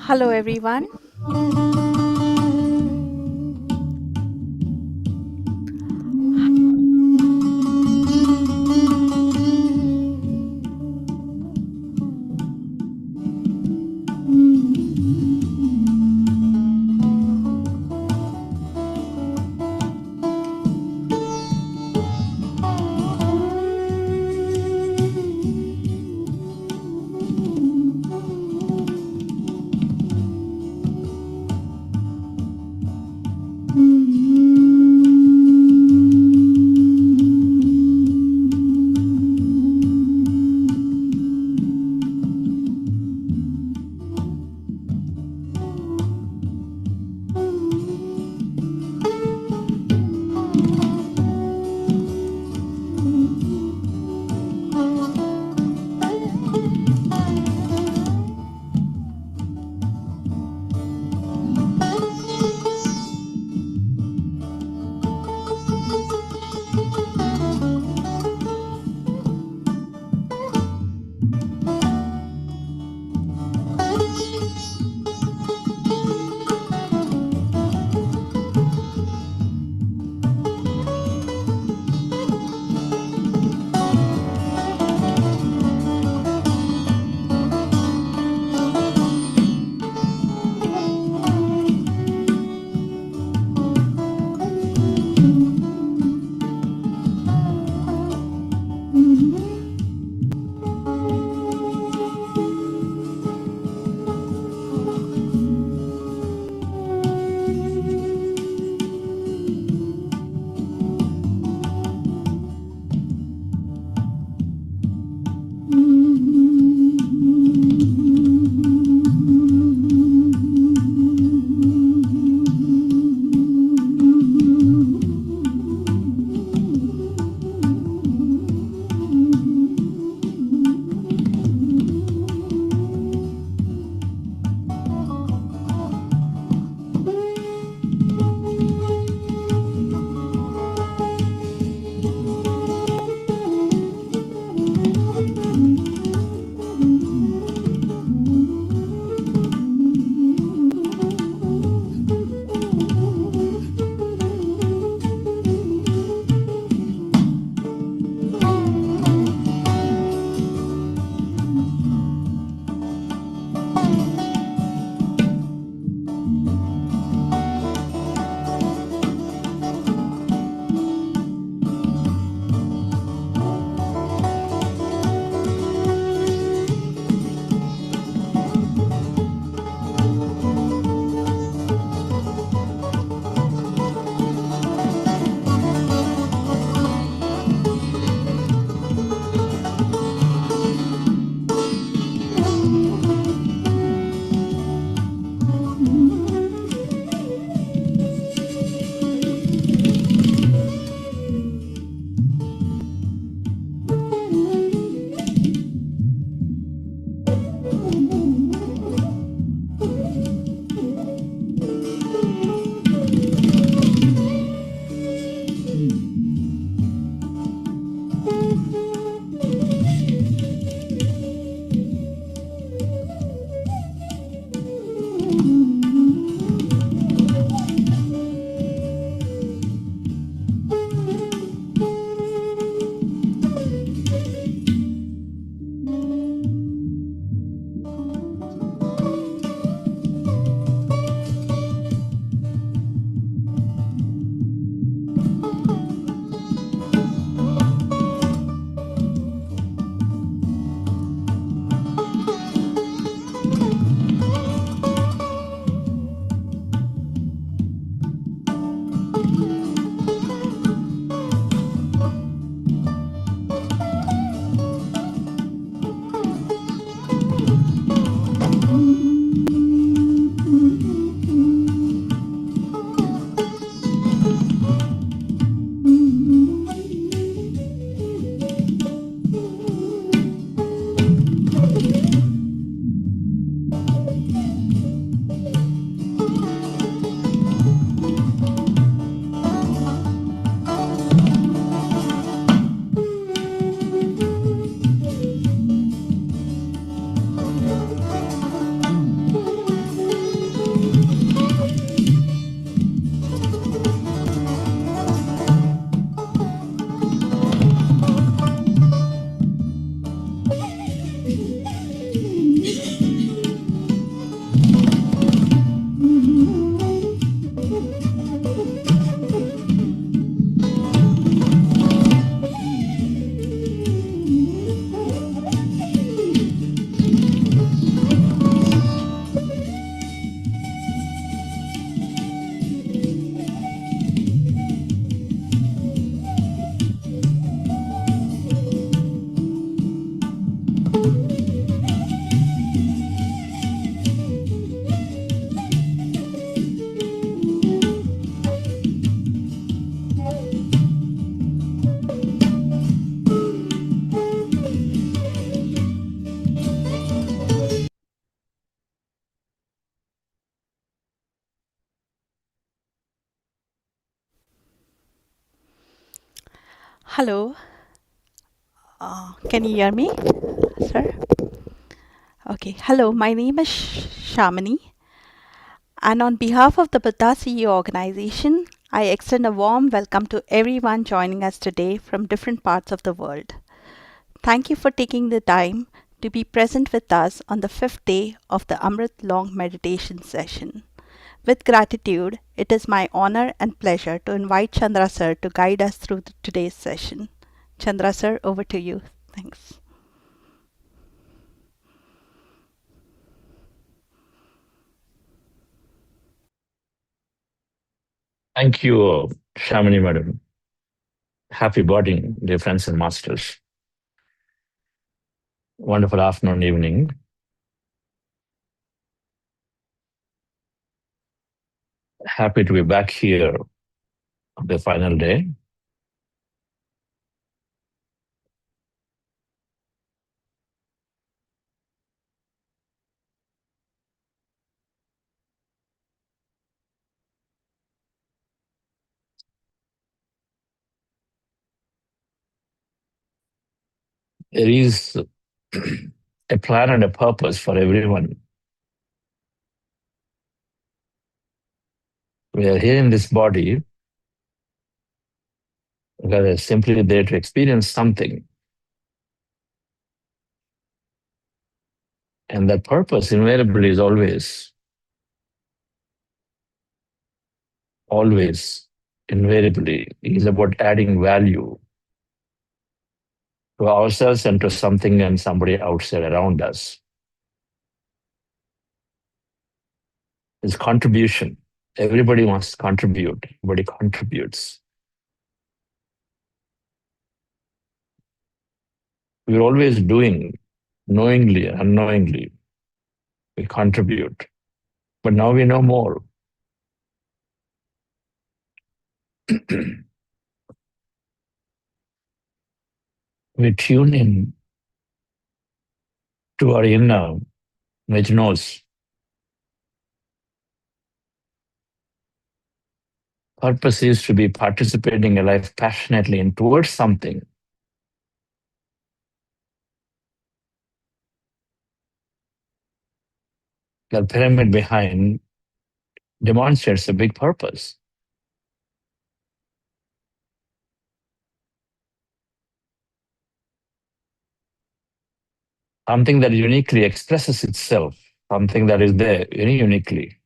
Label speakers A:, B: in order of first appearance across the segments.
A: Hello, everyone. Hello. Can you hear me, sir? Okay. Hello. My name is Shamini, and on behalf of the Buddha CEO organization, I extend a warm welcome to everyone joining us today from different parts of the world. Thank you for taking the time to be present with us on the fifth day of the Amruth long meditation session. With gratitude, it is my honor and pleasure to invite Chandra sir to guide us through today's session. Chandra sir, over to you. Thanks.
B: Thank you, Shamini Madam. Happy boarding, dear friends and masters. Wonderful afternoon, evening. Happy to be back here on the final day. There is a plan and a purpose for everyone. We are here in this body because we're simply there to experience something. And that purpose invariably is always, invariably, is about adding value to ourselves and to something and somebody outside around us. It's contribution. Everybody wants to contribute. Everybody contributes. We're always doing, knowingly, unknowingly. We contribute. But now we know more. We tune in to our inner, which knows purpose is to be participating in life passionately and towards something. The pyramid behind demonstrates a big purpose. Something that uniquely expresses itself, something that is there very uniquely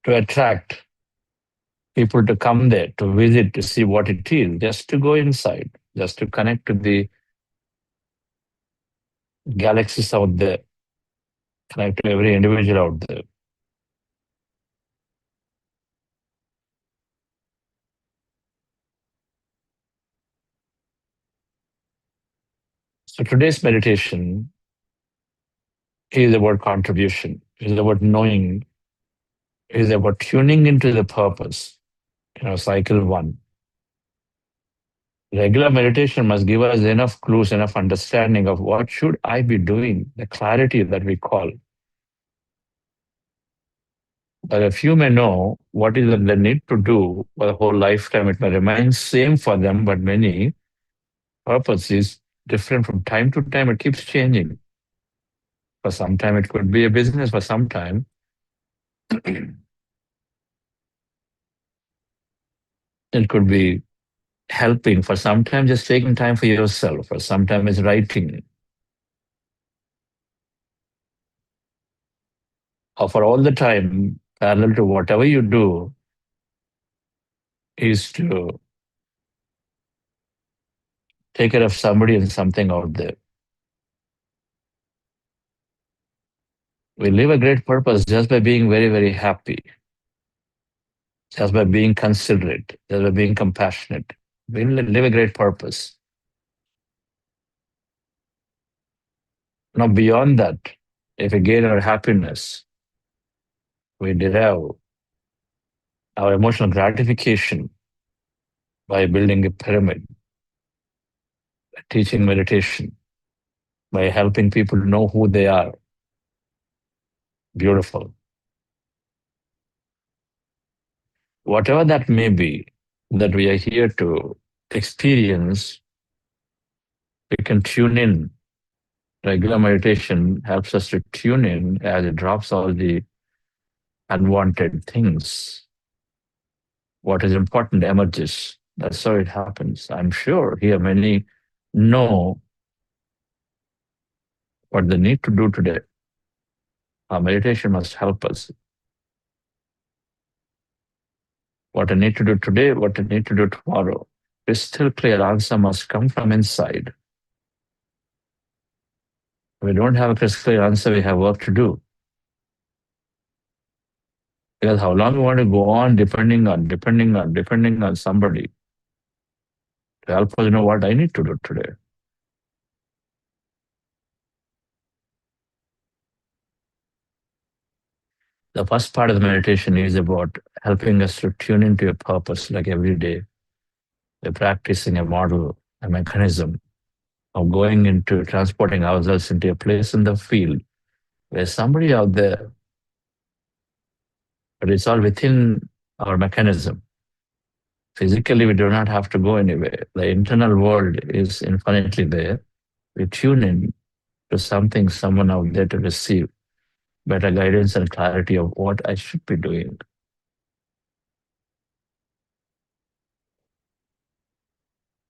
B: to attract people to come there, to visit, to see what it is, just to go inside, just to connect to the galaxies out there, connect to every individual out there. So today's meditation is about contribution, is about knowing, is about tuning into the purpose. Cycle one. Regular meditation must give us enough clues, enough understanding of what should I be doing, the clarity that we call. But a few may know what is it they need to do for the whole lifetime. It may remain same for them, but many purpose is different from time to time. It keeps changing. For some time, it could be a business. For some time, it could be helping. For some time, just taking time for yourself. For some time, it's writing. Or for all the time, parallel to whatever you do, is to take care of somebody and something out there. We live a great purpose just by being very, very happy, just by being considerate, just by being compassionate. We live a great purpose. Now, beyond that, if we gain our happiness, we derive our emotional gratification by building a pyramid, teaching meditation, by helping people know who they are. Beautiful. Whatever that may be, that we are here to experience, we can tune in. Regular meditation helps us to tune in as it drops all the unwanted things. What is important emerges. That's how it happens. I'm sure here many know what they need to do today. Our meditation must help us. What I need to do today, what I need to do tomorrow. Crystal clear answer must come from inside. If we don't have a crystal clear answer, we have work to do. Because how long we want to go on depending on somebody to help us know what I need to do today. The first part of the meditation is about helping us to tune into a purpose, like every day. We're practicing a model, a mechanism of going into transporting ourselves into a place in the field where somebody out there, but it's all within our mechanism. Physically, we do not have to go anywhere. The internal world is infinitely there. We tune in to something, someone out there to receive better guidance and clarity of what I should be doing.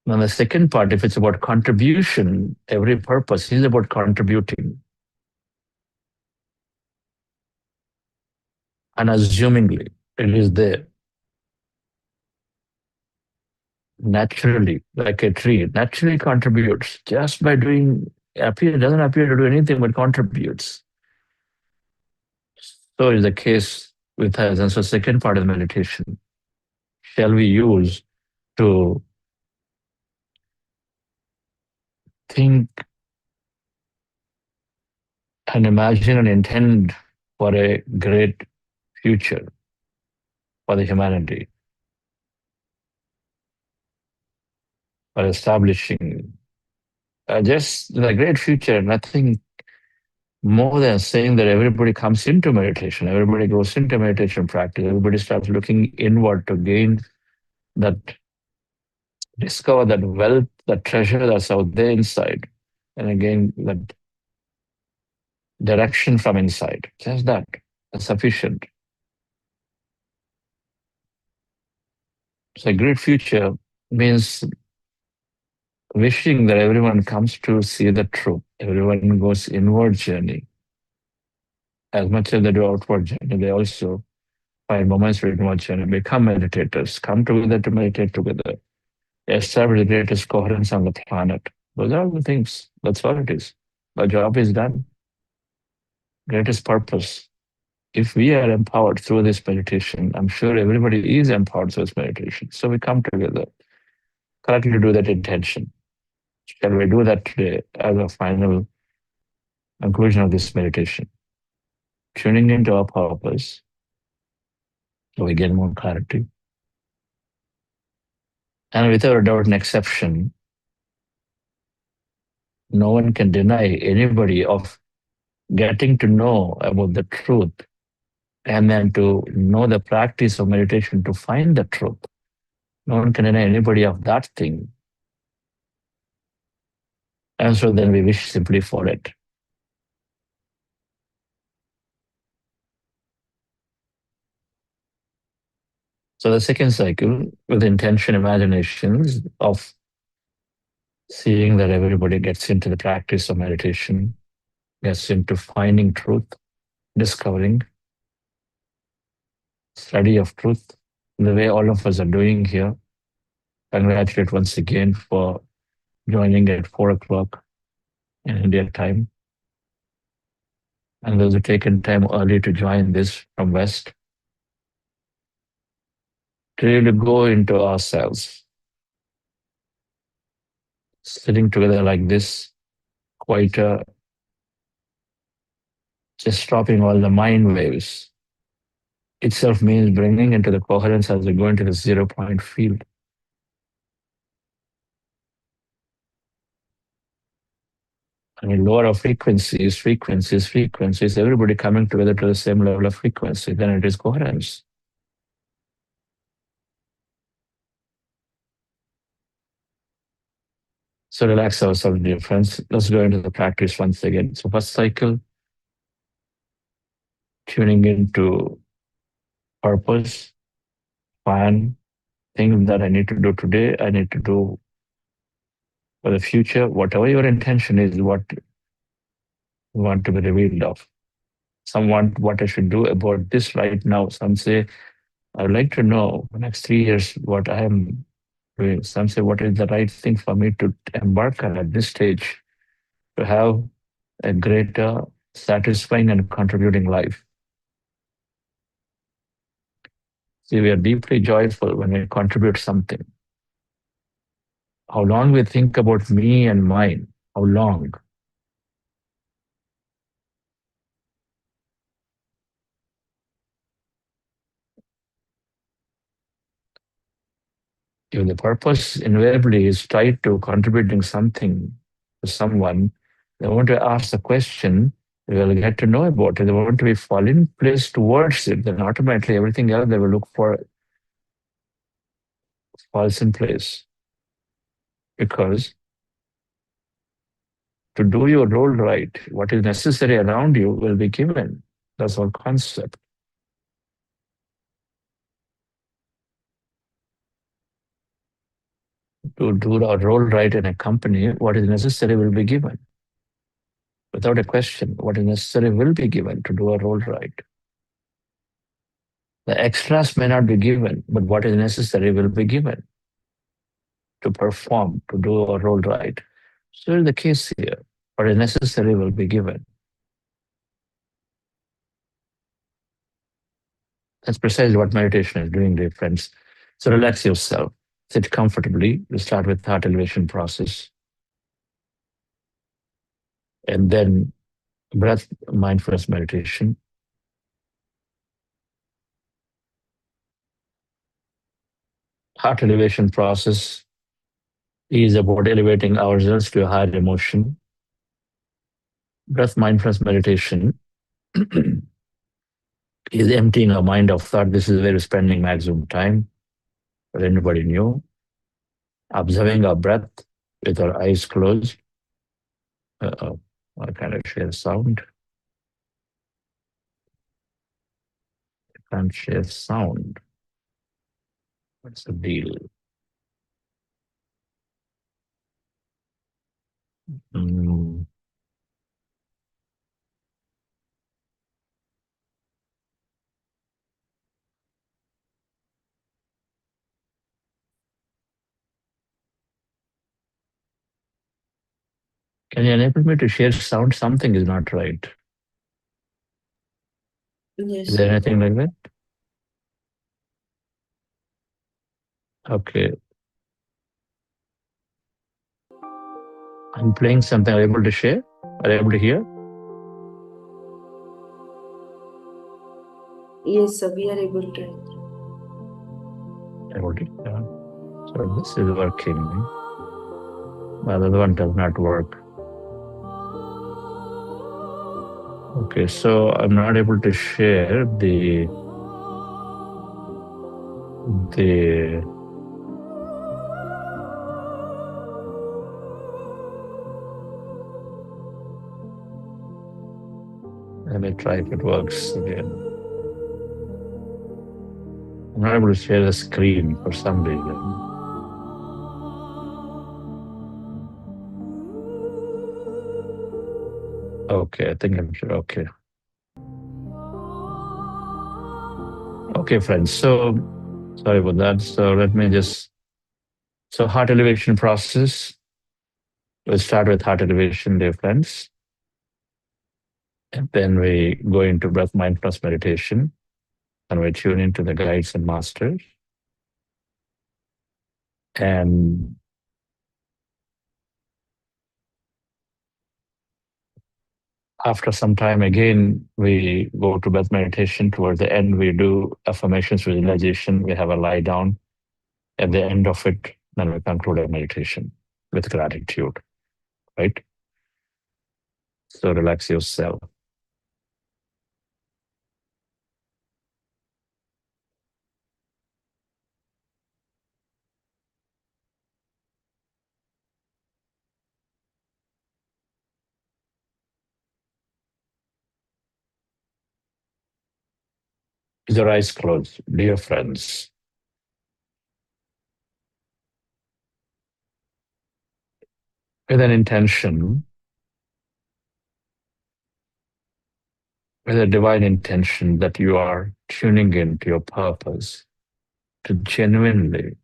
B: Now, the second part, if it's about contribution, every purpose is about contributing. Unassumingly, it is there. Naturally, like a tree, naturally contributes just by doing, doesn't appear to do anything but contributes. So is the case with us. And so, second part of the meditation, shall we use to think and imagine and intend for a great future for the humanity, for establishing just the great future, nothing more than saying that everybody comes into meditation, everybody goes into meditation practice, everybody starts looking inward to gain that, discover that wealth, that treasure that's out there inside, and again, that direction from inside. Just that, that's sufficient. So, a great future means wishing that everyone comes to see the truth. Everyone goes inward journey. As much as they do outward journey, they also find moments for inward journey, become meditators, come together to meditate together, establish the greatest coherence on the planet. Those are all the things. That's all it is. The job is done. Greatest purpose. If we are empowered through this meditation, I'm sure everybody is empowered through this meditation. So we come together, collectively do that intention. Shall we do that today as a final conclusion of this meditation? Tuning into our purpose so we get more clarity. And without a doubt, an exception, no one can deny anybody of getting to know about the truth and then to know the practice of meditation to find the truth. No one can deny anybody of that thing. And so then we wish simply for it. So the second cycle with intention, imaginations of seeing that everybody gets into the practice of meditation, gets into finding truth, discovering, study of truth, the way all of us are doing here. Congratulate once again for joining at 4 o'clock in India time. And those who taken time early to join this from West, to really go into ourselves, sitting together like this, quieter, just stopping all the mind waves itself means bringing into the coherence as we go into the 0 point field. I mean, lower of frequencies, everybody coming together to the same level of frequency, then it is coherence. So relax ourselves, dear friends. Let's go into the practice once again. So first cycle, tuning into purpose, plan, things that I need to do today, I need to do for the future, whatever your intention is, what you want to be revealed of. Some want what I should do about this right now. Some say, I would like to know the next 3 years what I am doing. Some say, what is the right thing for me to embark on at this stage to have a greater, satisfying, and contributing life. See, we are deeply joyful when we contribute something. How long we think about me and mine? How long? If the purpose invariably is tied to contributing something to someone, they want to ask the question, they will get to know about it. They want to be fall in place towards it. Then automatically everything else they will look for falls in place. Because to do your role right, what is necessary around you will be given. That's our concept. To do our role right in a company, what is necessary will be given. Without a question, what is necessary will be given to do our role right. The extras may not be given, but what is necessary will be given to perform, to do our role right. So in the case here, what is necessary will be given. That's precisely what meditation is doing, dear friends. So relax yourself, sit comfortably. We start with heart elevation process, and then breath mindfulness meditation. Heart elevation process is about elevating ourselves to a higher emotion. Breath mindfulness meditation is emptying our mind of thought. This is where we're spending maximum time, but anybody new. Observing our breath with our eyes closed. I kind of share sound. I can't share sound. What's the deal? Mm. Can you enable me to share sound? Something is not right. Is
C: Yes,
B: there anything like that? Okay. I'm playing something. Are you able to share? Are you able to hear?
C: yes, sir, we are able to.
B: Able to, yeah. So this is working. But the other one does not work. Okay, so I'm not able to share the let me try if it works again. I'm not able to share the screen for some reason. Okay, I think I'm sure. Okay. Okay, friends. So sorry about that. So let me just so heart elevation process. We'll start with heart elevation, dear friends. And then we go into breath mindfulness meditation and we tune into the guides and masters. And after some time, again, we go to breath meditation. Towards the end, we do affirmations, visualization. We have a lie down. At the end of it, then we conclude our meditation with gratitude, right? So relax yourself. With your eyes closed, dear friends, with an intention, with a divine intention that you are tuning into your purpose to genuinely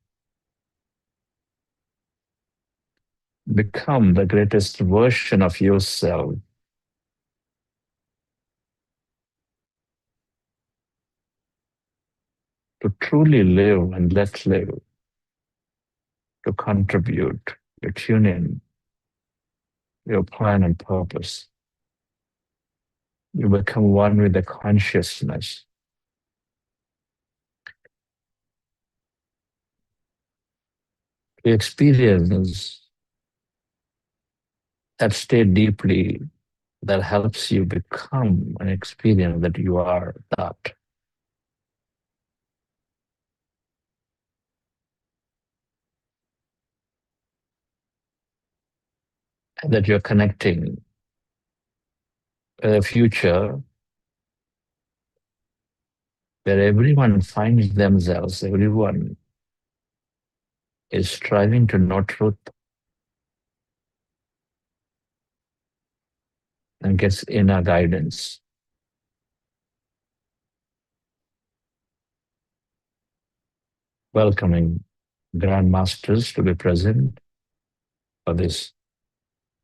B: become the greatest version of yourself, to truly live and let live, to contribute, to tune in your plan and purpose. You become one with the consciousness. You experience that state deeply that helps you become an experience that you are that. And that you're connecting with a future where everyone finds themselves, everyone is striving to know truth and gets inner guidance. Welcoming Grand Masters to be present for this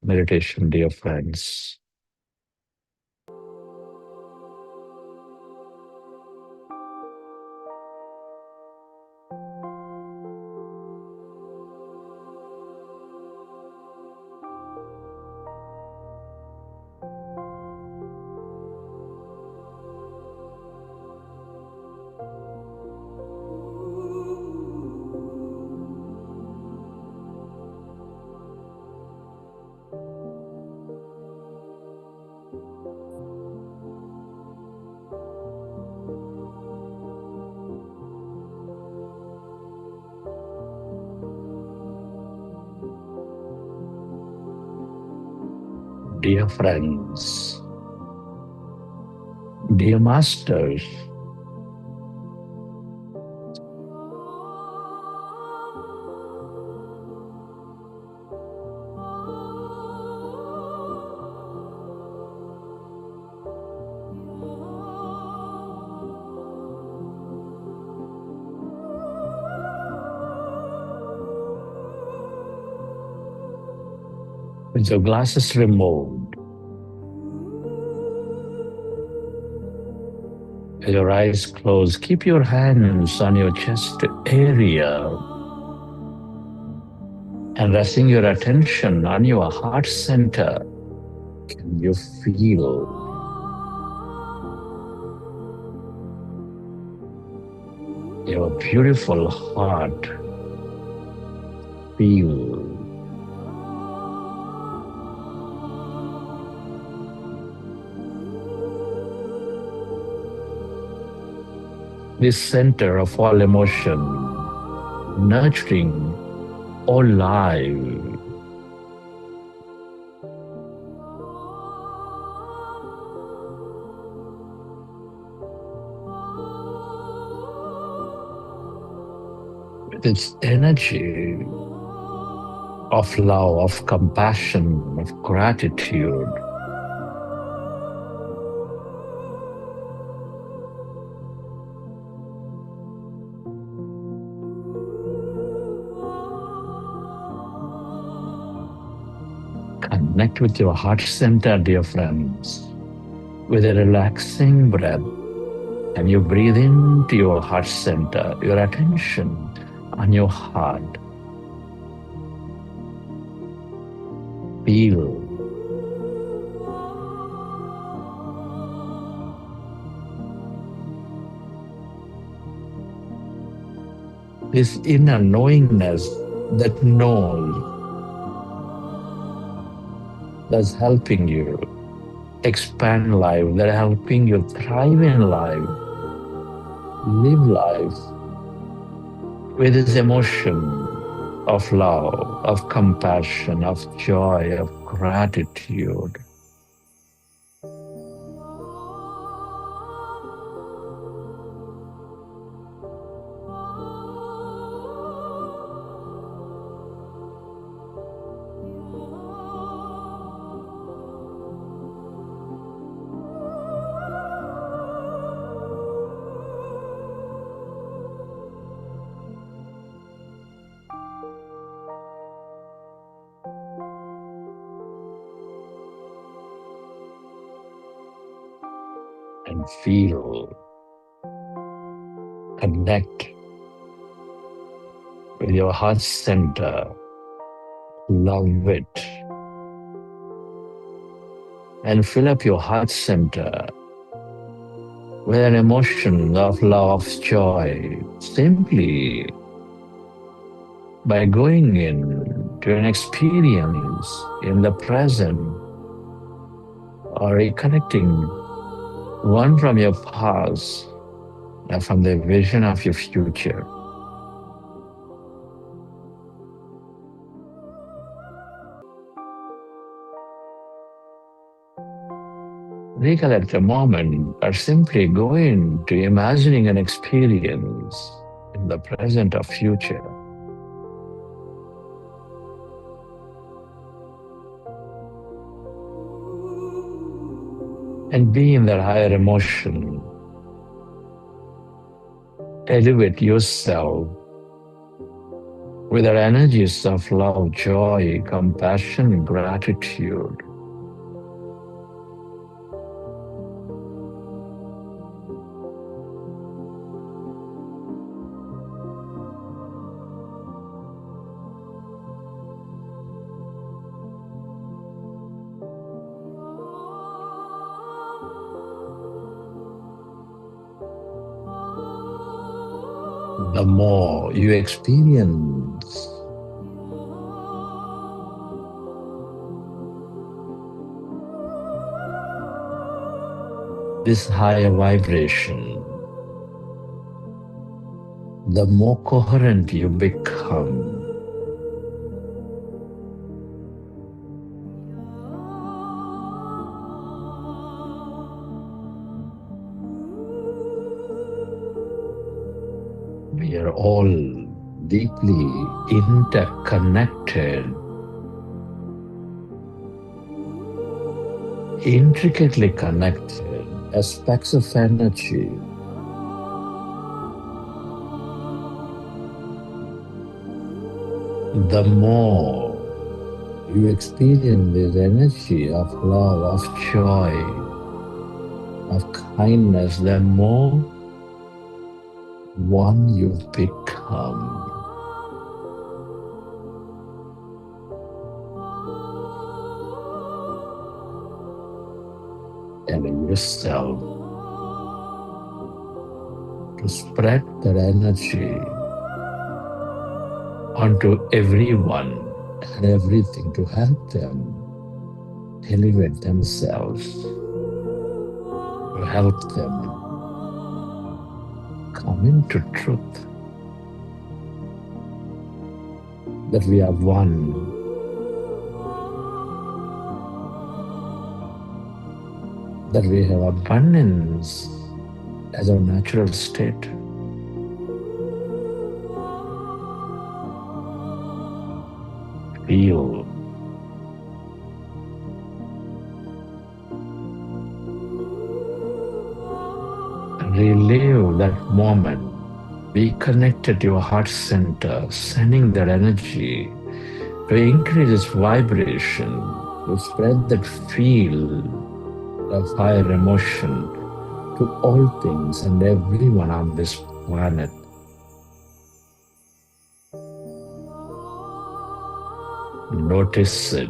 B: meditation, dear friends. Dear friends, dear masters, with your glasses removed, with your eyes closed, keep your hands on your chest area and resting your attention on your heart center. Can you feel your beautiful heart? Feel this center of all emotion, nurturing all life. With its energy of love, of compassion, of gratitude. Connect with your heart center, dear friends, with a relaxing breath. And you breathe into your heart center, your attention on your heart. Feel this inner knowingness that knows, that's helping you expand life, that's helping you thrive in life, live life with this emotion of love, of compassion, of joy, of gratitude. and feel, connect with your heart center, love it, and fill up your heart center with an emotion of love, of joy, simply by going in to an experience in the present or reconnecting one from your past and from the vision of your future. Recollect a moment or simply go into imagining an experience in the present or future. And be in that higher emotion. Elevate yourself with our energies of love, joy, compassion, gratitude. The more you experience this higher vibration, the more coherent you become. We are all deeply interconnected, intricately connected aspects of energy. The more you experience this energy of love, of joy, of kindness, the more one you become. And yourself to spread that energy onto everyone and everything to help them elevate themselves, to help them come into truth that we are one, that we have abundance as our natural state. Feel relive that moment. Be connected to your heart center, sending that energy to increase its vibration, to spread that feel of higher emotion to all things and everyone on this planet. Notice it.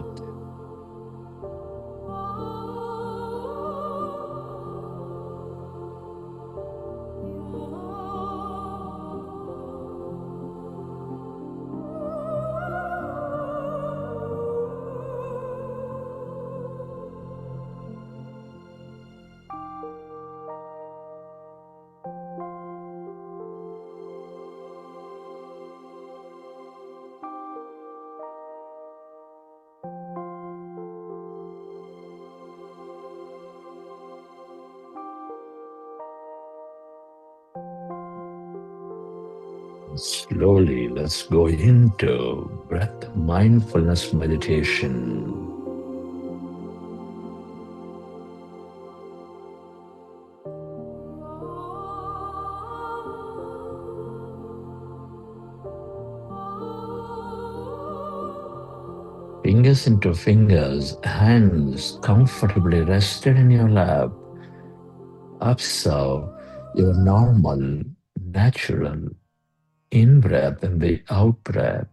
B: Slowly, let's go into breath mindfulness meditation. Fingers into fingers, hands comfortably rested in your lap, Observe your normal, natural in breath and the out breath.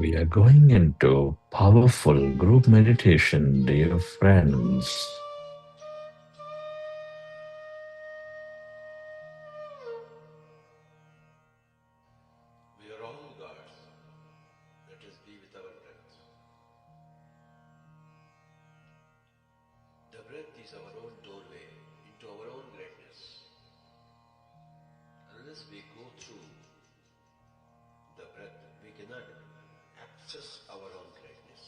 B: We are going into powerful group meditation, dear friends.
C: We are all gods. Let us be with our breath. The breath is our own doorway into our own greatness. Unless we go through the breath, we cannot access our own greatness.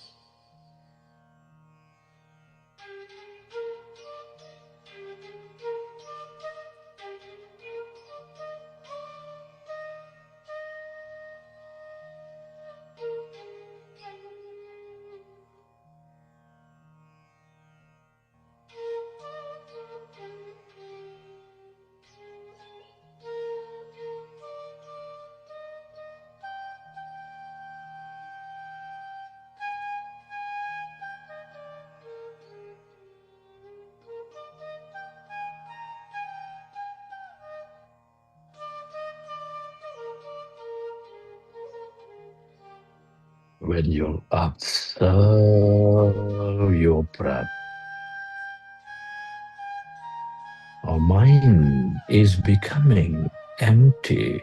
B: When you observe your breath, our mind is becoming empty.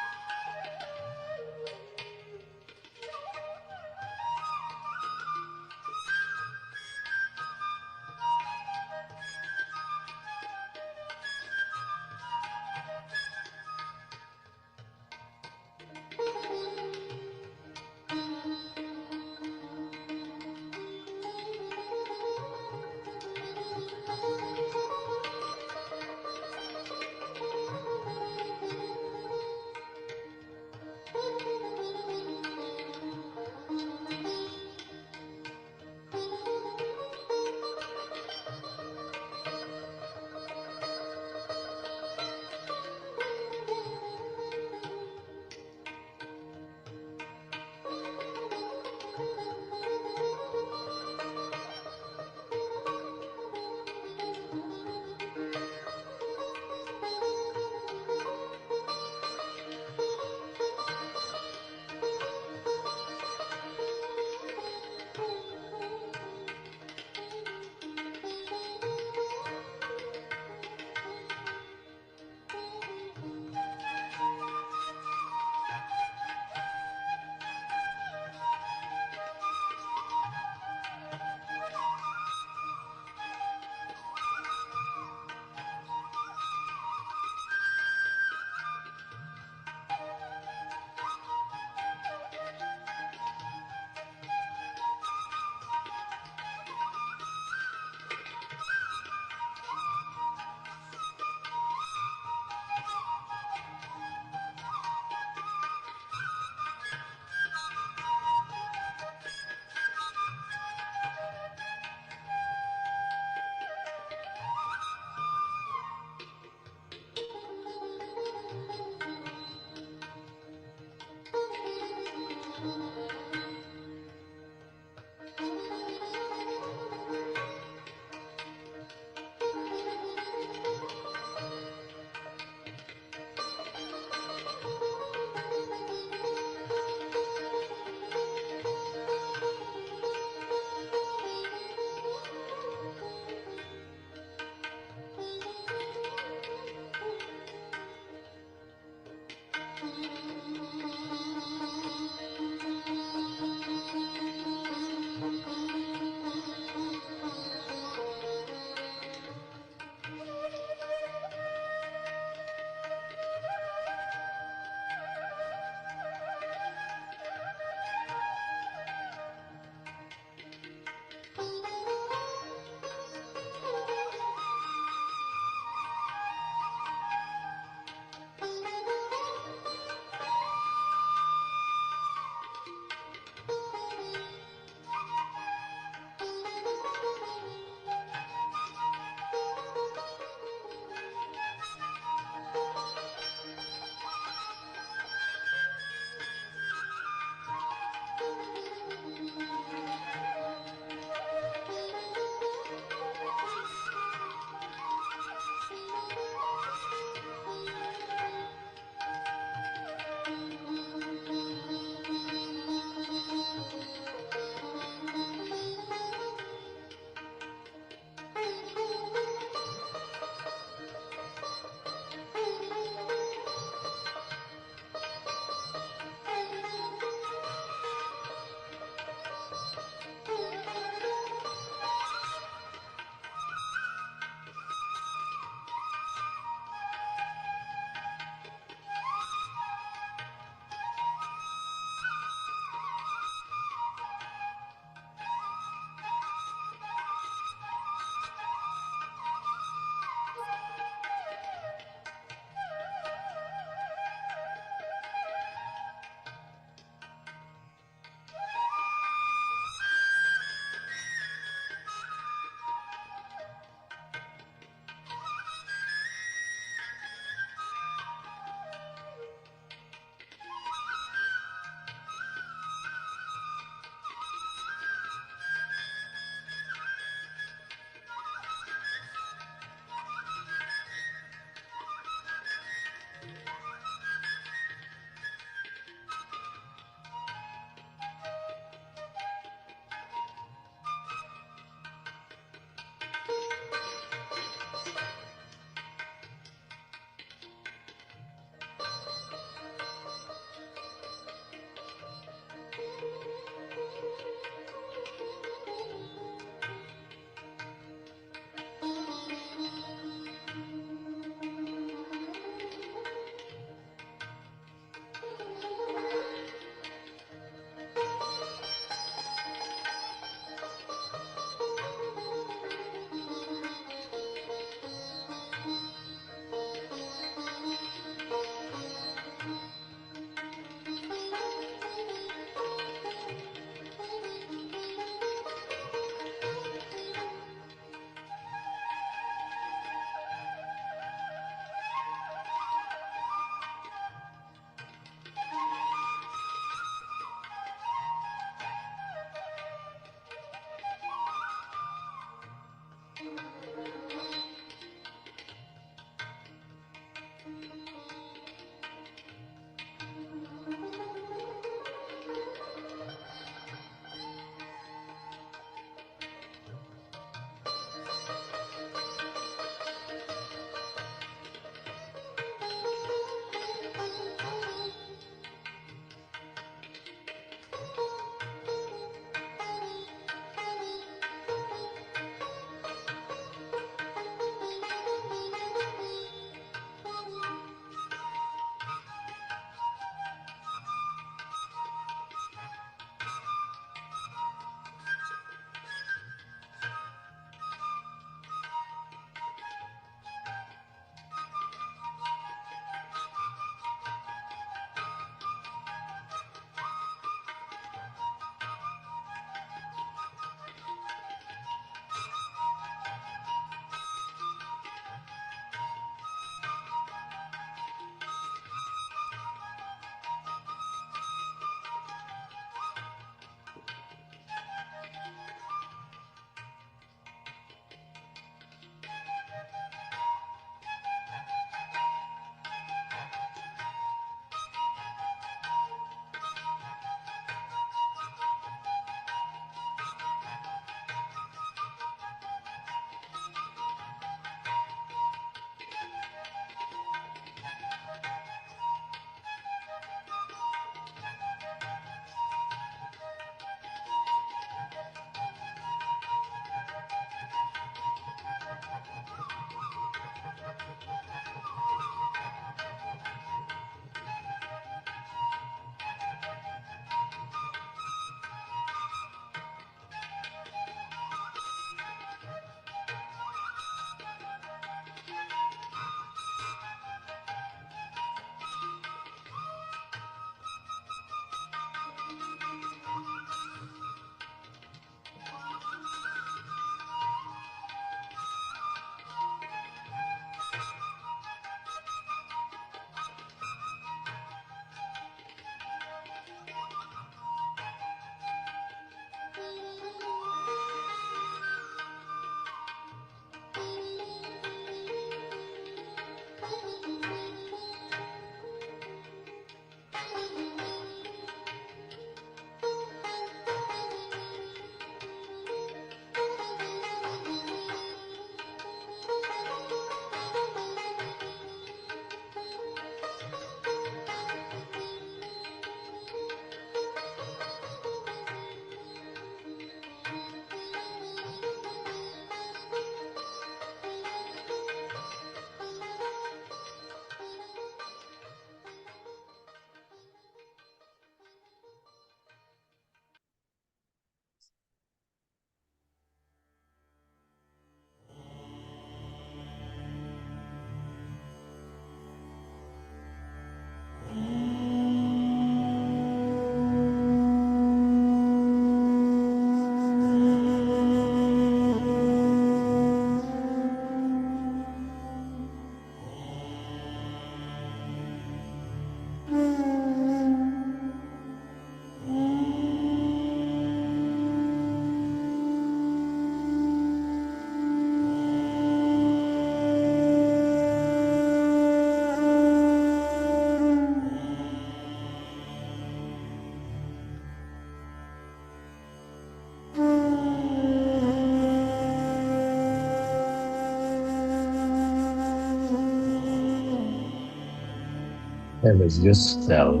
B: as yourself.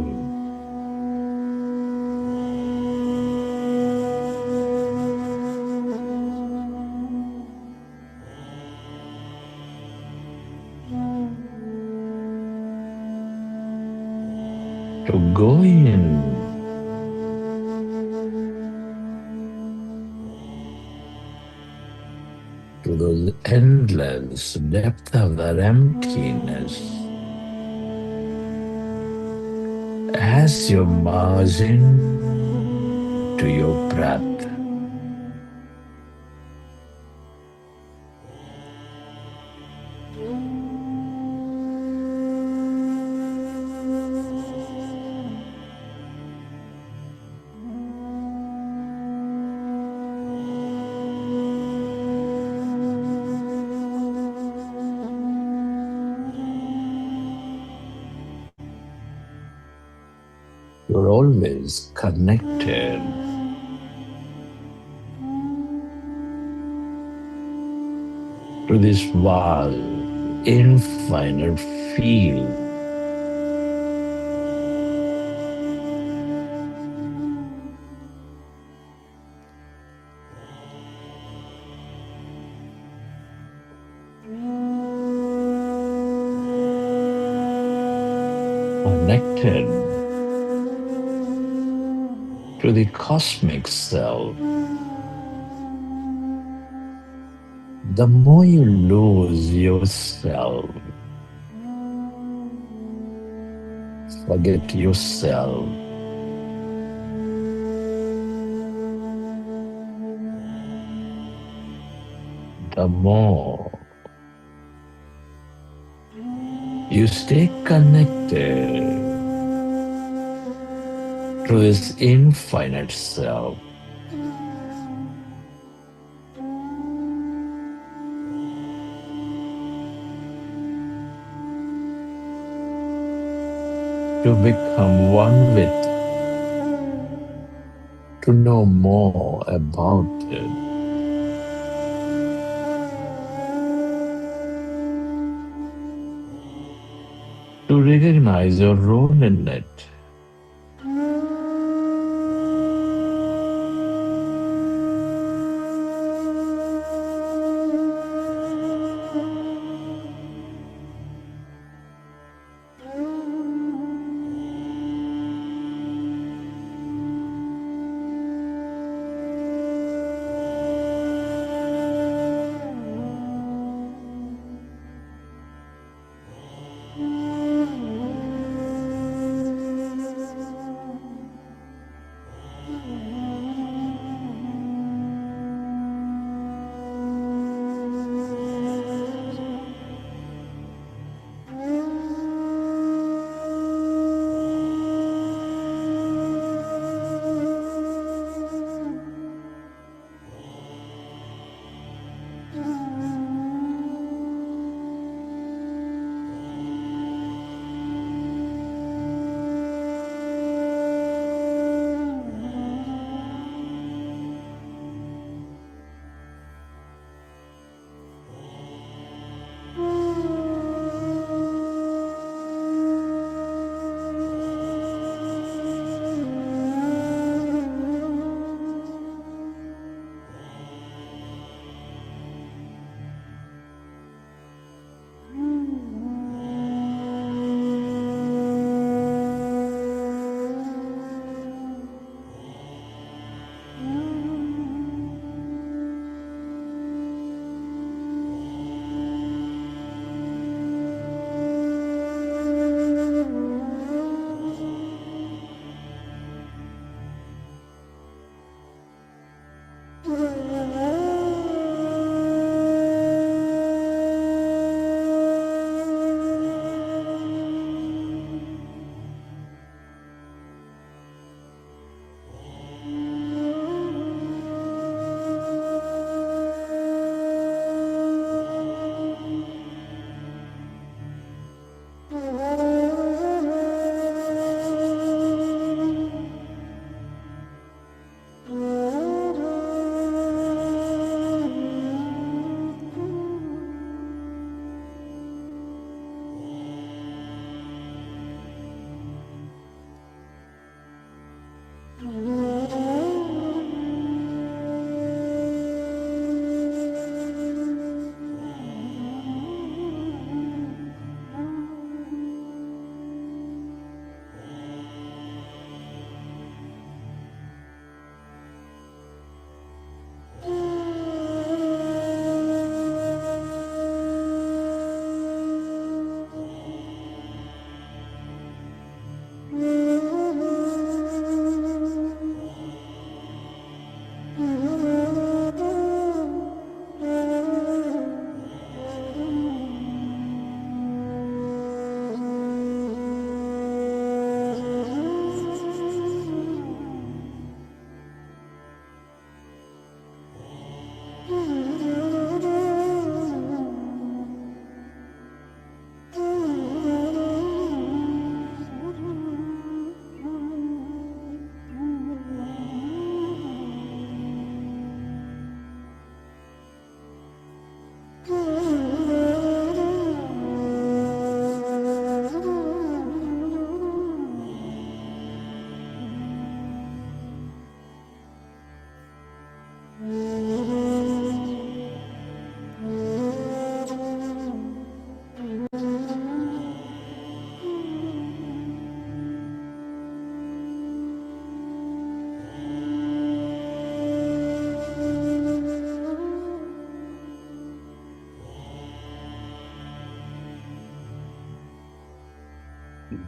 B: To go in to those endless depth of that emptiness as you merge into your breath. You're always connected to this vast, infinite field. Connected to the cosmic self. The more you lose yourself, forget yourself, the more you stay connected to this infinite self. To become one with, to know more about it. To recognize your role in it.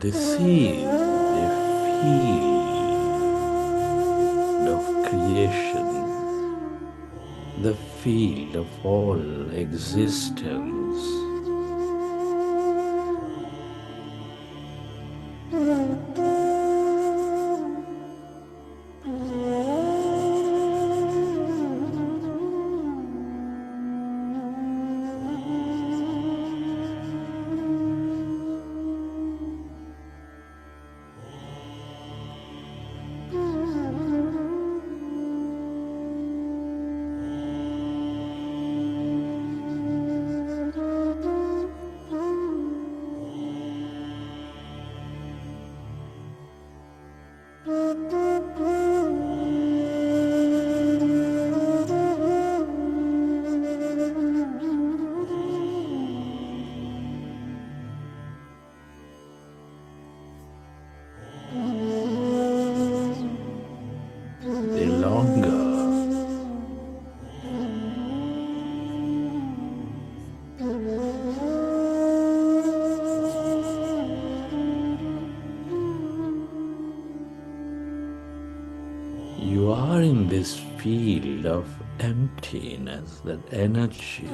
D: This is the field of creation, the field of all existence. The longer you are in this field of emptiness, that energy,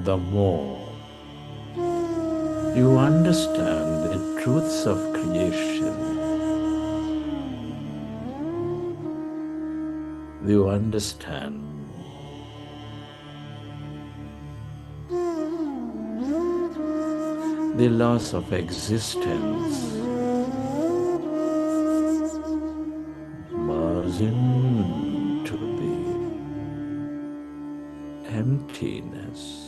D: the more you understand the truths of creation, you understand the loss of existence, merge into the emptiness.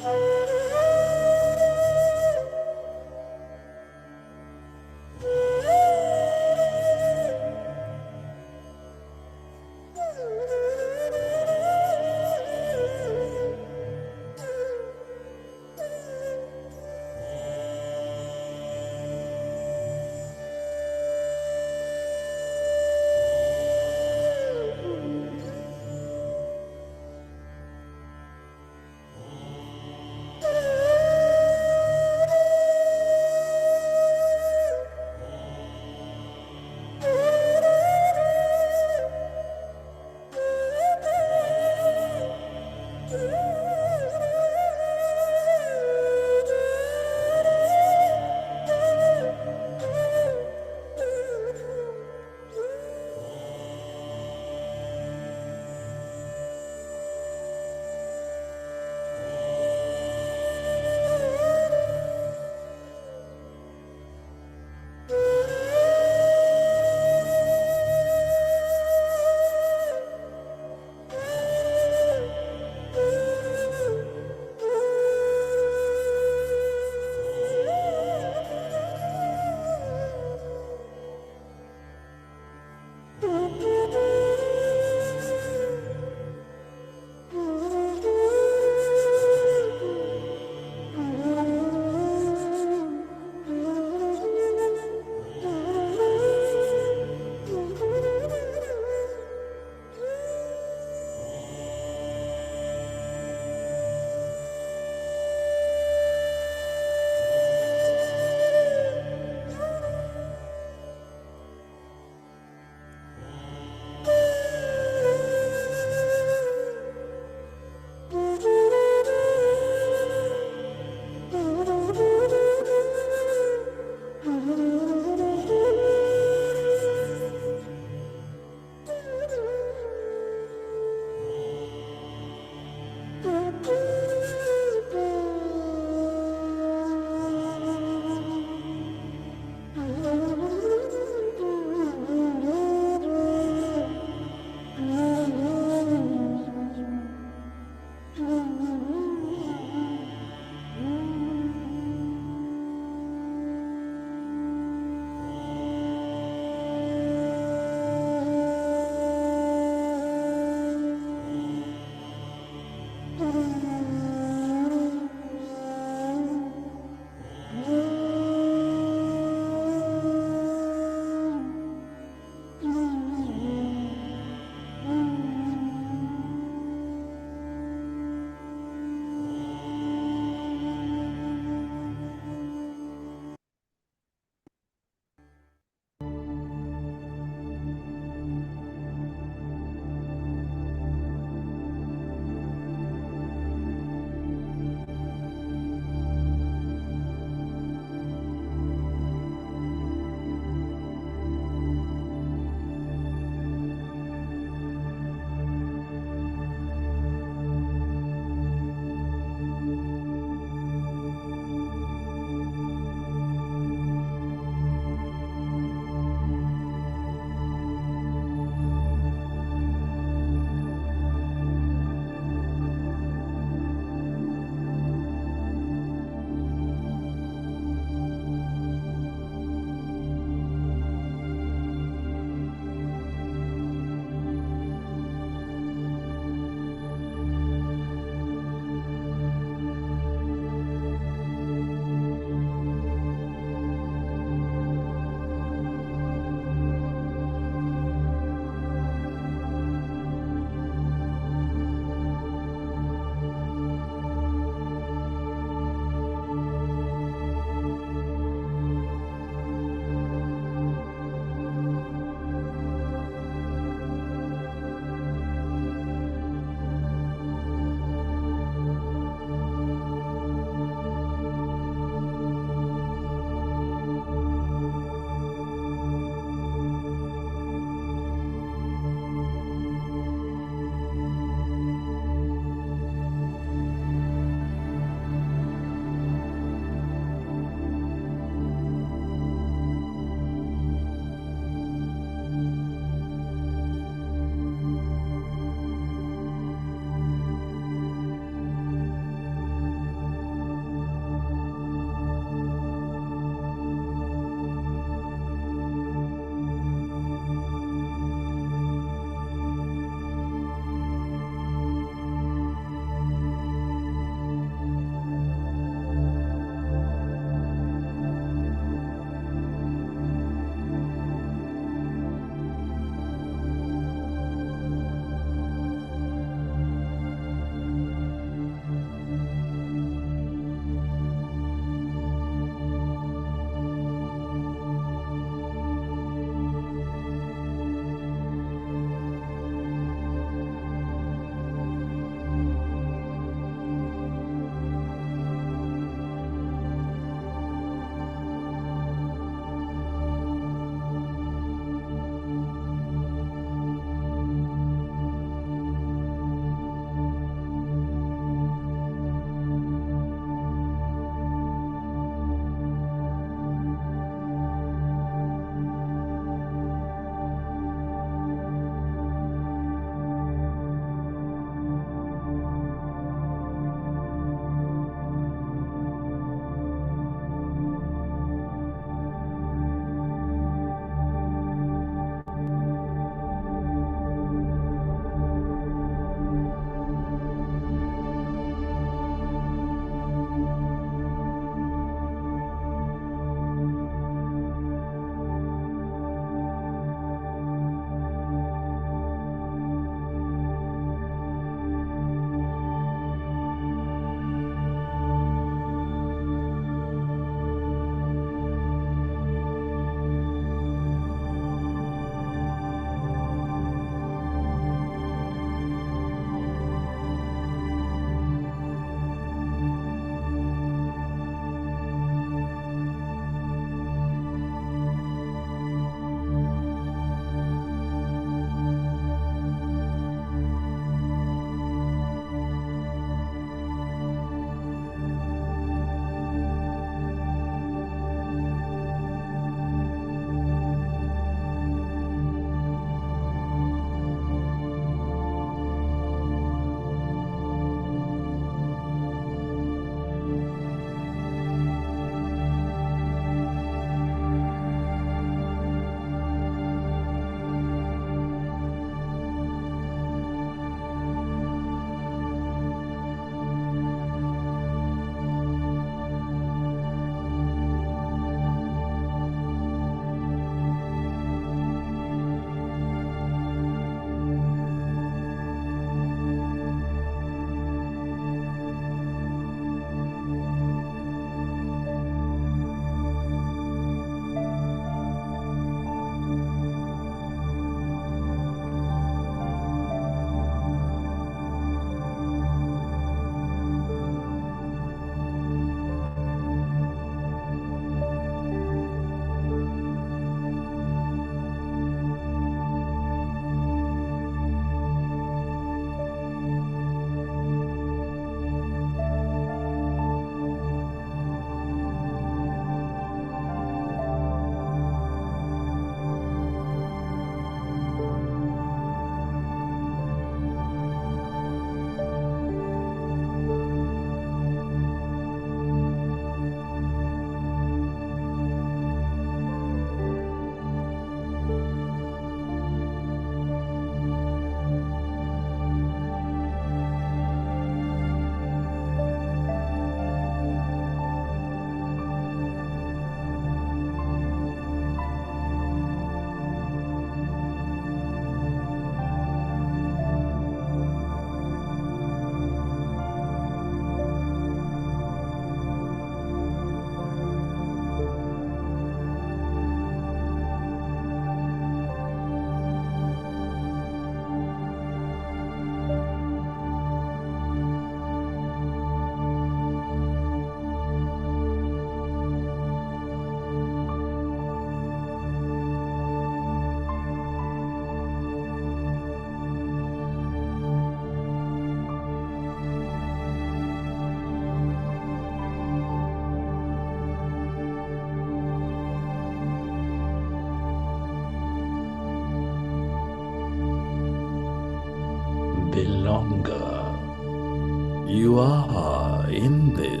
D: longer. You are in this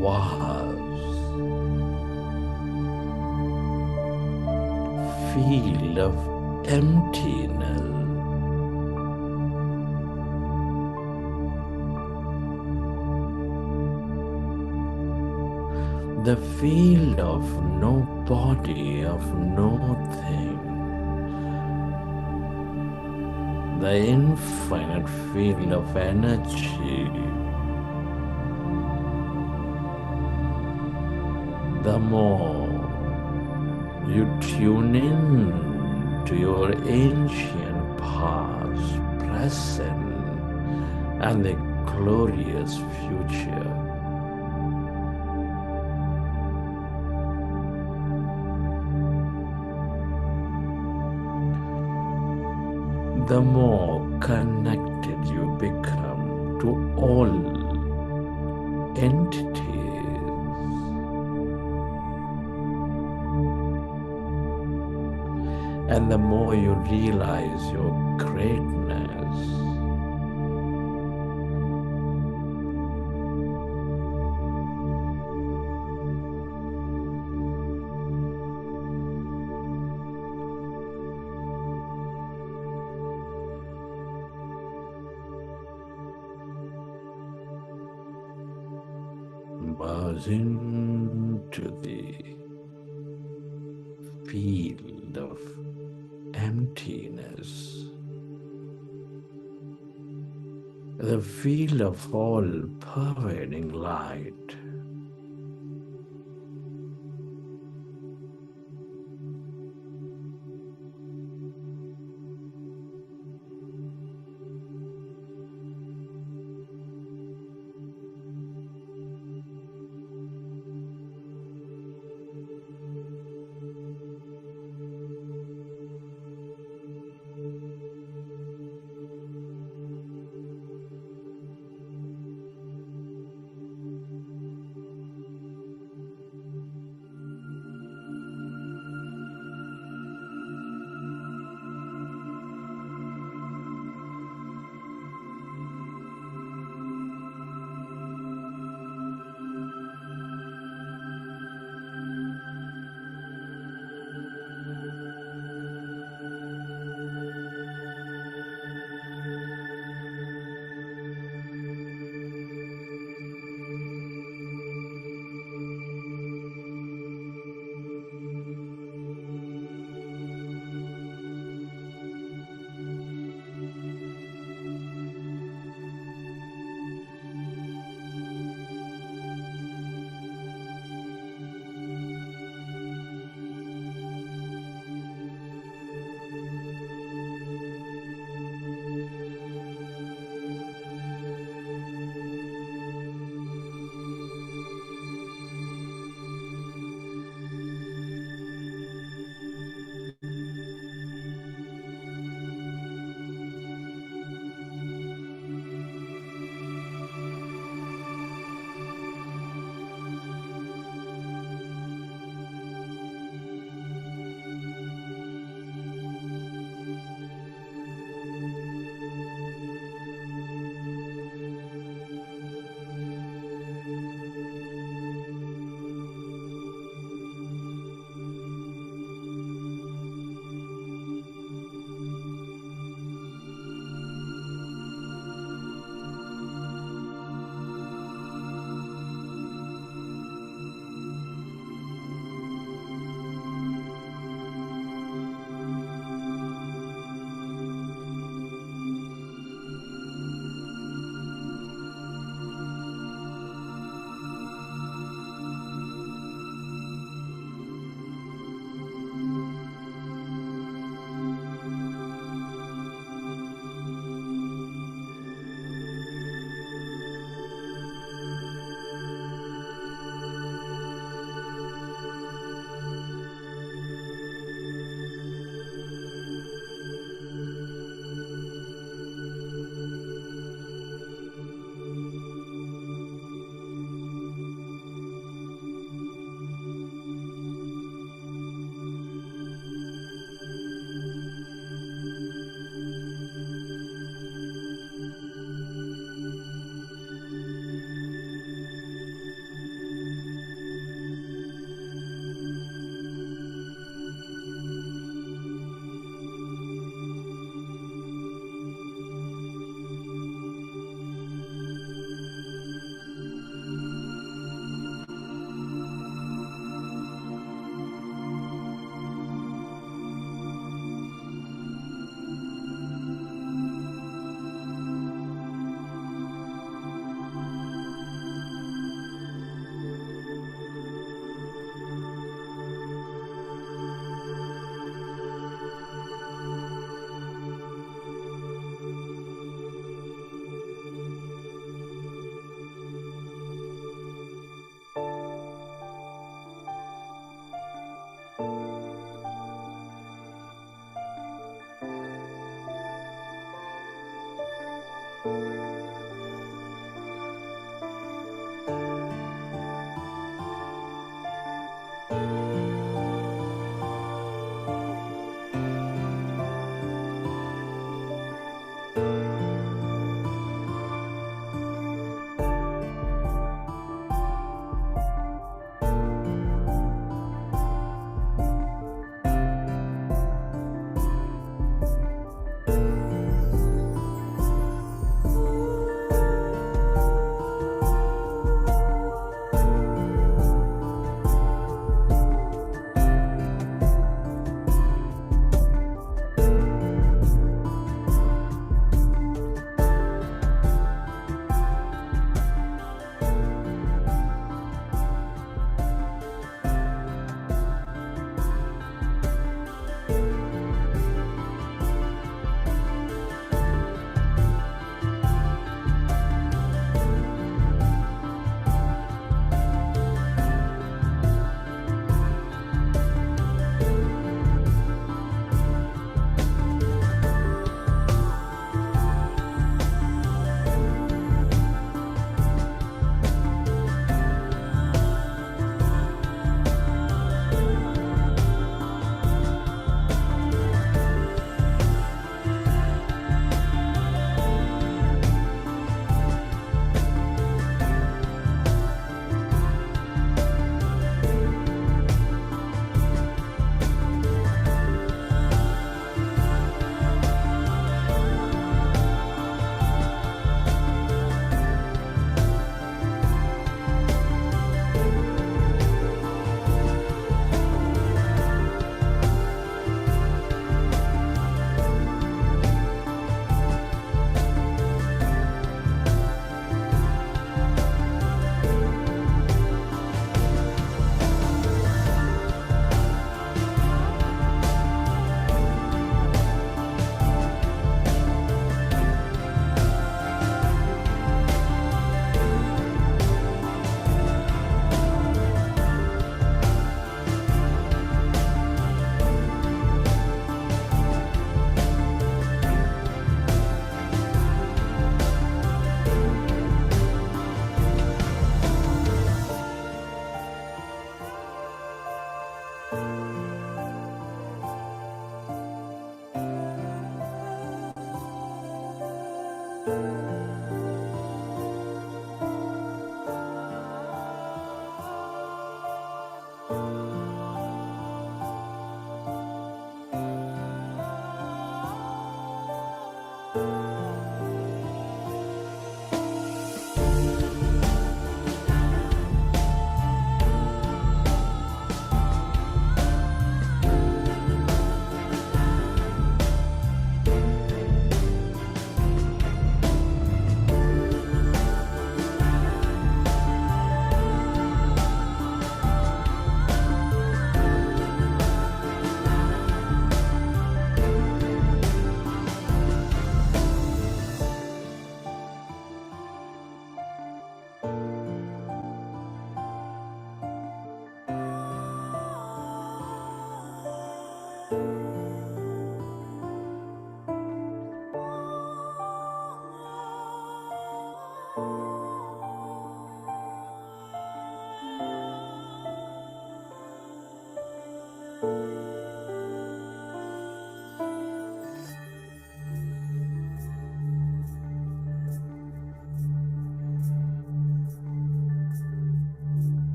D: vast field of emptiness. The field of no body, of no thing. The infinite field of energy. The more you tune in to your ancient past, present, and the glorious future, the more connected you become to all entities, and the more you realize your greatness. Merge into the field of emptiness, the field of all pervading light.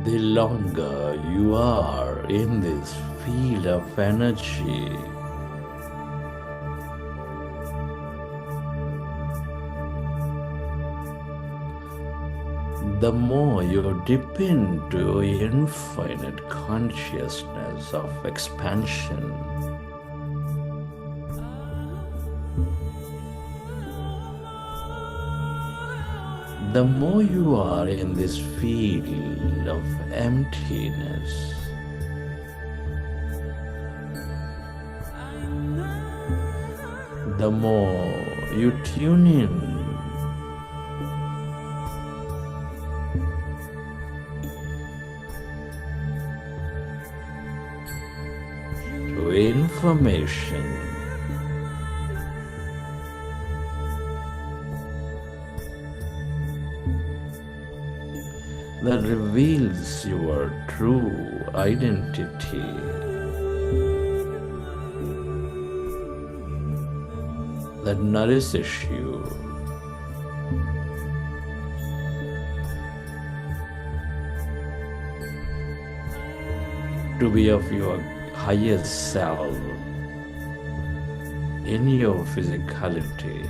D: the longer you are in this field of energy, the more you dip into infinite consciousness of expansion. The more you are in this field of emptiness, the more you tune in to information that reveals your true identity. That nourishes you. To be of your highest self in your physicality.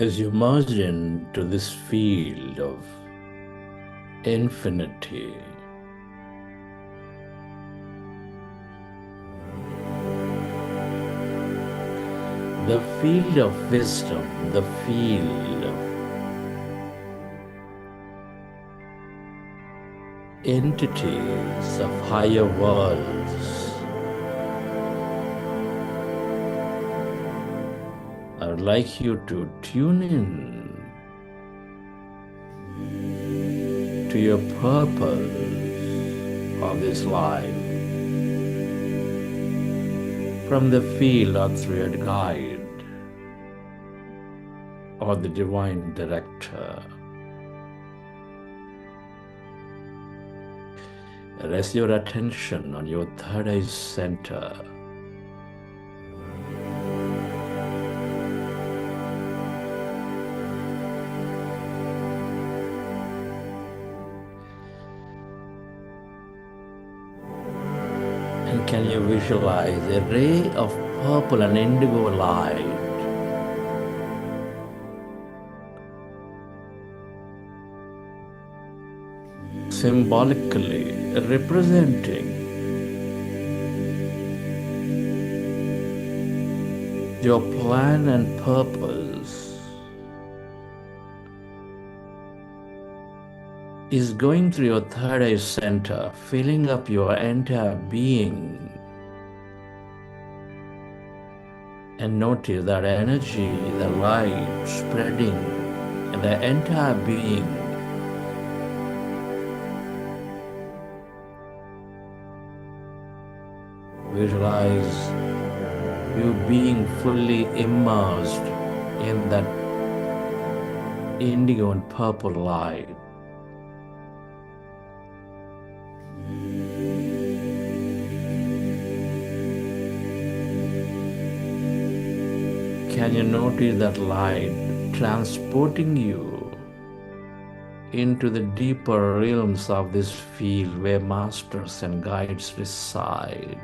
D: As you merge into this field of infinity, the field of wisdom, the field of entities of higher worlds, I would like you to tune in to your purpose of this life from the field of through your guide or the divine director. Rest your attention on your third eye center. And can you visualize a ray of purple and indigo light symbolically representing your plan and purpose is going through your third eye center, filling up your entire being. And notice that energy, the light spreading in the entire being. Visualize you being fully immersed in that indigo and purple light. Can you notice that light transporting you into the deeper realms of this field where masters and guides reside?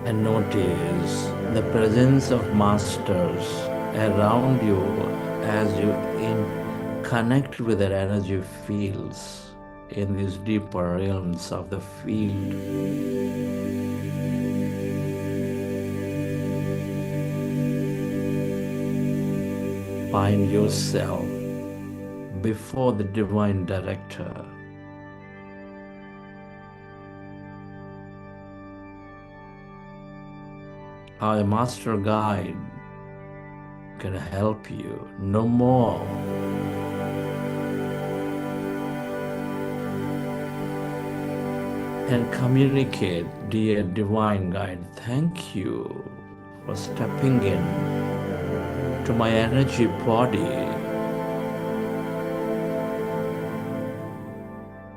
D: And notice the presence of masters around you as you connect with their energy fields in these deeper realms of the field. Find yourself before the divine director. Our master guide can help you no more. And communicate, dear divine guide, thank you for stepping in to my energy body.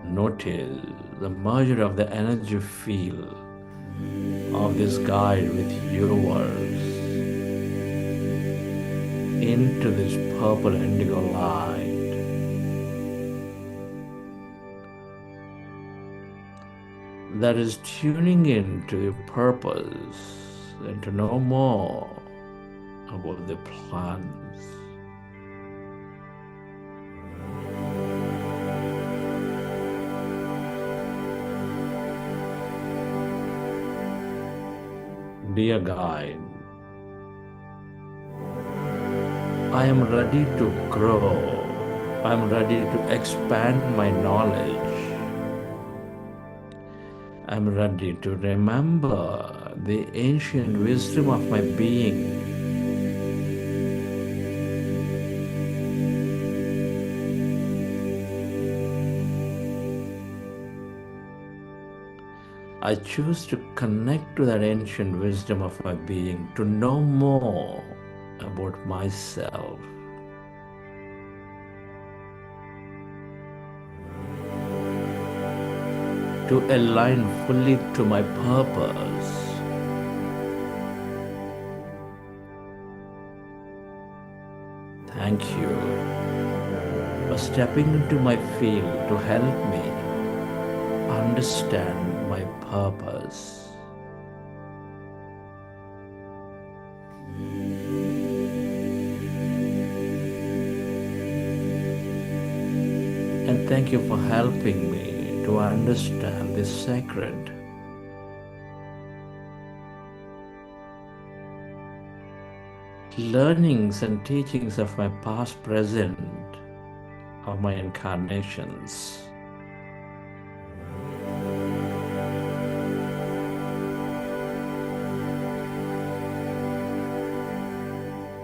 D: Notice the merger of the energy field of this guide with yours into this purple indigo light. That is tuning into your purpose and to know more about the plans. Dear guide, I am ready to grow. I am ready to expand my knowledge. I am ready to remember the ancient wisdom of my being. I choose to connect to that ancient wisdom of my being, to know more about myself. To align fully to my purpose. Thank you for stepping into my field to help me understand my purpose. And thank you for helping me to understand this sacred. Learnings and teachings of my past, present, of my incarnations.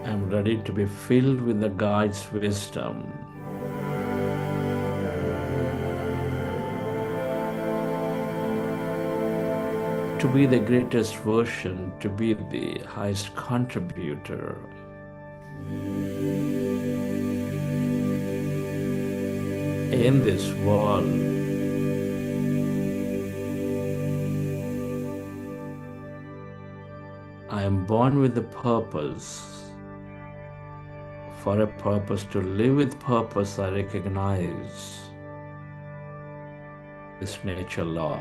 D: I'm ready to be filled with the guide's wisdom. To be the greatest version, to be the highest contributor. In this world. I am born with a purpose. For a purpose, to live with purpose, I recognize this nature law.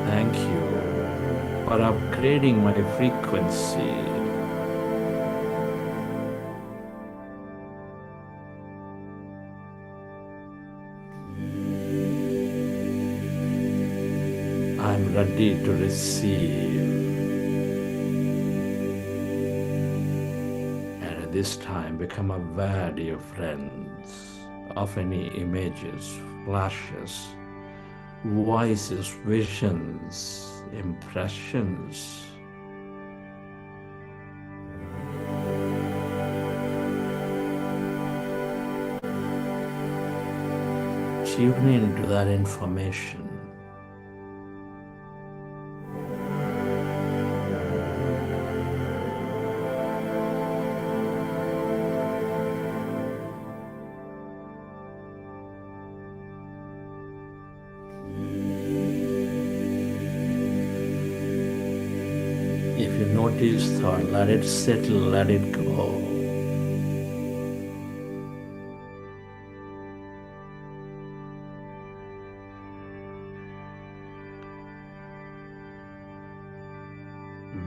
D: Thank you for upgrading my frequency. I'm ready to receive. And at this time, become aware, dear friends, of any images, flashes, voices, visions, impressions. Tune into that information. If you notice thought, let it settle, let it go.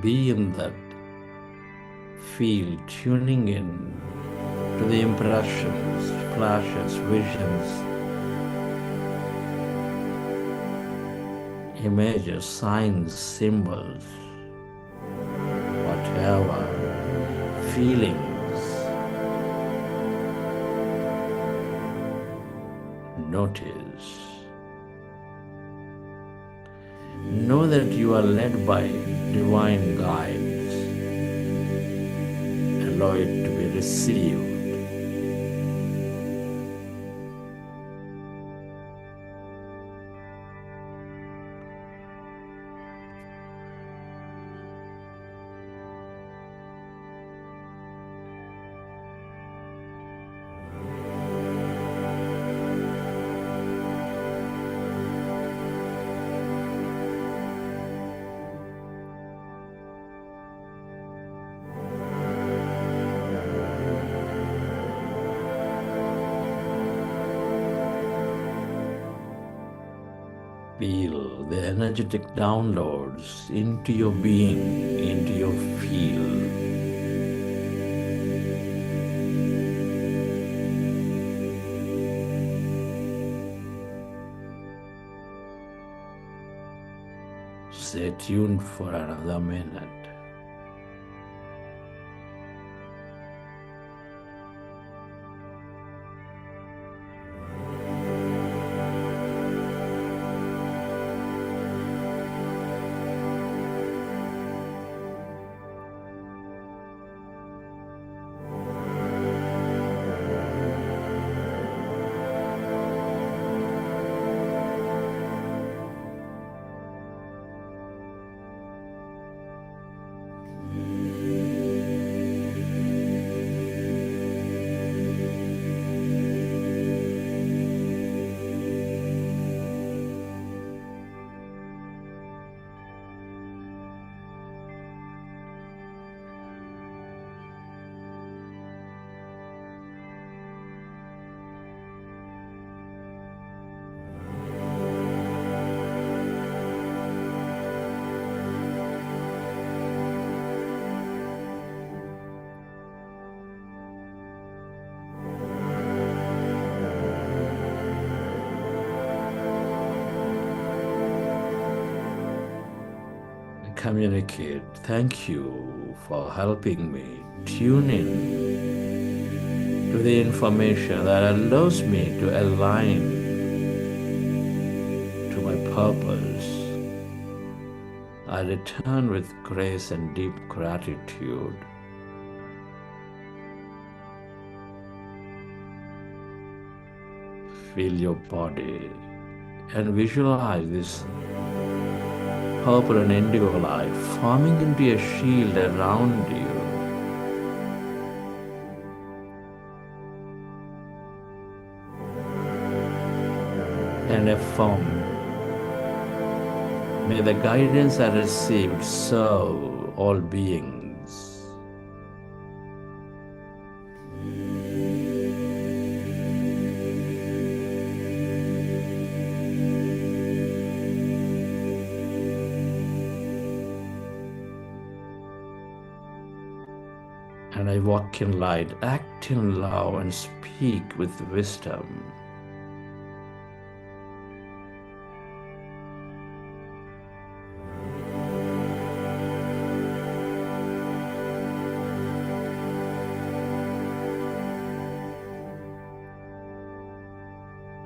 D: Be in that field, tuning in to the impressions, flashes, visions, images, signs, symbols, whatever, feelings. Notice. Know that you are led by divine guides. Allow it to be received. Feel the energetic downloads into your being, into your field. Stay tuned for another minute. communicate. Thank you for helping me tune in to the information that allows me to align to my purpose. I return with grace and deep gratitude. Feel your body and visualize this purple and indigo light forming into a shield around you. And affirm, may the guidance I received serve all beings. And I walk in light, act in love, and speak with wisdom.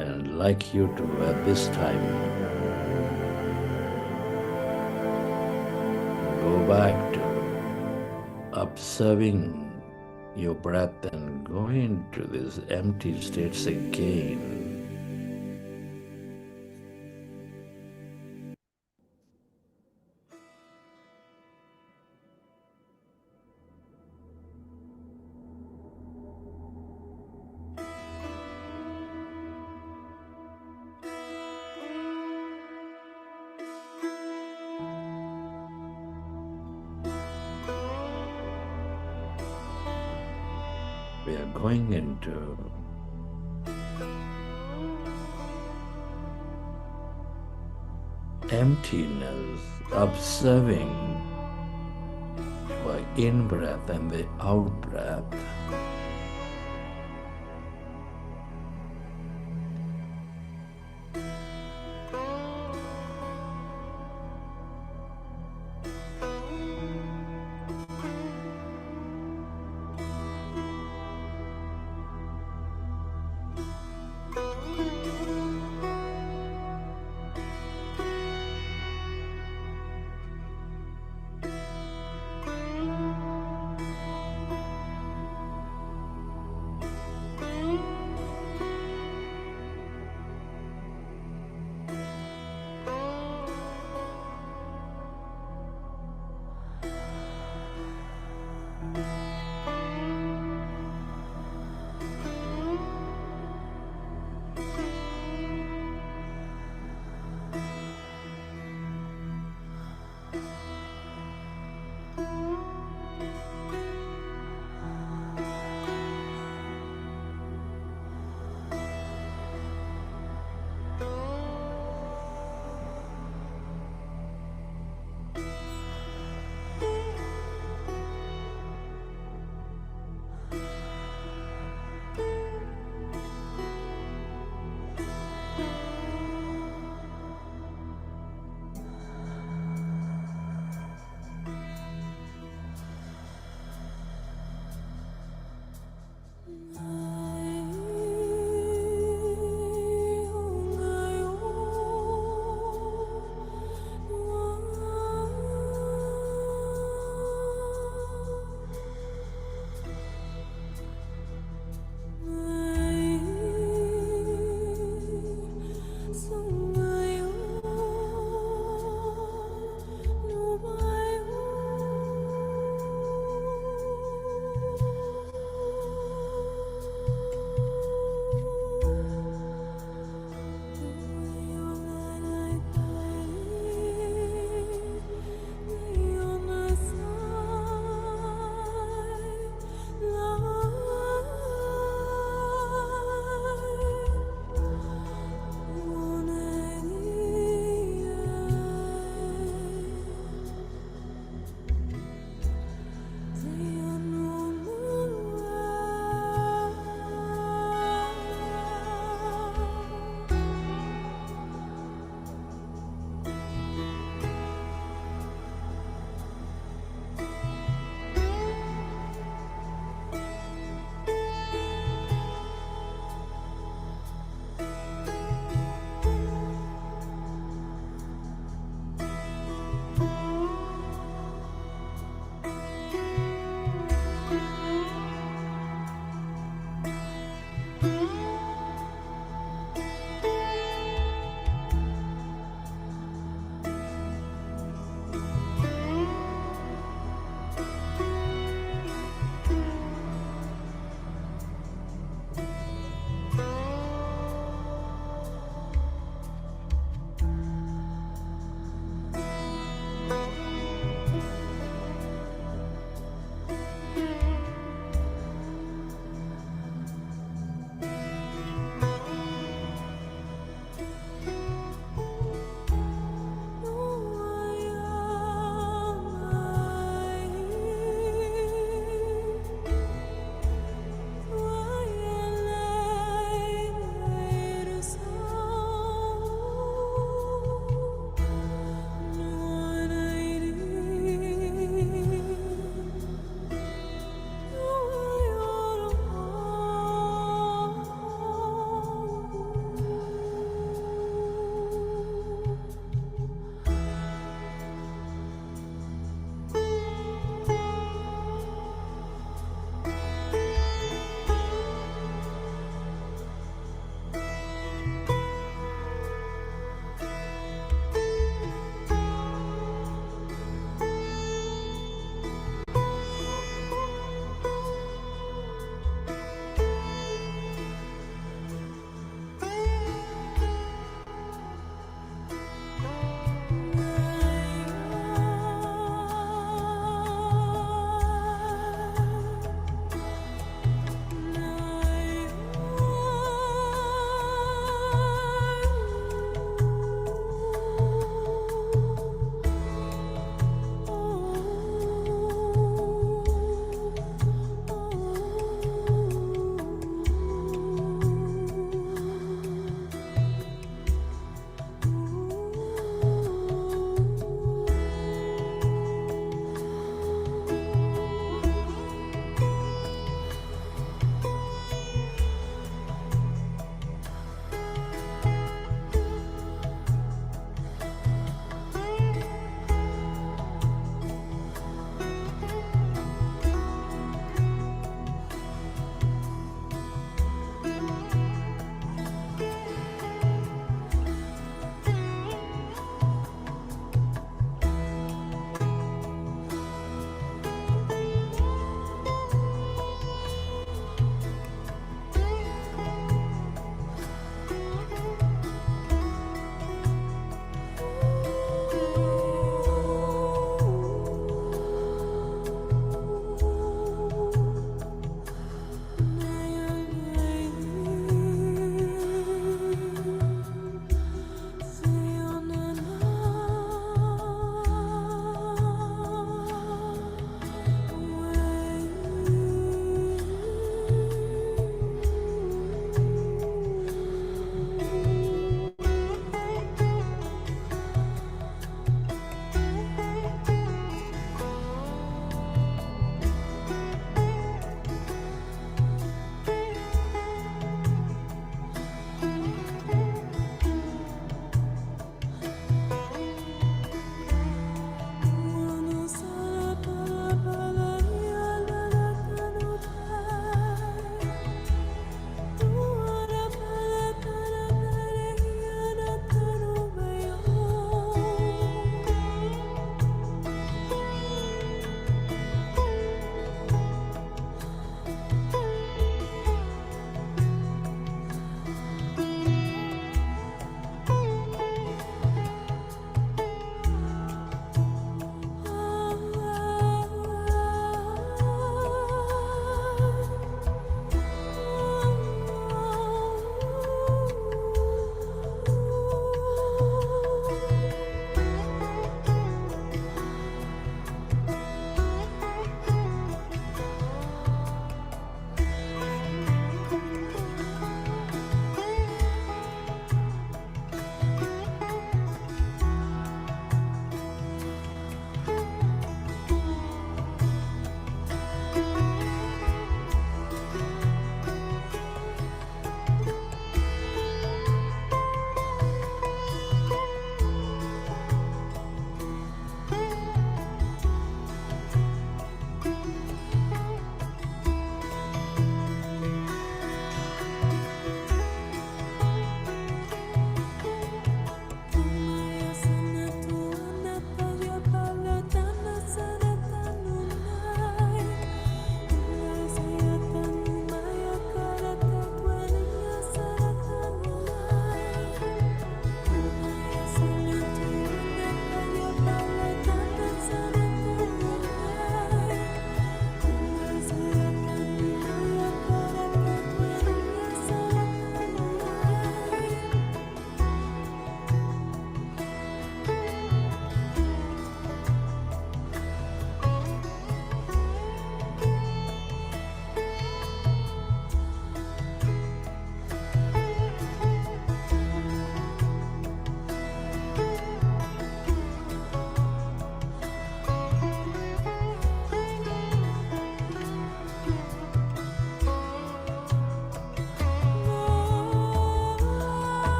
D: And I'd like you to, at this time, go back to observing your breath and go into these empty states again. We are going into emptiness, observing your in-breath and the out-breath.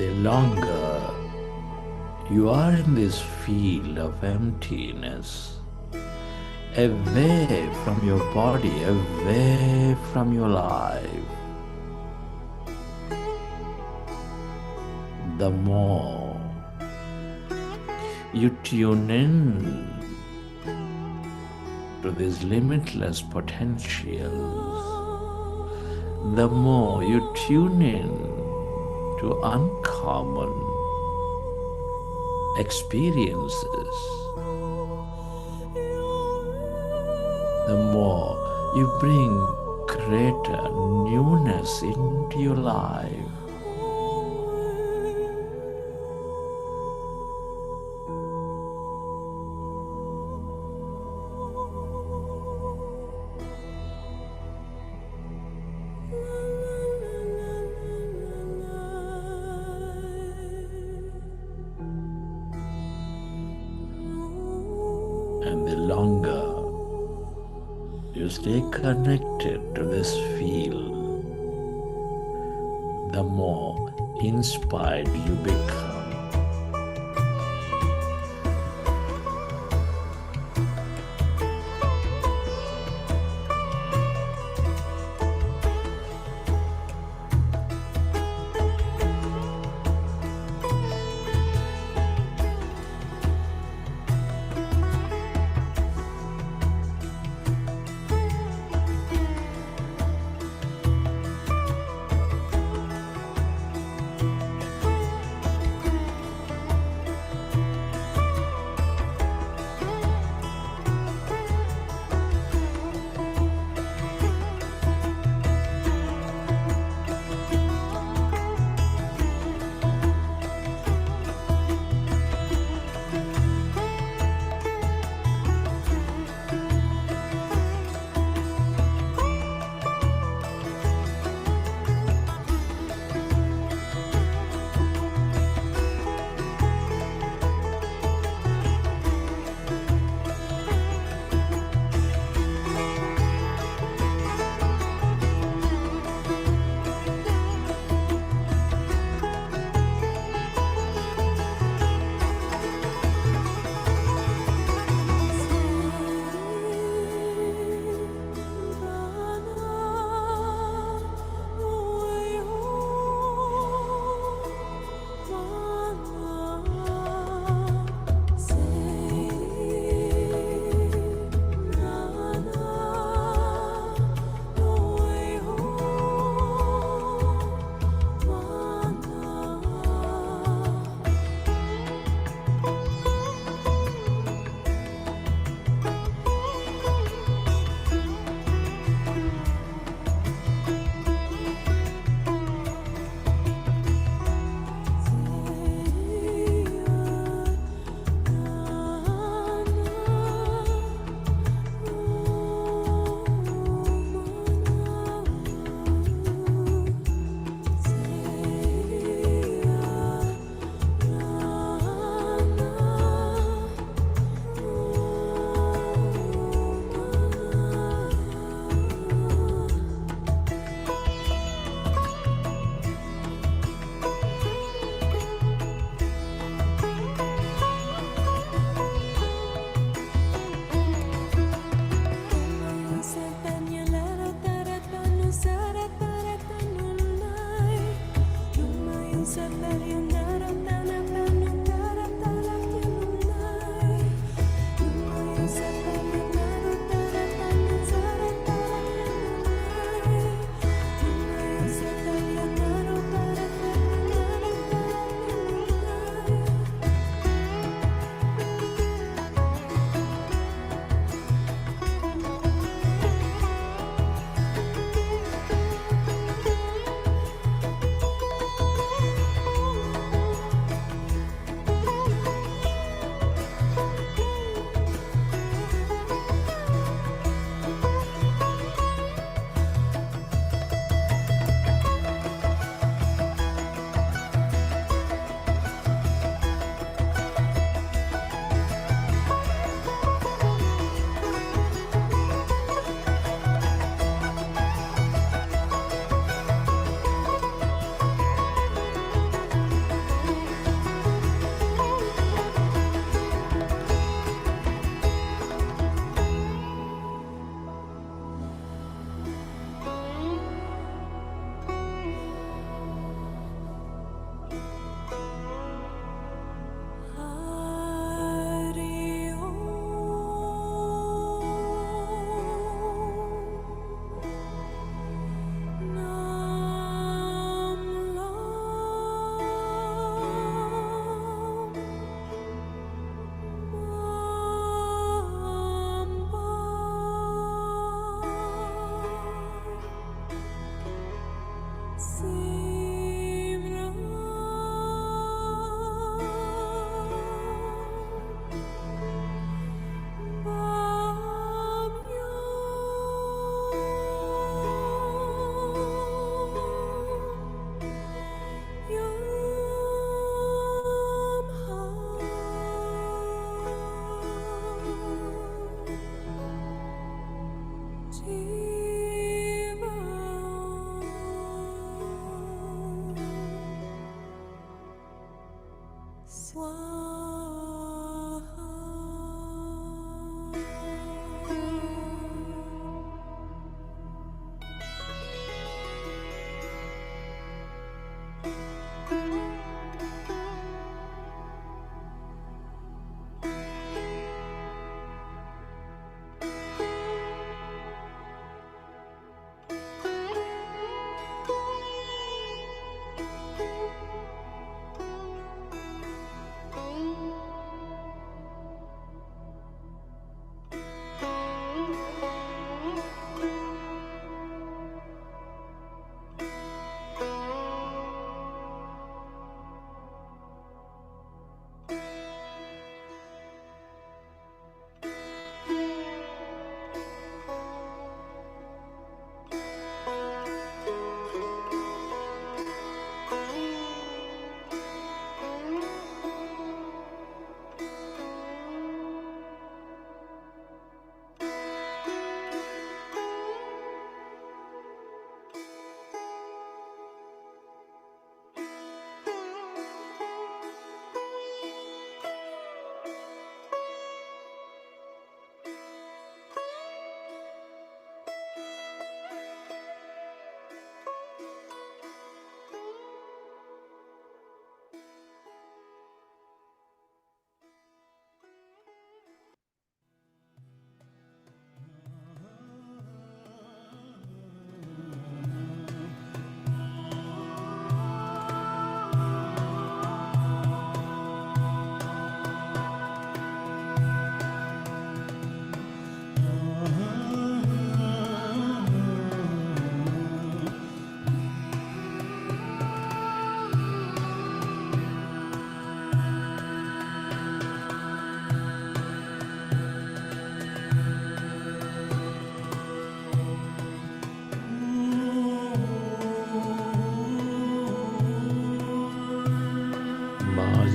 D: the longer you are in this field of emptiness, away from your body, away from your life, the more you tune in to these limitless potentials, the more you tune in to uncommon experiences, the more you bring greater newness into your life. And the longer you stay connected to this field, the more inspired you become.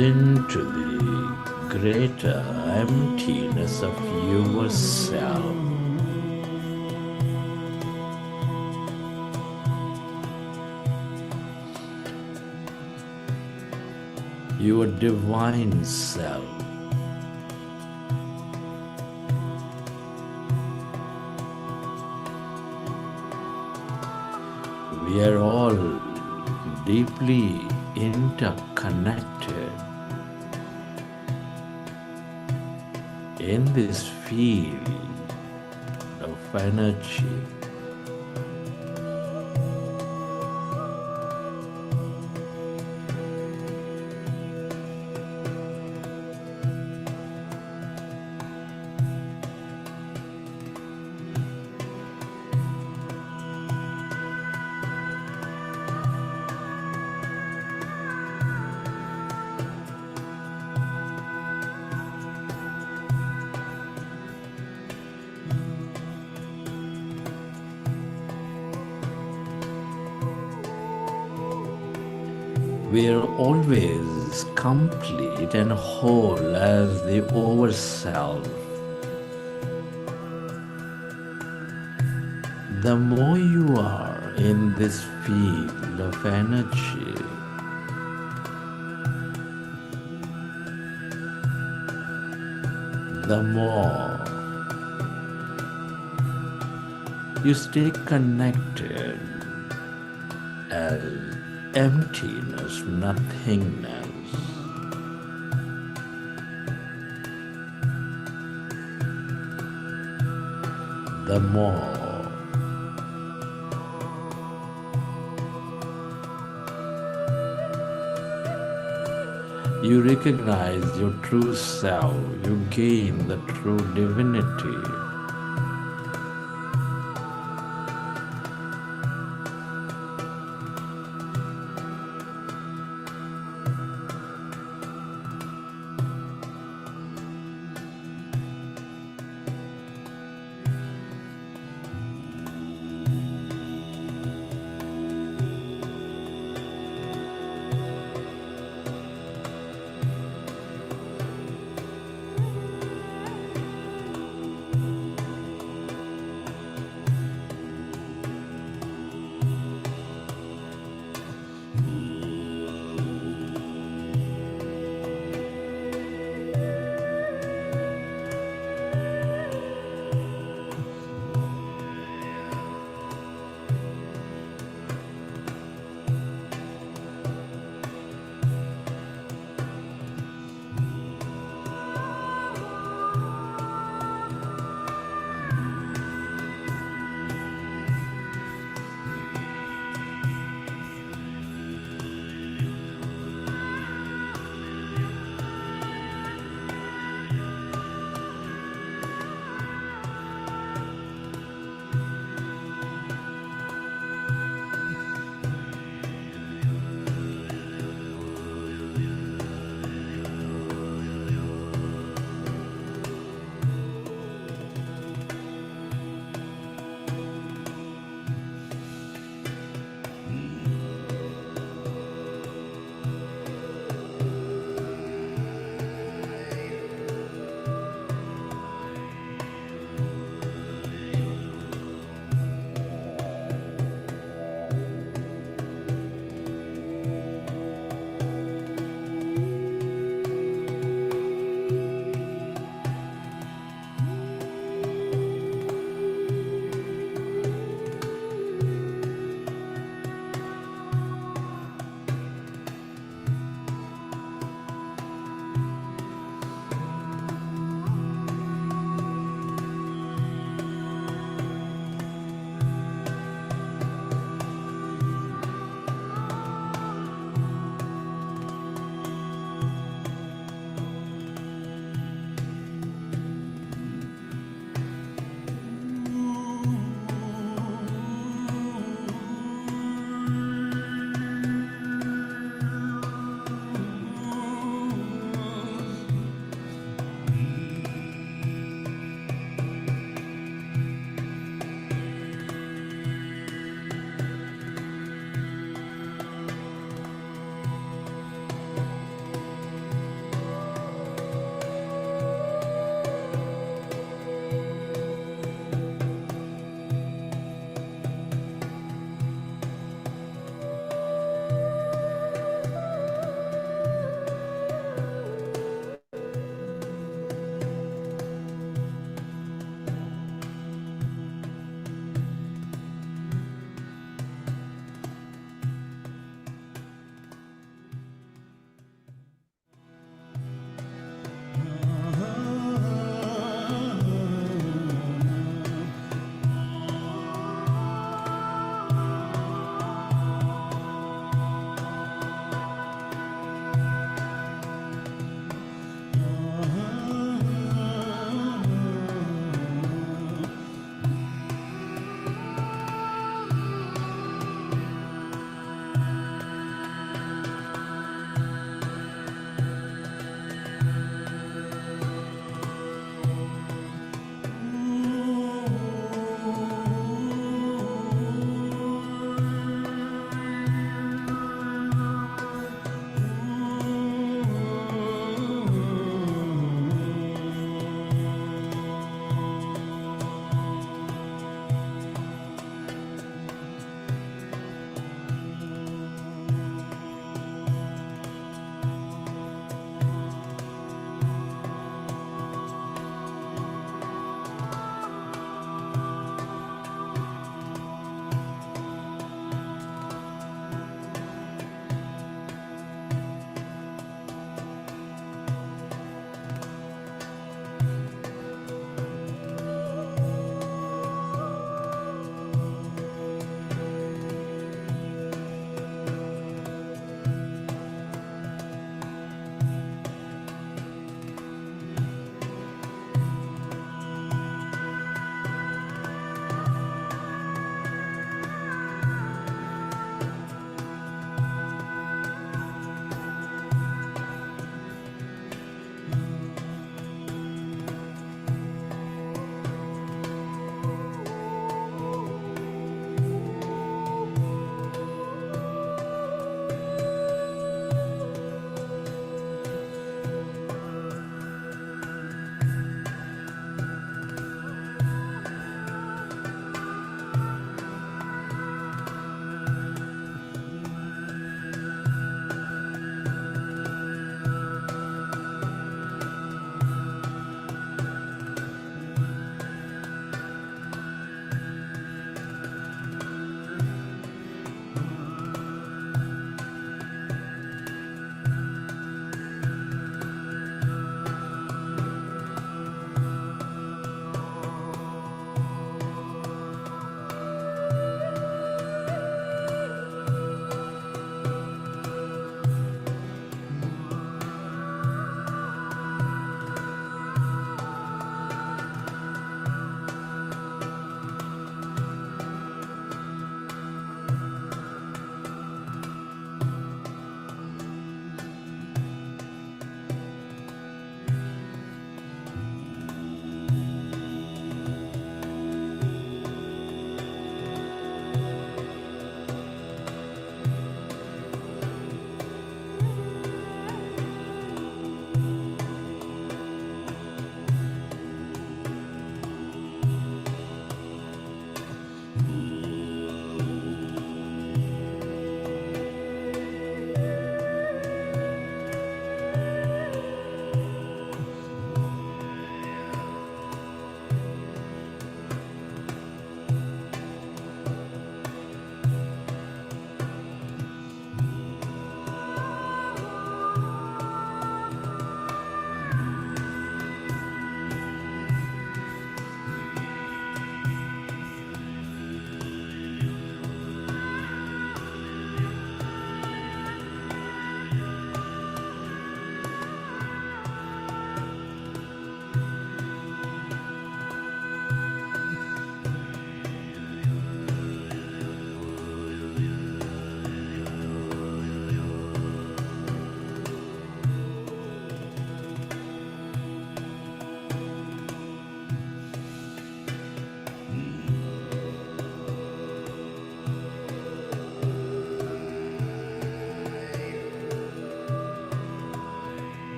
D: into the greater emptiness of yourself. Your divine self. We are all deeply interconnected in this field of energy. We are always complete and whole as the overself. The more you are in this field of energy, the more you stay connected as emptiness, nothingness. The more you recognize your true self, you gain the true divinity.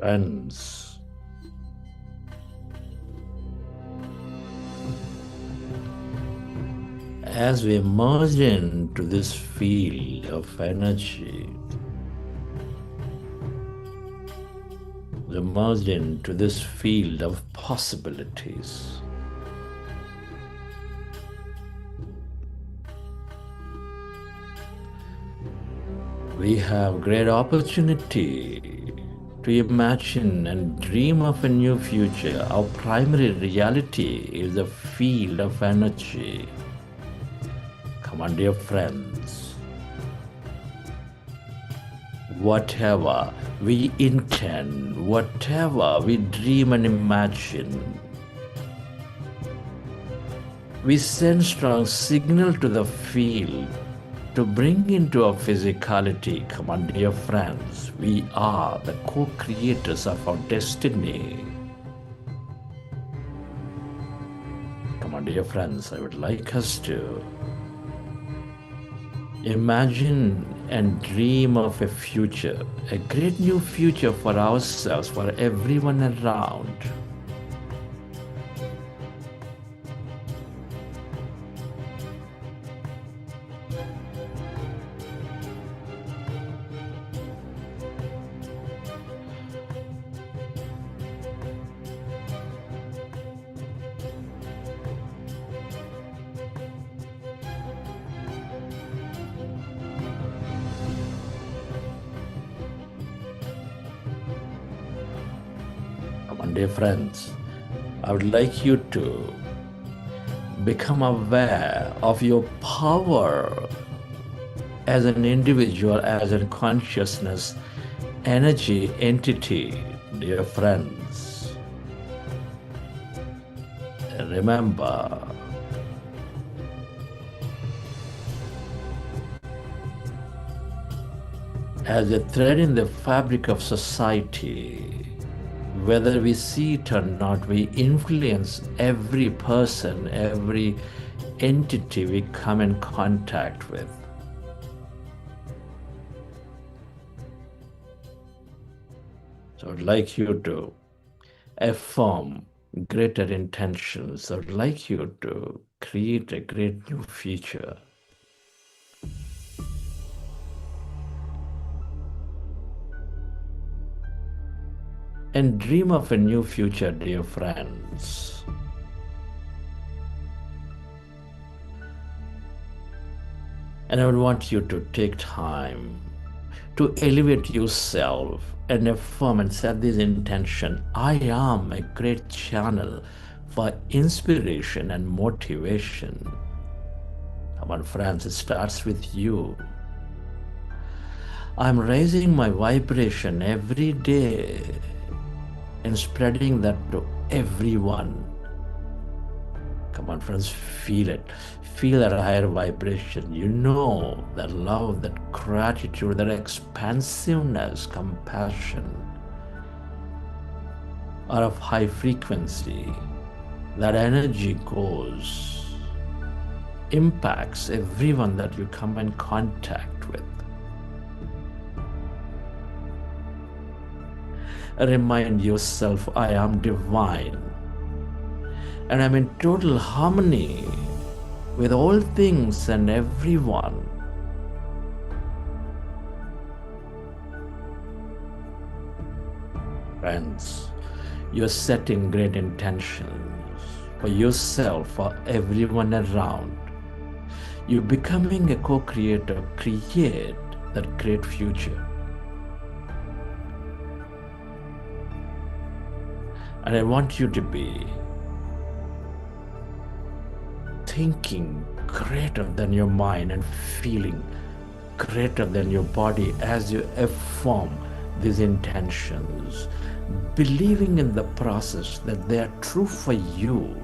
D: Friends, as we merge into this field of energy, we merge into this field of possibilities. We have great opportunity to imagine and dream of a new future. Our primary reality is a field of energy. Come on, dear friends. Whatever we intend, whatever we dream and imagine, we send strong signal to the field to bring into our physicality. Come on, dear friends, we are the co-creators of our destiny. Come on, dear friends, I would like us to imagine and dream of a future, a great new future for ourselves, for everyone around. Dear friends, I would like you to become aware of your power as an individual, as a consciousness, energy entity, dear friends. Remember, as a thread in the fabric of society, whether we see it or not, we influence every person, every entity we come in contact with. So I'd like you to affirm greater intentions. I'd like you to create a great new future. And dream of a new future, dear friends. And I would want you to take time to elevate yourself and affirm and set this intention. I am a great channel for inspiration and motivation. Come on, friends, it starts with you. I'm raising my vibration every day and spreading that to everyone. Come on, friends, feel it. Feel that higher vibration. You know that love, that gratitude, that expansiveness, compassion are of high frequency. That energy goes, impacts everyone that you come in contact with. Remind yourself, I am divine and I'm in total harmony with all things and everyone. Friends, you're setting great intentions for yourself, for everyone around. You're becoming a co-creator. Create that great future. And I want you to be thinking greater than your mind and feeling greater than your body as you affirm these intentions, believing in the process that they are true for you.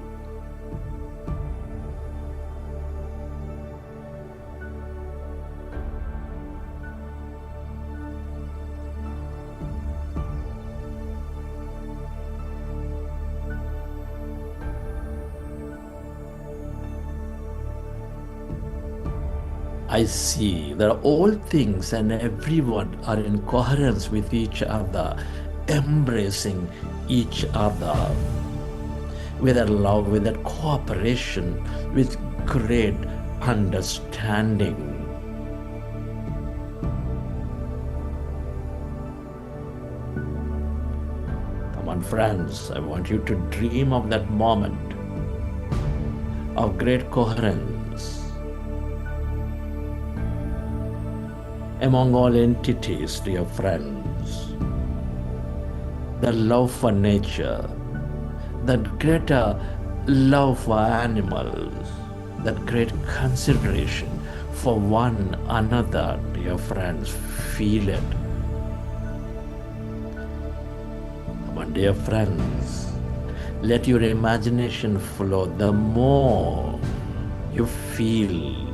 D: I see that all things and everyone are in coherence with each other. embracing each other with that love, with that cooperation, with great understanding. Come on, friends, I want you to dream of that moment of great coherence among all entities, dear friends. The love for nature, that greater love for animals, that great consideration for one another, dear friends, feel it. Come on, dear friends, let your imagination flow. The more you feel,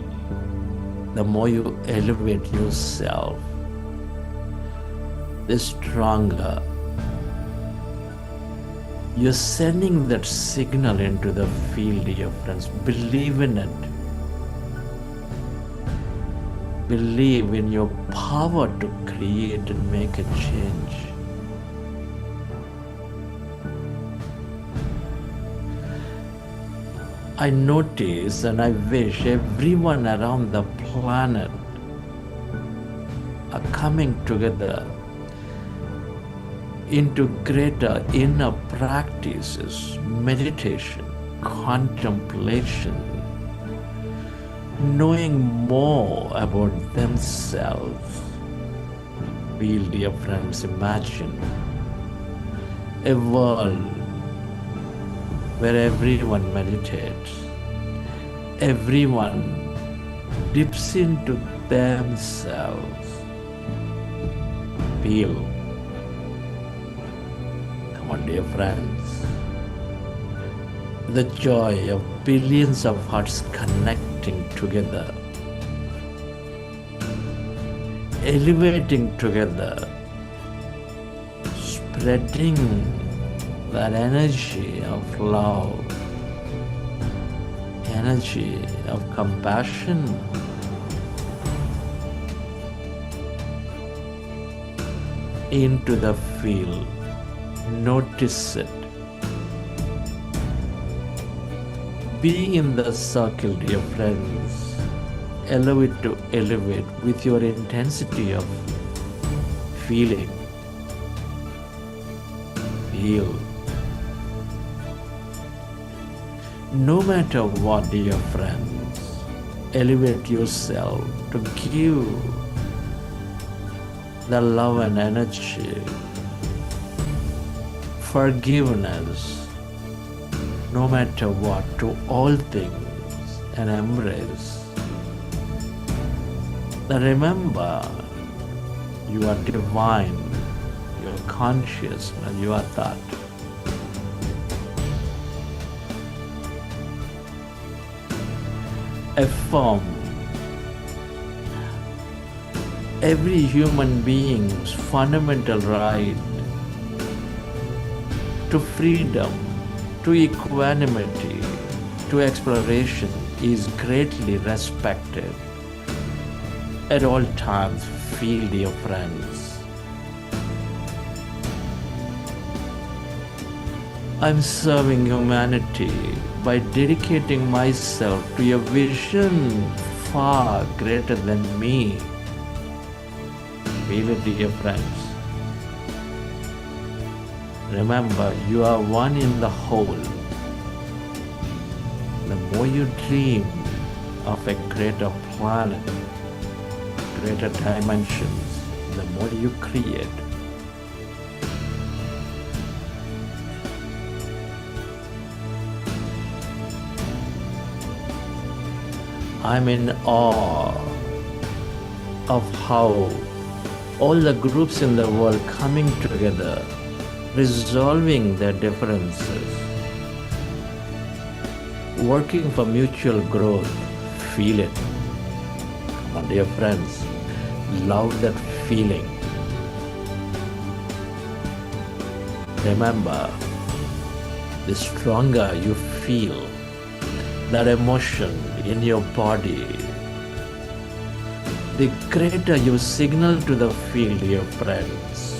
D: the more you elevate yourself, the stronger you're sending that signal into the field, dear friends. Believe in it. Believe in your power to create and make a change. I notice and I wish everyone around the planet are coming together into greater inner practices, meditation, contemplation, knowing more about themselves. Feel, dear friends, imagine a world where everyone meditates, everyone dips into themselves. Feel. Come on, dear friends. The joy of billions of hearts connecting together, elevating together, spreading that energy of love, energy of compassion, into the field. Notice it. Be in the circle, dear friends. Allow it to elevate with your intensity of feeling. Feel. No matter what, dear friends, elevate yourself to give the love and energy, forgiveness, no matter what, to all things, and embrace. Now remember, you are divine, you are conscious, and you are thought. Affirm every human being's fundamental right to freedom, to equanimity, to exploration is greatly respected. At all times, feel, dear friends, I'm serving humanity by dedicating myself to a vision far greater than me. Feel it, dear friends. Remember, you are one in the whole. The more you dream of a greater planet, greater dimensions, the more you create. I'm in awe of how all the groups in the world coming together, resolving their differences, working for mutual growth. Feel it. Come on, dear friends, love that feeling. Remember, the stronger you feel that emotion in your body, the greater you signal to the field, dear friends.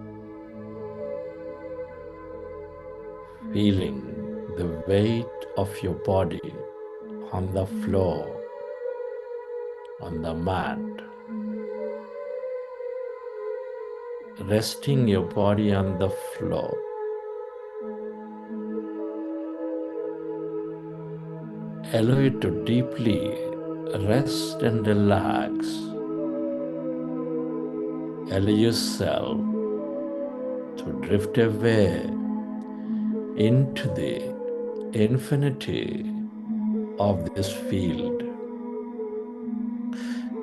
D: feeling the weight of your body on the floor, on the mat, resting your body on the floor. Allow it to deeply rest and relax. Allow yourself to drift away into the infinity of this field,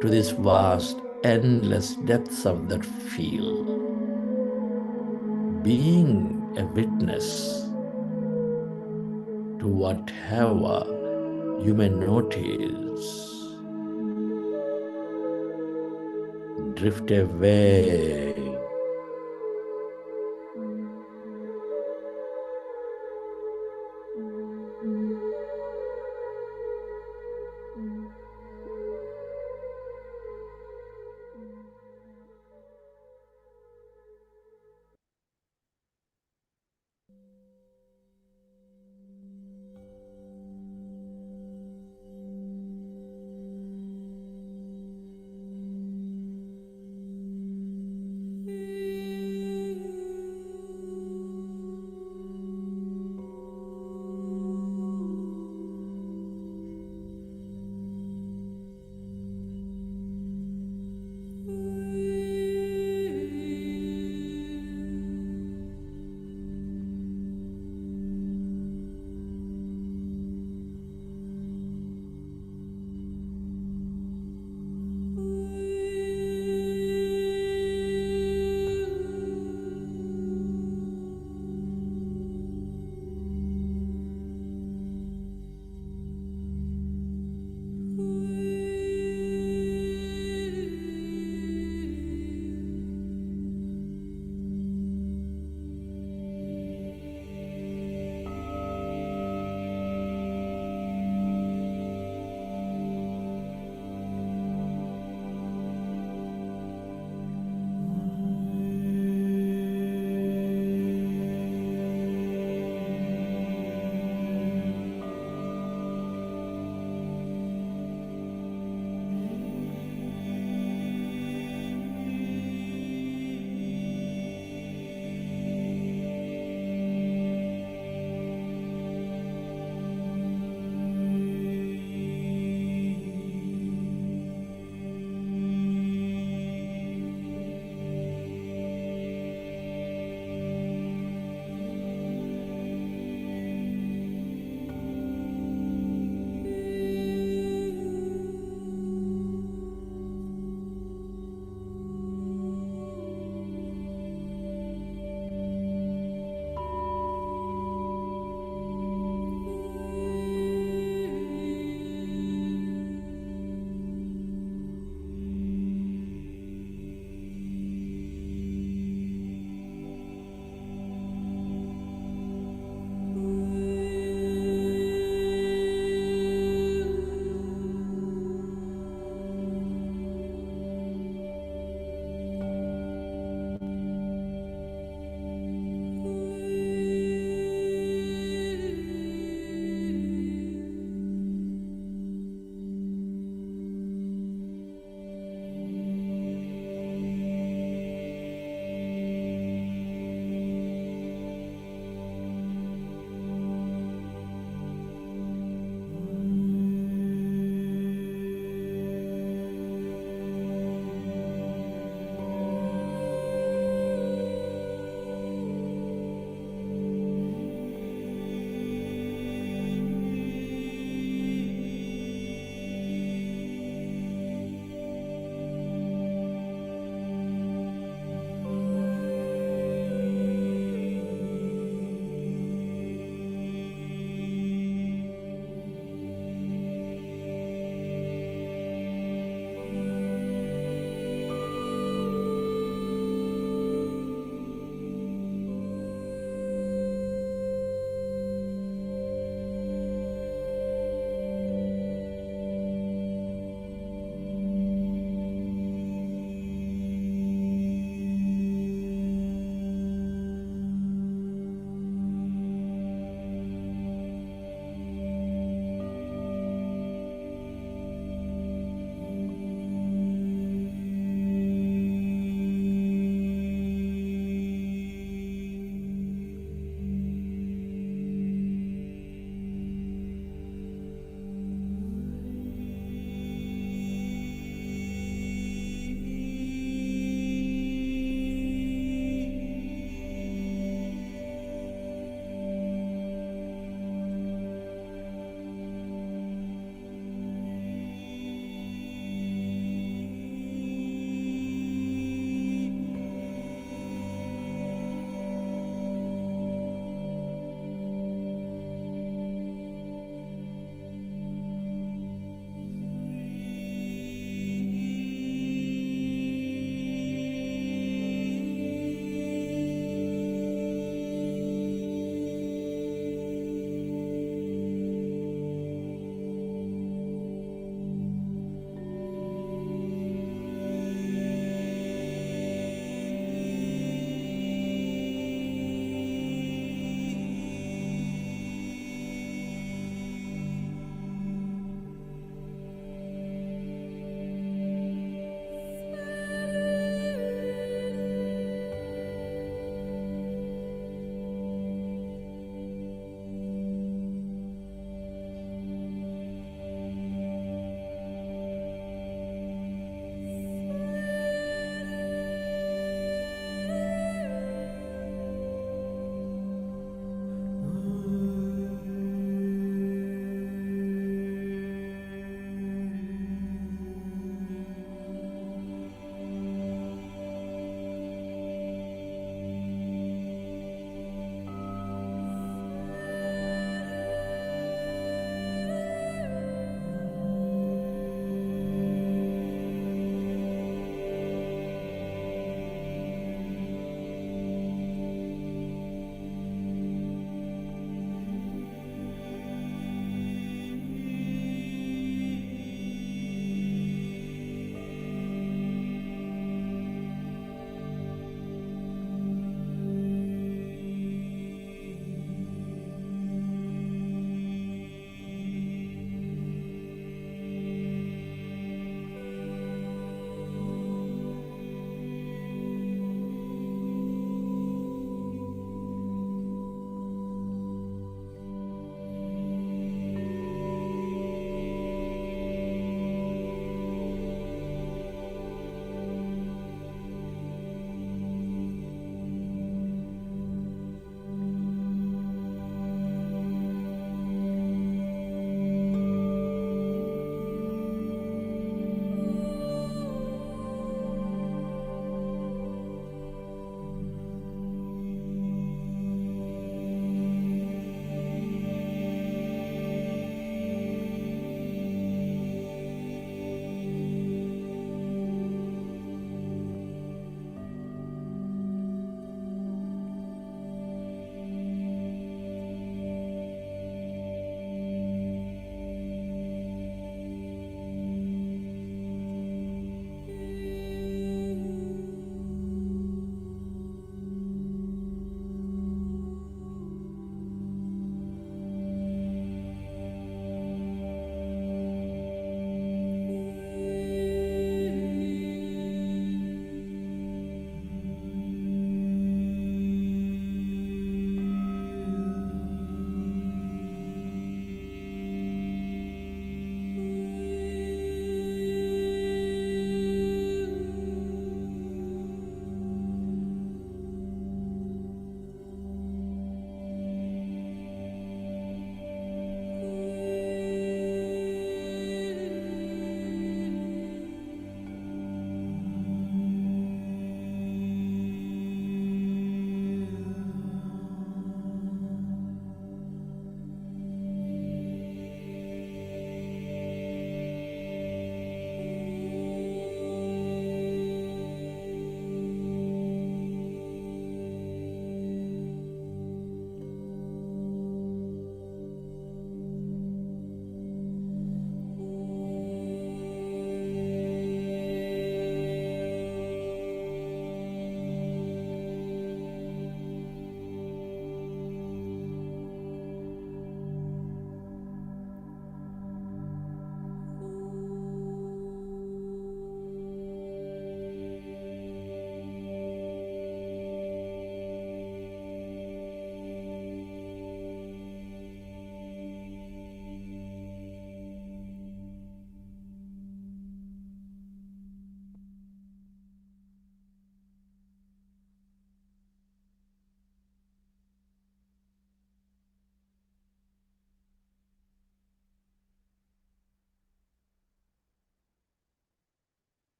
D: to this vast, endless depths of that field, being a witness to whatever you may notice. Drift away.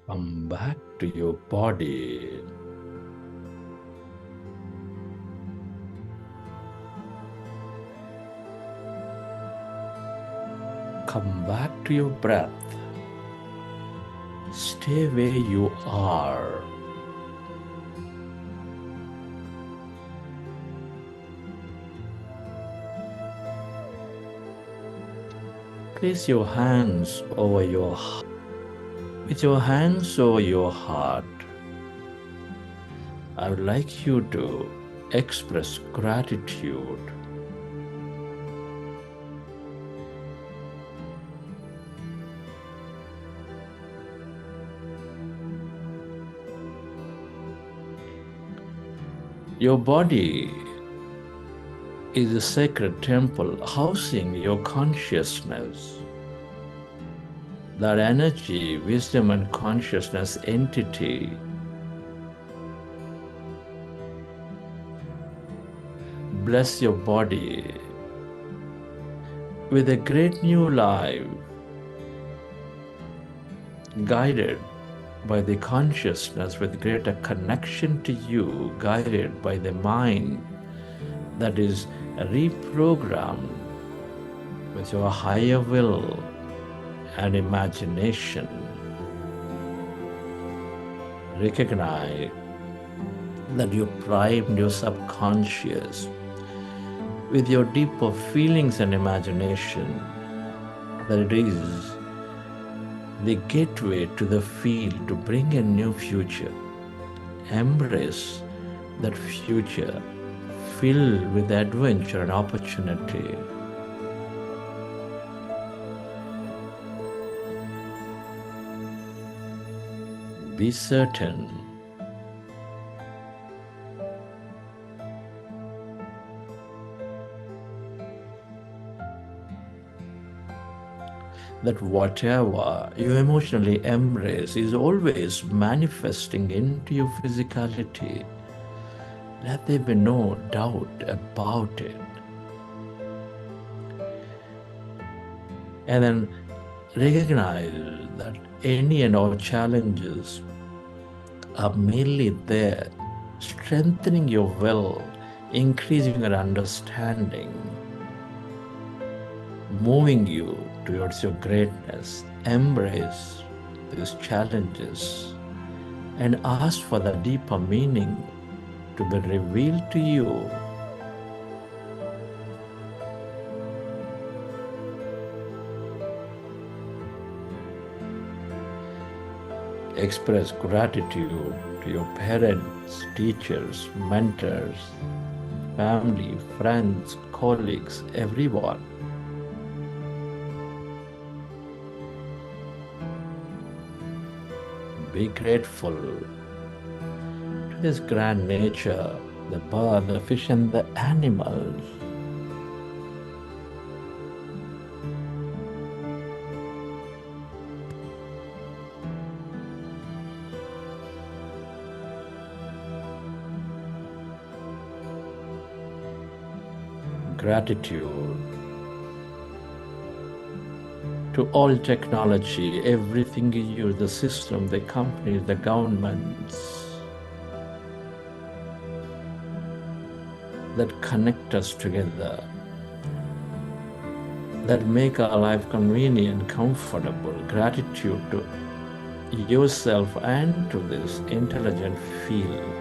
D: Come back to your body. Come back to your breath. Stay where you are. Place your hands over your heart. With your hands over your heart, I would like you to express gratitude. Your body is a sacred temple housing your consciousness. That energy, wisdom, and consciousness entity bless your body with a great new life, guided by the consciousness with greater connection to you, guided by the mind that is reprogrammed with your higher will and imagination. Recognize that you primed your subconscious with your deeper feelings and imagination, that it is the gateway to the field to bring a new future. Embrace that future filled with adventure and opportunity. Be certain that whatever you emotionally embrace is always manifesting into your physicality. Let there be no doubt about it. And then recognize that any and all challenges are merely there, strengthening your will, increasing your understanding, moving you towards your greatness. Embrace these challenges and ask for the deeper meaning to be revealed to you. Express gratitude to your parents, teachers, mentors, family, friends, colleagues, everyone. Be grateful to this grand nature, the bird, the fish, and the animals. Gratitude to all technology, everything you use, the system, the companies, the governments that connect us together, that make our life convenient, comfortable. Gratitude to yourself and to this intelligent field.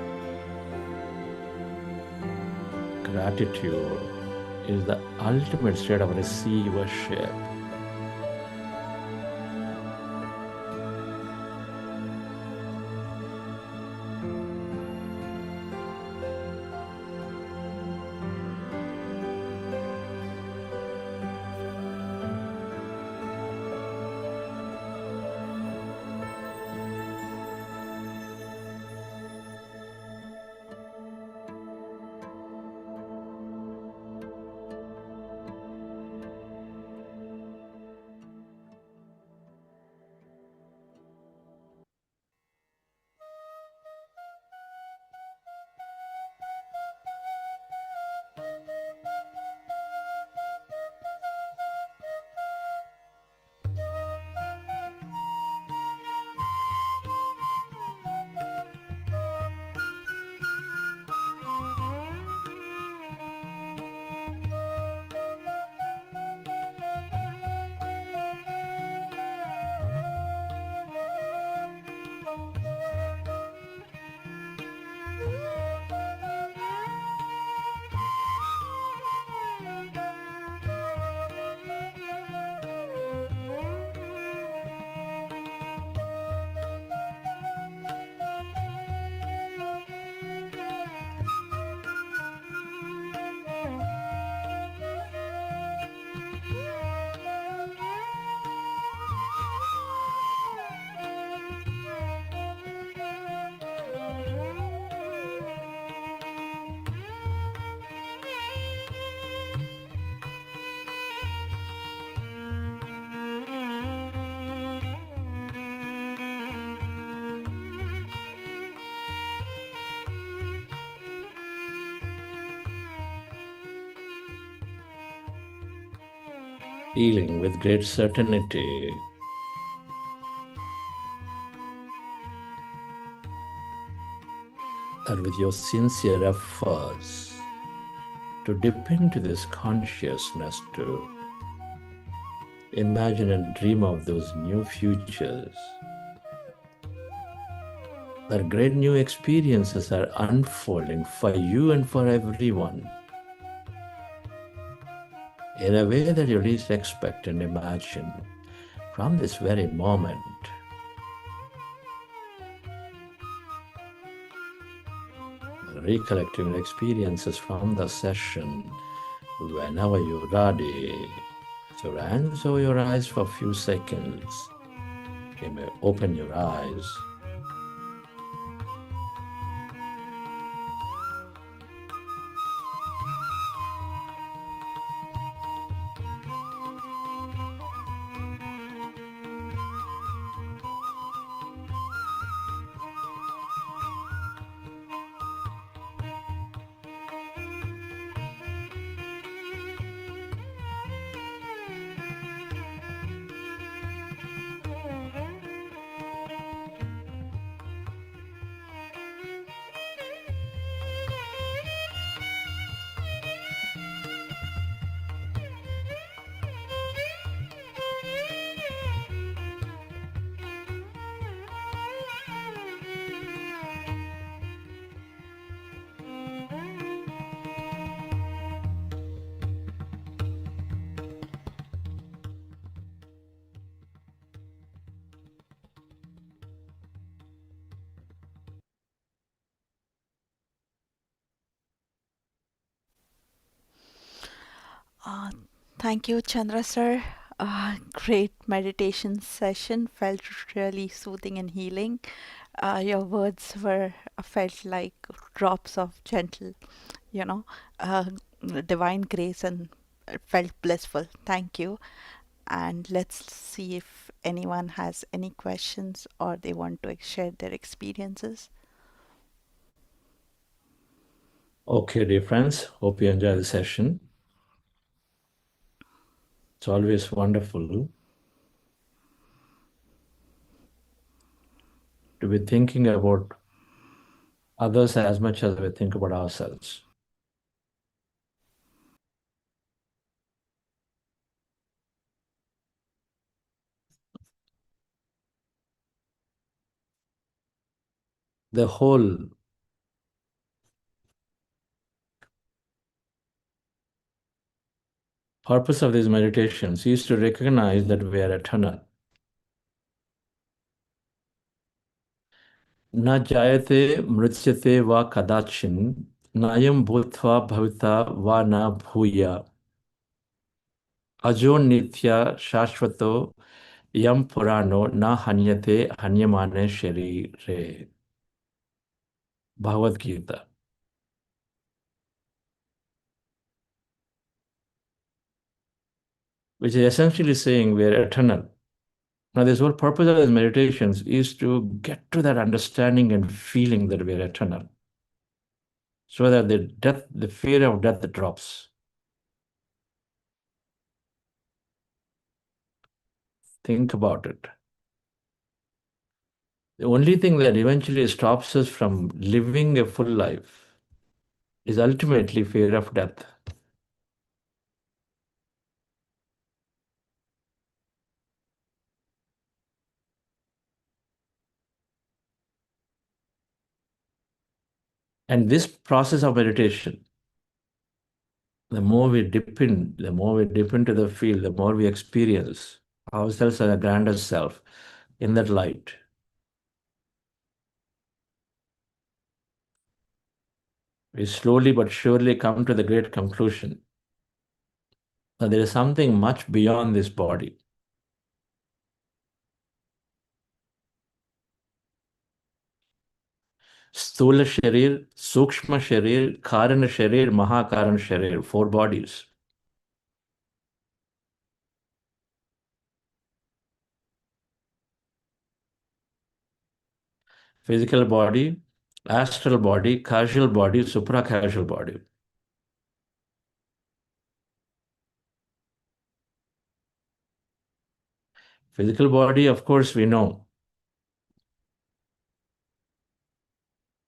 D: Gratitude is the ultimate state of receivership. healing with great certainty. That with your sincere efforts to dip into this consciousness, to imagine and dream of those new futures, that great new experiences are unfolding for you and for everyone in a way that you least expect and imagine from this very moment. Recollecting your experiences from the session whenever you're ready. So your hands over your eyes for a few seconds. You may open your eyes.
A: Uh, Thank you, Chandra sir. Great meditation session. Felt really soothing and healing. Your words were felt like drops of gentle, you know, uh, divine grace, and it felt blissful. Thank you. And let's see if anyone has any questions or they want to share their experiences.
D: Okay, dear friends, hope you enjoy the session. It's always wonderful to be thinking about others as much as we think about ourselves. The whole purpose of these meditations is to recognize that we are eternal. Na jayate mrityate va kadachin, nayam bhutva bhavita va na bhuya. Ajo nitya shashvato yam purano na hanyate hanyamane sharire. Bhagavad Gita. Which is essentially saying we are eternal. Now, this whole purpose of these meditations is to get to that understanding and feeling that we are eternal, so that the fear of death drops. Think about it. The only thing that eventually stops us from living a full life is ultimately fear of death. And this process of meditation, the more we dip into the field, the more we experience ourselves as a grander self in that light. We slowly but surely come to the great conclusion that there is something much beyond this body. Sthula Sharir, Sukshma Sharir, Karana Sharir, Mahakaran Sharir, 4 bodies. Physical body, astral body, causal body, supra-causal body. Physical body, of course, we know.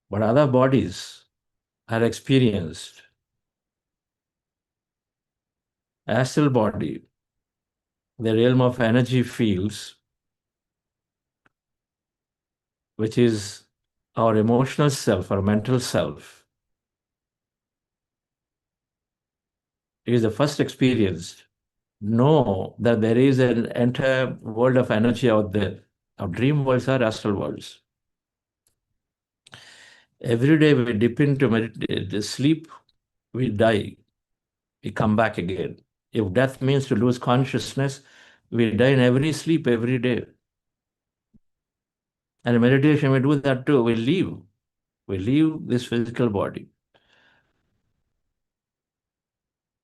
D: But other bodies are experienced. Astral body, the realm of energy fields, which is our emotional self, our mental self, is the first experienced. Know that there is an entire world of energy out there. Our dream worlds are astral worlds. Every day we dip into the sleep, we die, we come back again. If death means to lose consciousness, we die in every sleep every day. And in meditation, we do that too. We leave. We leave this physical body.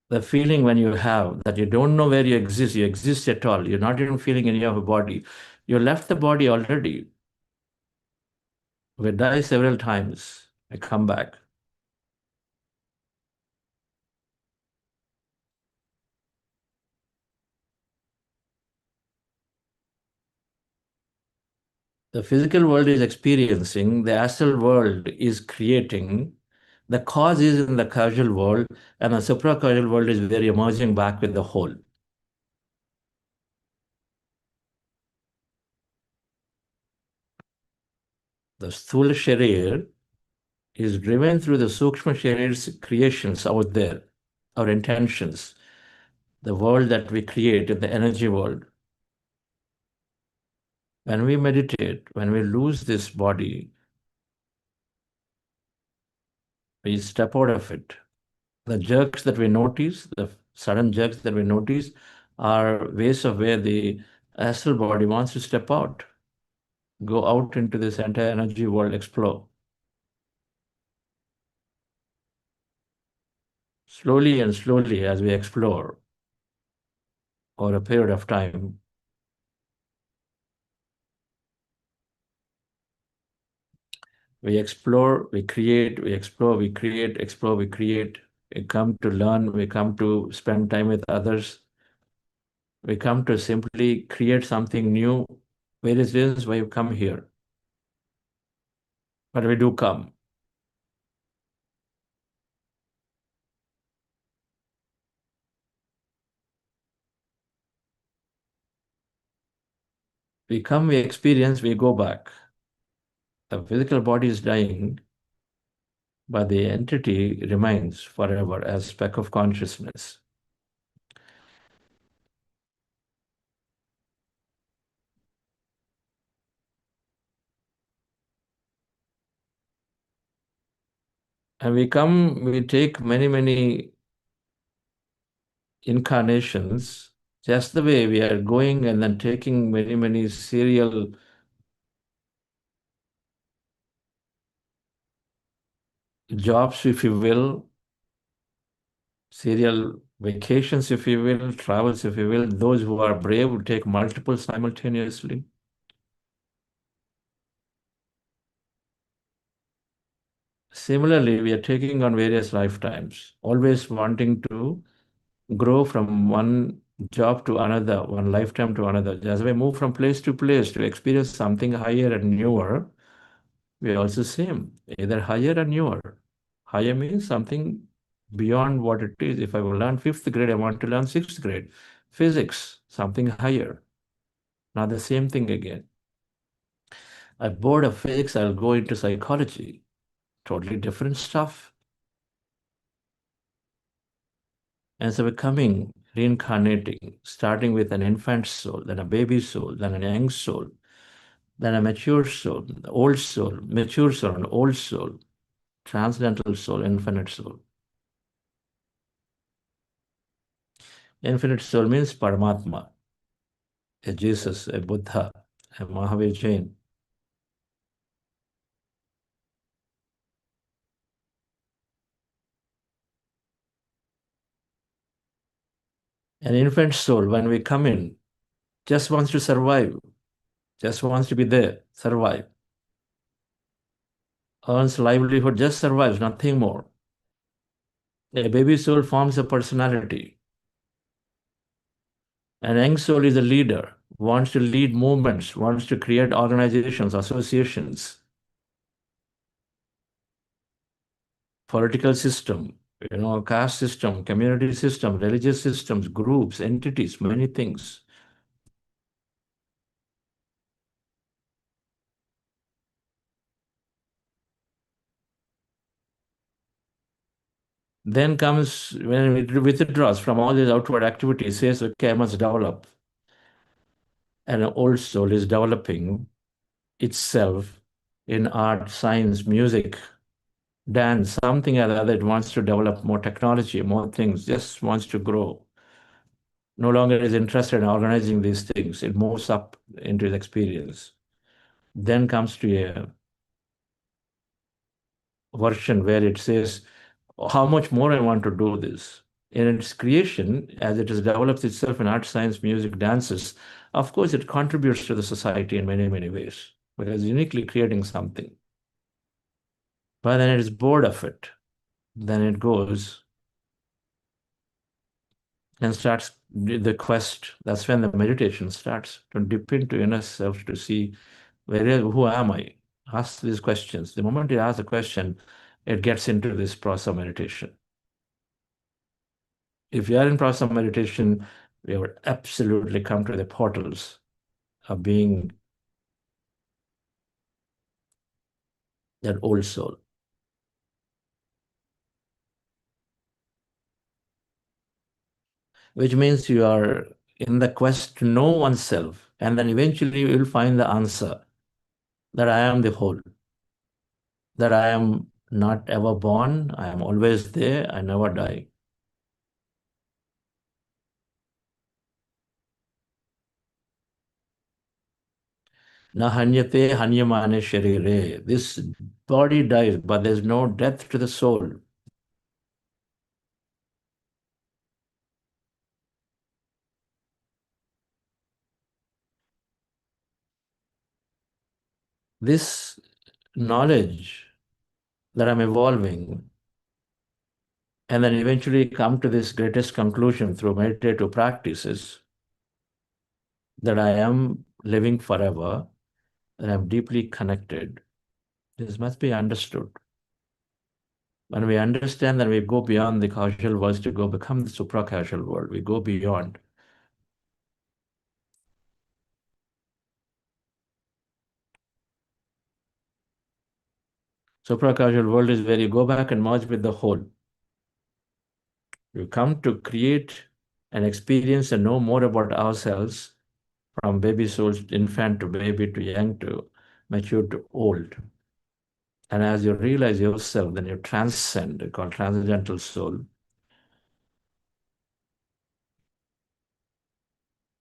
D: The feeling when you have that you don't know where you exist at all, you're not even feeling any of your body. You left the body already. We die several times. I come back. The physical world is experiencing, the astral world is creating, the cause is in the causal world, and the supracausal world is very emerging back with the whole. The Sthula Sharir is driven through the Sukshma Sharir's creations out there, our intentions, the world that we create, the energy world. When we meditate, when we lose this body, we step out of it. The jerks that we notice, the sudden jerks that we notice, are ways of where the astral body wants to step out, go out into this entire energy world, explore. Slowly and slowly, as we explore over a period of time, we explore, we create, we explore, we create, explore, we create. We come to learn, we come to spend time with others. We come to simply create something new. Various reasons why you come here. But we do come. We come, we experience, we go back. The physical body is dying, but the entity remains forever as speck of consciousness. And we come, we take many, many incarnations, just the way we are going and then taking many, many serial jobs, if you will, serial vacations, if you will, travels, if you will. Those who are brave will take multiple simultaneously. Similarly, we are taking on various lifetimes, always wanting to grow from one job to another, one lifetime to another. As we move from place to place to experience something higher and newer, we are also same, either higher or newer. Higher means something beyond what it is. If I will learn fifth grade, I want to learn sixth grade. Physics, something higher. Not the same thing again. I'm bored of physics, I'll go into psychology. Totally different stuff. And so we're coming, reincarnating, starting with an infant soul, then a baby soul, then a young soul, then a mature soul, old soul, mature soul, and old soul, transcendental soul, infinite soul. Infinite soul means Paramatma, a Jesus, a Buddha, a Mahavir Jain. An infant soul, when we come in, just wants to survive, just wants to be there, survive. Earns livelihood, just survives, nothing more. A baby soul forms a personality. An young soul is a leader, wants to lead movements, wants to create organizations, associations, political system, caste system, community system, religious systems, groups, entities, many things. Then comes when it withdraws from all these outward activities, says, okay, I must develop. And an old soul is developing itself in art, science, music, dance, something or other. It wants to develop more technology, more things, just wants to grow. No longer is interested in organizing these things. It moves up into its experience. Then comes to a version where it says, how much more I want to do this. In its creation, as it has developed itself in art, science, music, dances, of course, it contributes to the society in many, many ways, because uniquely creating something. But then it is bored of it. Then it goes and starts the quest. That's when the meditation starts, to dip into inner self, to see who am I? Ask these questions. The moment you ask a question, it gets into this process of meditation. If you are in process of meditation, we would absolutely come to the portals of being that old soul. Which means you are in the quest to know oneself, and then eventually you will find the answer that I am the whole, that I am not ever born, I am always there, I never die. Na hanyate hanyamane sharire. This body dies, but there's no death to the soul. This knowledge that I'm evolving, and then eventually come to this greatest conclusion through meditative practices, that I am living forever, that I'm deeply connected. This must be understood. When we understand that, we go beyond the causal world to become the supra-causal world. We go beyond. Supra-causal world is where you go back and merge with the whole. You come to create an experience and know more about ourselves, from baby souls, infant to baby to young to mature to old. And as you realize yourself, then you transcend, called transcendental soul.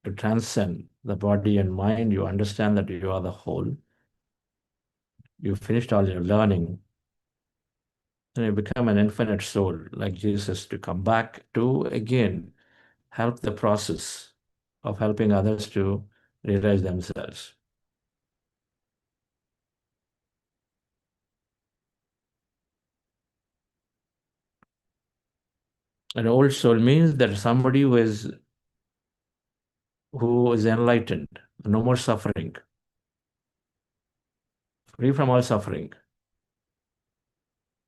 D: You transcend the body and mind. You understand that you are the whole. You finished all your learning. And you become an infinite soul, like Jesus, to come back to, again, help the process of helping others to realize themselves. An old soul means that somebody who is enlightened, no more suffering, free from all suffering,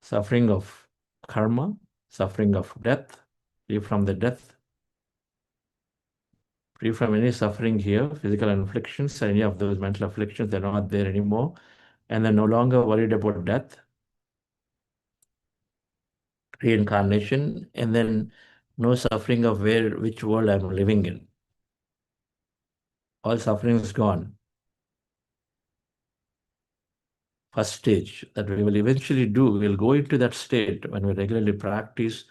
D: suffering of karma, suffering of death, free from the death, free from any suffering here, physical afflictions, any of those mental afflictions, they're not there anymore, and they're no longer worried about death, reincarnation, and then no suffering of which world I'm living in. All suffering is gone. First stage that we will eventually do, we'll go into that state when we regularly practice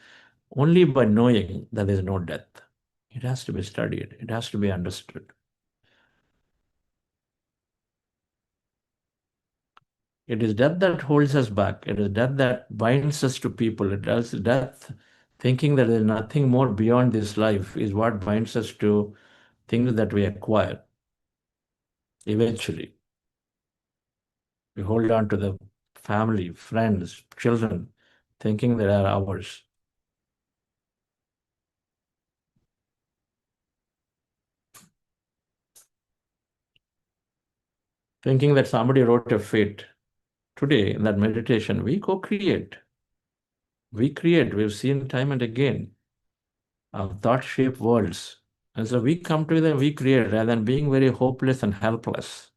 D: only by knowing that there's no death. It has to be studied. It has to be understood. It is death that holds us back. It is death that binds us to people. It is death, thinking that there's nothing more beyond this life, is what binds us to things that we acquire. Eventually, we hold on to the family, friends, children, thinking they are ours. thinking that somebody wrote a fate. Today, in that meditation, we co-create. We create. We've seen time and again of thought-shaped worlds. And so we come together and we create rather than being very hopeless and helpless.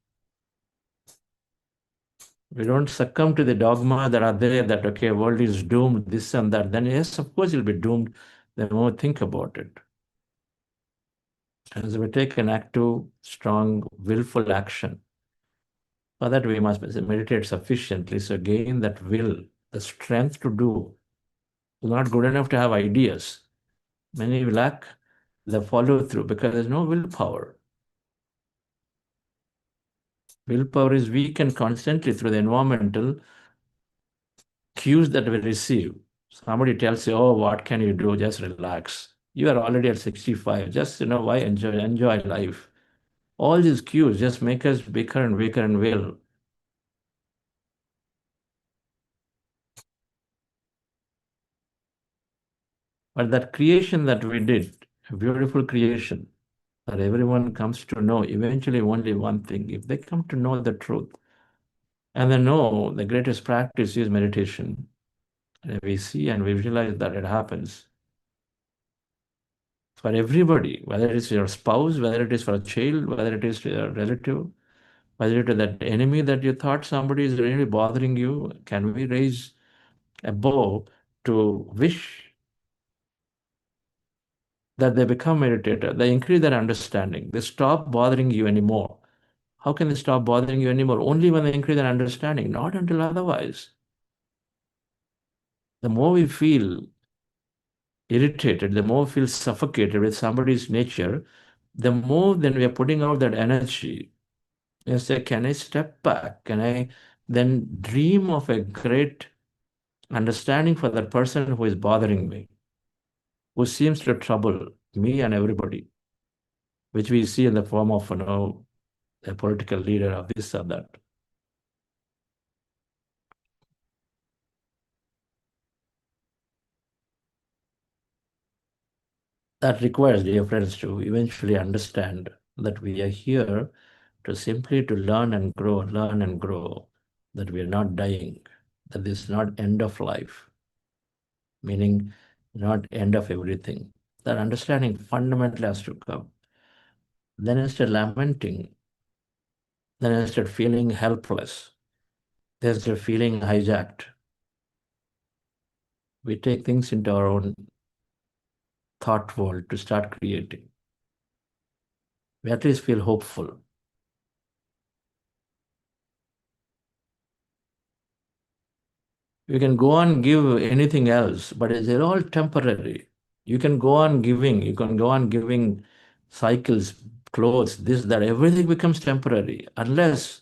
D: We don't succumb to the dogma that are there that, okay, world is doomed, this and that. Then yes, of course you'll be doomed the more you think about it. And so we take an active, strong, willful action. For that we must meditate sufficiently. So gain that will, the strength to do. It's not good enough to have ideas. Many lack the follow through because there's no willpower. Willpower is weakened constantly through the environmental cues that we receive. Somebody tells you, oh, what can you do? Just relax. You are already at 65. Just, why enjoy life? All these cues just make us weaker and weaker and will. But that creation that we did, a beautiful creation, that everyone comes to know eventually only one thing. If they come to know the truth, and they know the greatest practice is meditation, and we see and we realize that it happens for everybody, whether it is your spouse, whether it is for a child, whether it is your relative, whether it is that enemy that you thought somebody is really bothering you. Can we raise a bow to wish that they become meditator, they increase their understanding, they stop bothering you anymore? How can they stop bothering you anymore? Only when they increase their understanding, not until otherwise. The more we feel irritated, the more we feel suffocated with somebody's nature, the more then we are putting out that energy. You say, can I step back? Can I then dream of a great understanding for that person who is bothering me, who seems to trouble me and everybody, which we see in the form of, a political leader of this or that. That requires, dear friends, to eventually understand that we are here to simply to learn and grow, that we are not dying, that this is not end of life, meaning not end of everything. That understanding fundamentally has to come. Then instead lamenting, then instead feeling helpless, then instead feeling hijacked, we take things into our own thought world to start creating. We at least feel hopeful. You can go on give anything else, but they're all temporary. You can go on giving cycles, clothes, this, that, everything becomes temporary. Unless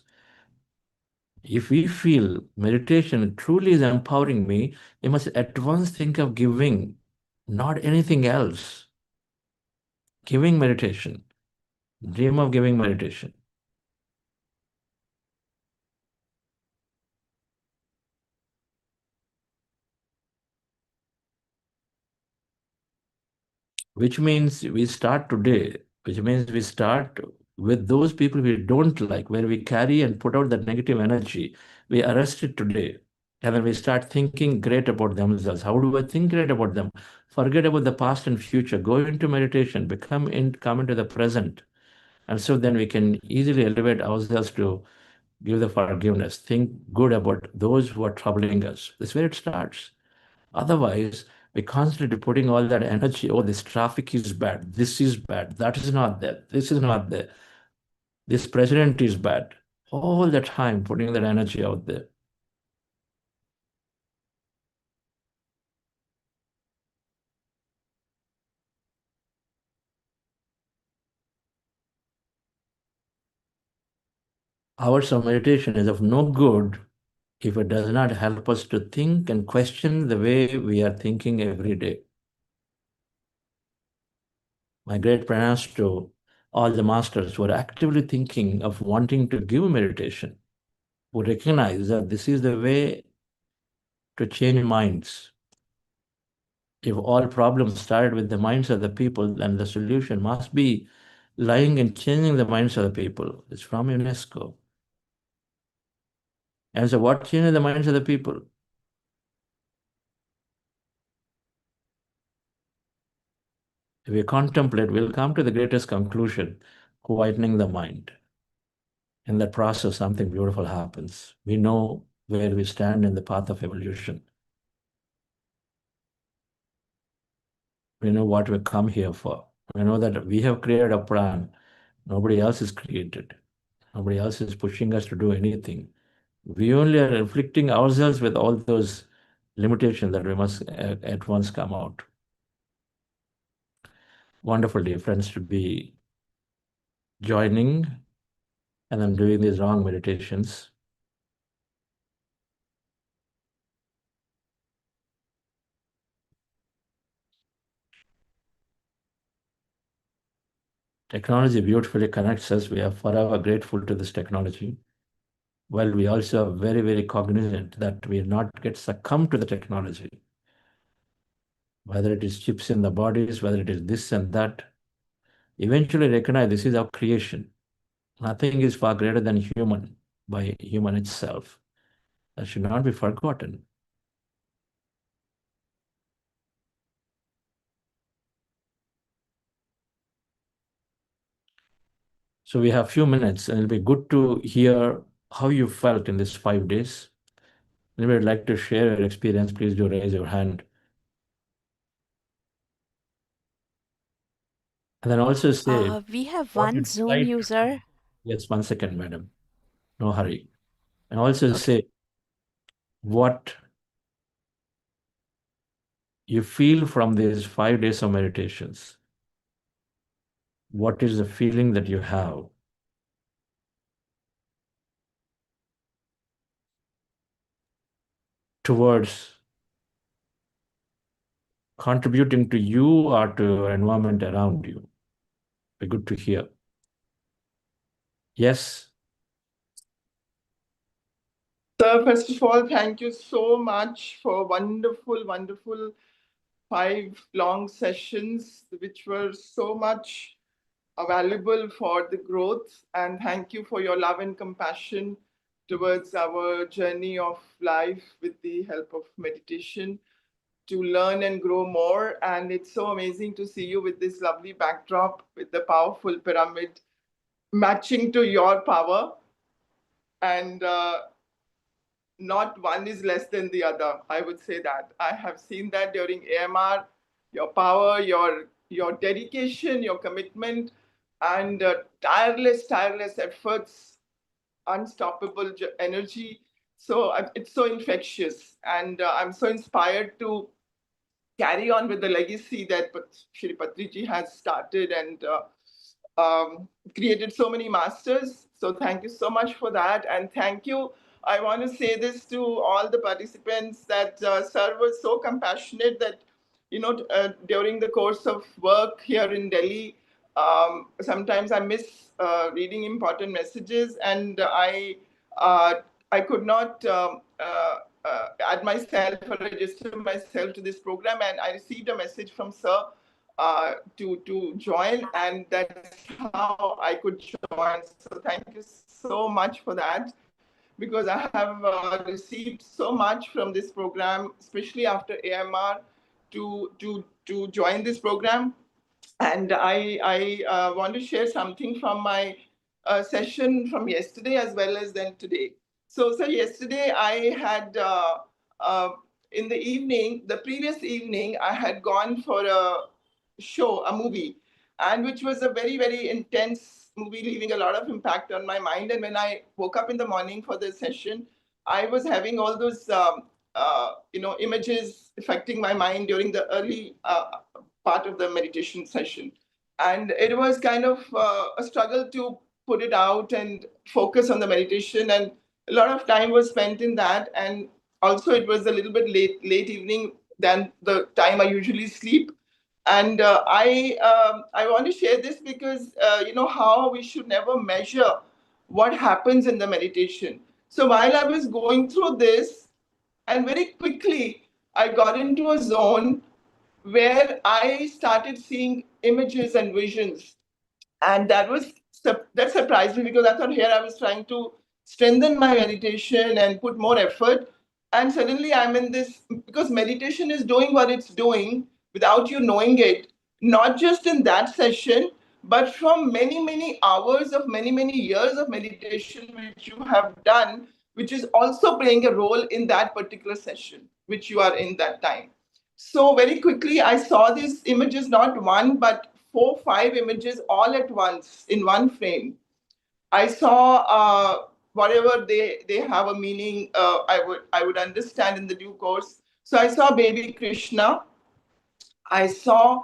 D: if we feel meditation truly is empowering me, you must at once think of giving, not anything else. Giving meditation. Dream of giving meditation. Which means we start today, which means we start with those people we don't like, where we carry and put out that negative energy. We arrest it today. And then we start thinking great about themselves. How do I think great about them? Forget about the past and future. Go into meditation, come into the present. And so then we can easily elevate ourselves to give the forgiveness. Think good about those who are troubling us. That's where it starts. Otherwise, we're constantly putting all that energy. Oh, this traffic is bad. This is bad. That is not there. This is not there. This president is bad. All the time putting that energy out there. Hours of meditation is of no good if it does not help us to think and question the way we are thinking every day. My great pranams to all the masters who are actively thinking of wanting to give meditation, who recognize that this is the way to change minds. If all problems started with the minds of the people, then the solution must be lying in changing the minds of the people. It's from UNESCO. And so what changes the minds of the people? If we contemplate, we'll come to the greatest conclusion, quietening the mind. In that process, something beautiful happens. We know where we stand in the path of evolution. We know what we come here for. We know that we have created a plan. Nobody else is created. Nobody else is pushing us to do anything. We only are inflicting ourselves with all those limitations that we must at once come out. Wonderful, dear friends, to be joining and then doing these wrong meditations. Technology beautifully connects us. We are forever grateful to this technology. While we also are very, very cognizant that we not get succumbed to the technology. Whether it is chips in the bodies, whether it is this and that, eventually recognize this is our creation. Nothing is far greater than human by human itself. That should not be forgotten. So we have few minutes, and it'll be good to hear how you felt in these 5 days. Anybody would like to share your experience, please do raise your hand. And then also say
A: We have
D: what you
A: one Zoom
D: decide to do.
A: user.
D: Yes, 1 second, madam. No hurry. And also
A: Okay.
D: say what you feel from these 5 days of meditations. What is the feeling that you have? Towards contributing to you or to your environment around you. Be good to hear. Yes.
E: Sir, first of all, thank you so much for wonderful, wonderful 5 long sessions, which were so much valuable for the growth. And thank you for your love and compassion towards our journey of life with the help of meditation to learn and grow more. And it's so amazing to see you with this lovely backdrop with the powerful pyramid matching to your power. And not one is less than the other. I would say that. I have seen that during AMR, your power, your dedication, your commitment, and tireless efforts, unstoppable energy. So it's so infectious, and I'm so inspired to carry on with the legacy that Shri Patriji has started and created so many masters. So thank you so much for that. And thank you. I want to say this to all the participants that Sir was so compassionate that, during the course of work here in Delhi, sometimes I miss reading important messages, and I could not add myself or register myself to this program, and I received a message from Sir to join, and that's how I could join. So thank you so much for that, because I have received so much from this program, especially after AMR, to join this program. And I want to share something from my session from yesterday as well as then today. So yesterday I had, uh, in the evening, the previous evening, I had gone for a show, a movie, and which was a very, very intense movie, leaving a lot of impact on my mind. And when I woke up in the morning for the session, I was having all those, images affecting my mind during the early part of the meditation session. And it was kind of a struggle to put it out and focus on the meditation. And a lot of time was spent in that. And also it was a little bit late evening than the time I usually sleep. And I want to share this because you know how we should never measure what happens in the meditation. So while I was going through this, and very quickly I got into a zone where I started seeing images and visions, and that surprised me, because I thought here I was trying to strengthen my meditation and put more effort. And suddenly I'm in this, because meditation is doing what it's doing without you knowing it, not just in that session, but from many, many hours of many, many years of meditation which you have done, which is also playing a role in that particular session which you are in that time. So very quickly, I saw these images, not one, but 4, 5 images all at once in one frame. I saw whatever they have a meaning. I would understand in the due course. So I saw baby Krishna. I saw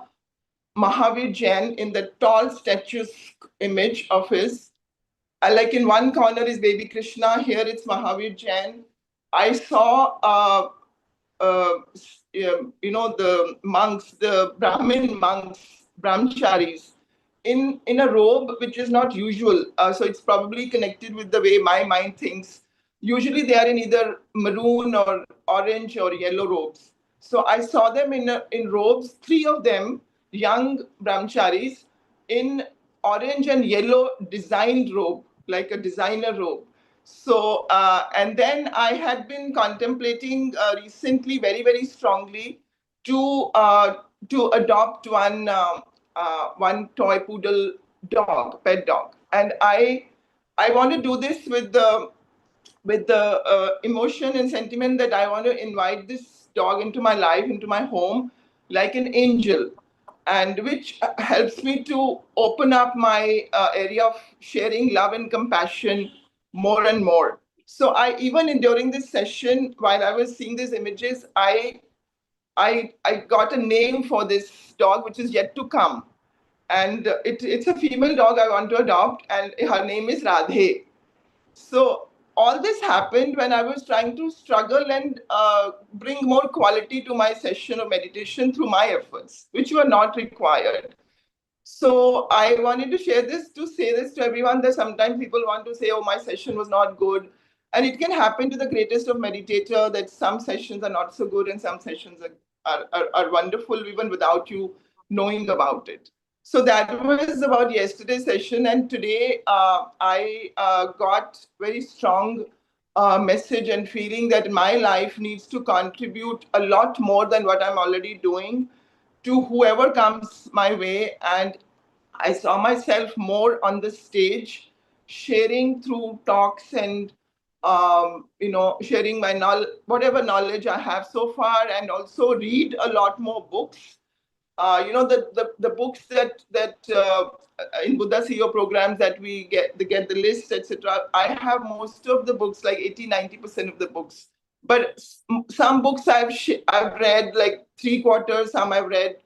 E: Mahavir Jain in the tall statuesque image of his. Like in one corner is baby Krishna. Here it's Mahavir Jain. I saw the monks, the Brahmin monks, brahmacharis, in a robe which is not usual. So it's probably connected with the way my mind thinks. Usually they are in either maroon or orange or yellow robes. So I saw them in robes, three of them, young brahmacharis, in orange and yellow designed robe, like a designer robe. So, and then I had been contemplating recently very, very strongly to adopt one toy poodle dog, pet dog, and I want to do this with the emotion and sentiment that I want to invite this dog into my life, into my home, like an angel, and which helps me to open up my area of sharing love and compassion more and more. So I even during this session, while I was seeing these images, I got a name for this dog, which is yet to come, and it's a female dog I want to adopt, and her name is Radhe. So all this happened when I was trying to struggle and bring more quality to my session of meditation through my efforts, which were not required. So I wanted to share this to say this to everyone, that sometimes people want to say, oh, my session was not good. And it can happen to the greatest of meditator that some sessions are not so good and some sessions are wonderful even without you knowing about it. So that was about yesterday's session. And today I got very strong message and feeling that my life needs to contribute a lot more than what I'm already doing to whoever comes my way. And I saw myself more on the stage, sharing through talks and sharing my whatever knowledge I have so far, and also read a lot more books. The books that in Buddha CEO programs that we get the list, etc. I have most of the books, like 80-90% of the books. But some books I've read like three-quarters, some I've read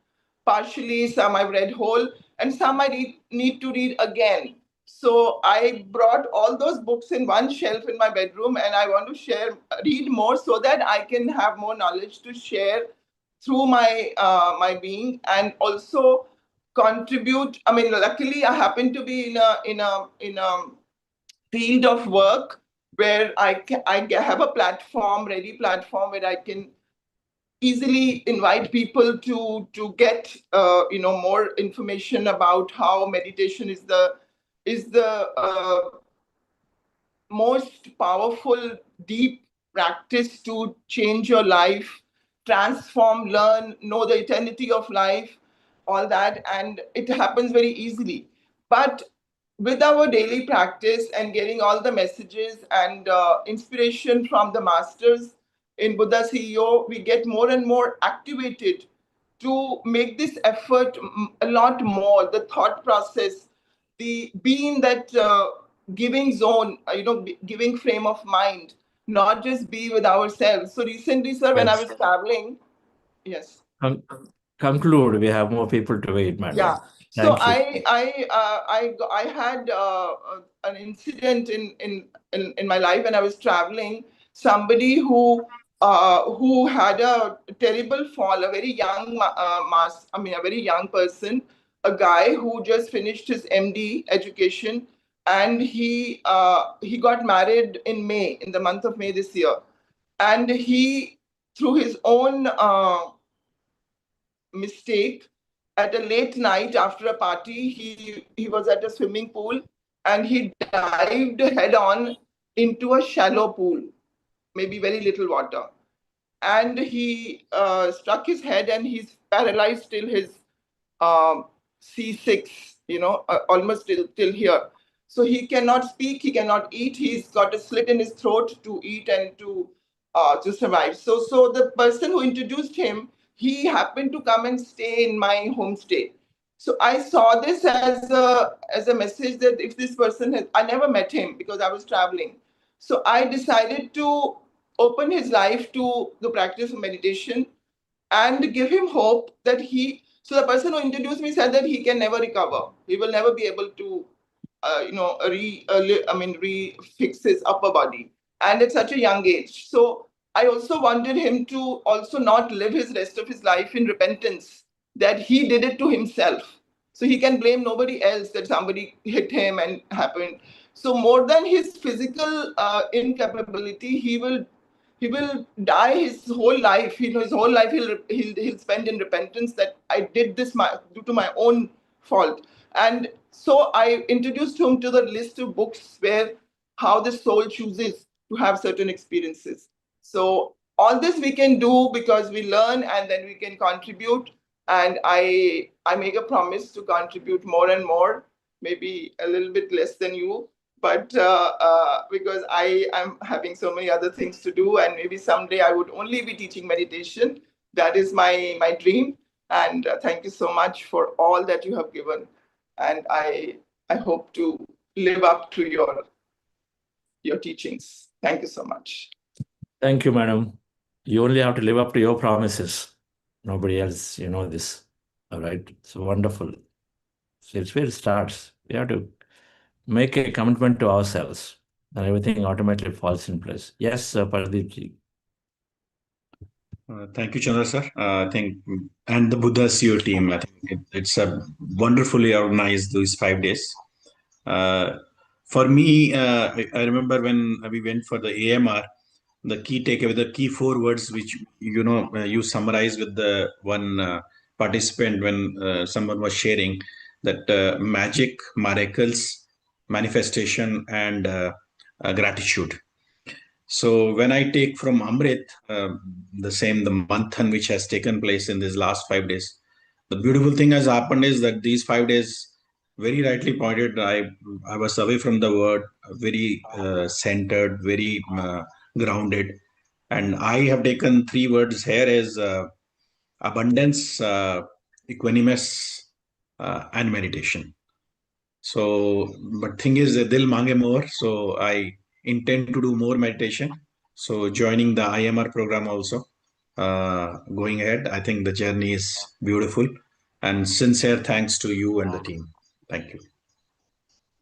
E: partially, some I've read whole, and some I need to read again. So I brought all those books in one shelf in my bedroom, and I want to read more so that I can have more knowledge to share through my being, and also contribute. I mean, luckily I happen to be in a field of work where I have a ready platform where I can easily invite people to get more information about how meditation is the most powerful, deep practice to change your life, transform, learn, know the eternity of life, all that, and it happens very easily. But with our daily practice and getting all the messages and inspiration from the masters in Buddha CEO, we get more and more activated to make this effort a lot more. The thought process, the being that giving zone, giving frame of mind, not just be with ourselves. So recently, sir, when I
D: Yes.
E: was traveling, yes.
D: Conclude. We have more people to wait, madam.
E: Yeah. So
D: Thank you.
E: I had an incident in my life when I was traveling. Somebody who had a terrible fall, a very young a very young person, a guy who just finished his MD education, and he got married in May, in the month of May this year, and he, through his own mistake, at a late night after a party, he was at a swimming pool and he dived head on into a shallow pool, maybe very little water. And he struck his head and he's paralyzed till his um, C6, almost till here. So he cannot speak, he cannot eat. He's got a slit in his throat to eat and to survive. So the person who introduced him, he happened to come and stay in my homestay. So I saw this as a message that if this person has, I never met him because I was traveling. So I decided to open his life to the practice of meditation and give him hope that so the person who introduced me said that he can never recover. He will never be able to, refix his upper body. And at such a young age. So I also wanted him to also not live his rest of his life in repentance that he did it to himself. So he can blame nobody else that somebody hit him and happened. So more than his physical incapability, he will die his whole life. His whole life he'll spend in repentance that I did this due to my own fault. And so I introduced him to the list of books where how the soul chooses to have certain experiences. So all this we can do because we learn and then we can contribute. And I make a promise to contribute more and more, maybe a little bit less than you, but because I am having so many other things to do, and maybe someday I would only be teaching meditation. That is my dream. And thank you so much for all that you have given. And I hope to live up to your teachings. Thank you so much.
D: Thank you, madam. You only have to live up to your promises. Nobody else, you know this. All right. It's wonderful. So it's where it starts. We have to make a commitment to ourselves, and everything automatically falls in place. Yes, Pardeep ji.
F: Thank you, Chandra sir. I think, and the Buddha CEO team. I think it's a wonderfully organized these 5 days. For me, I remember when we went for the AMR, the key takeaway, the key 4 words which you summarize with the one participant when someone was sharing that magic, miracles, manifestation, and gratitude. So when I take from Amrit, the manthan which has taken place in these last 5 days, the beautiful thing has happened is that these 5 days, very rightly pointed, I was away from the word, very centered, very grounded, and I have taken 3 words here as abundance, equanimous, and meditation. So, but thing is, dil mange more. So I intend to do more meditation. So joining the IMR program also, going ahead. I think the journey is beautiful, and sincere thanks to you and the team. Thank you.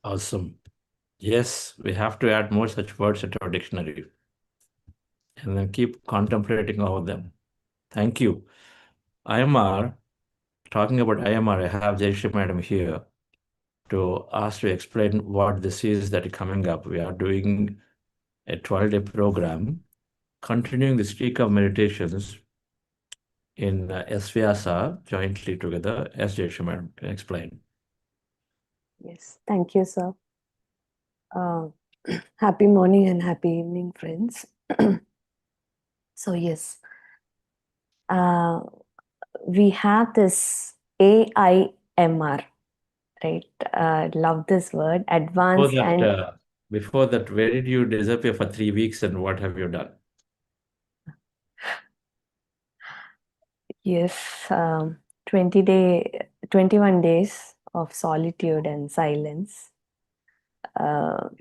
D: Awesome. Yes, we have to add more such words into our dictionary and then keep contemplating over them. Thank you. IMR, talking about IMR, I have Jayashree madam here to ask to explain what this is that is coming up. We are doing a 12-day program, continuing the streak of meditations in SVASA jointly together. As Jayashree madam can explain.
G: Yes, thank you, sir. Happy morning and happy evening, friends. So yes, we have this AIMR, right? Love this word, advanced
D: Before that, where did you disappear for 3 weeks and what have you done?
G: Yes, 21 days of solitude and silence. So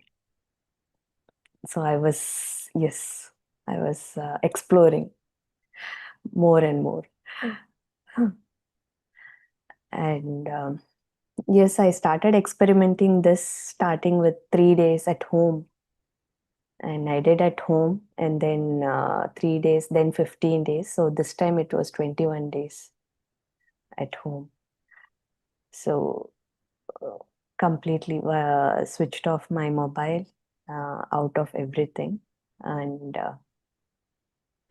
G: I was exploring more and more. And yes, I started experimenting this starting with 3 days at home. And I did at home, and then 3 days, then 15 days. So this time it was 21 days at home. So completely switched off my mobile, out of everything, and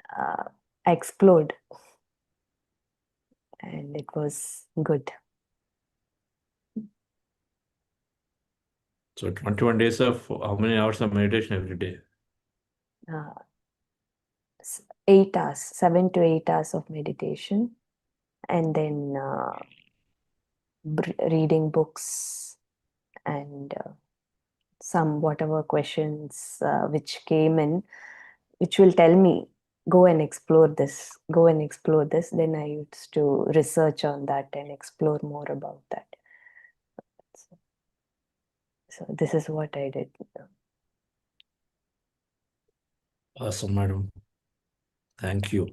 G: I explored, and it was good.
D: So 21 days of how many hours of meditation every day?
G: 8 hours, 7 to 8 hours of meditation, and then reading books and some whatever questions which came in, which will tell me, go and explore this, go and explore this. Then I used to research on that and explore more about that. So this is what I did.
D: Awesome, madam. Thank you.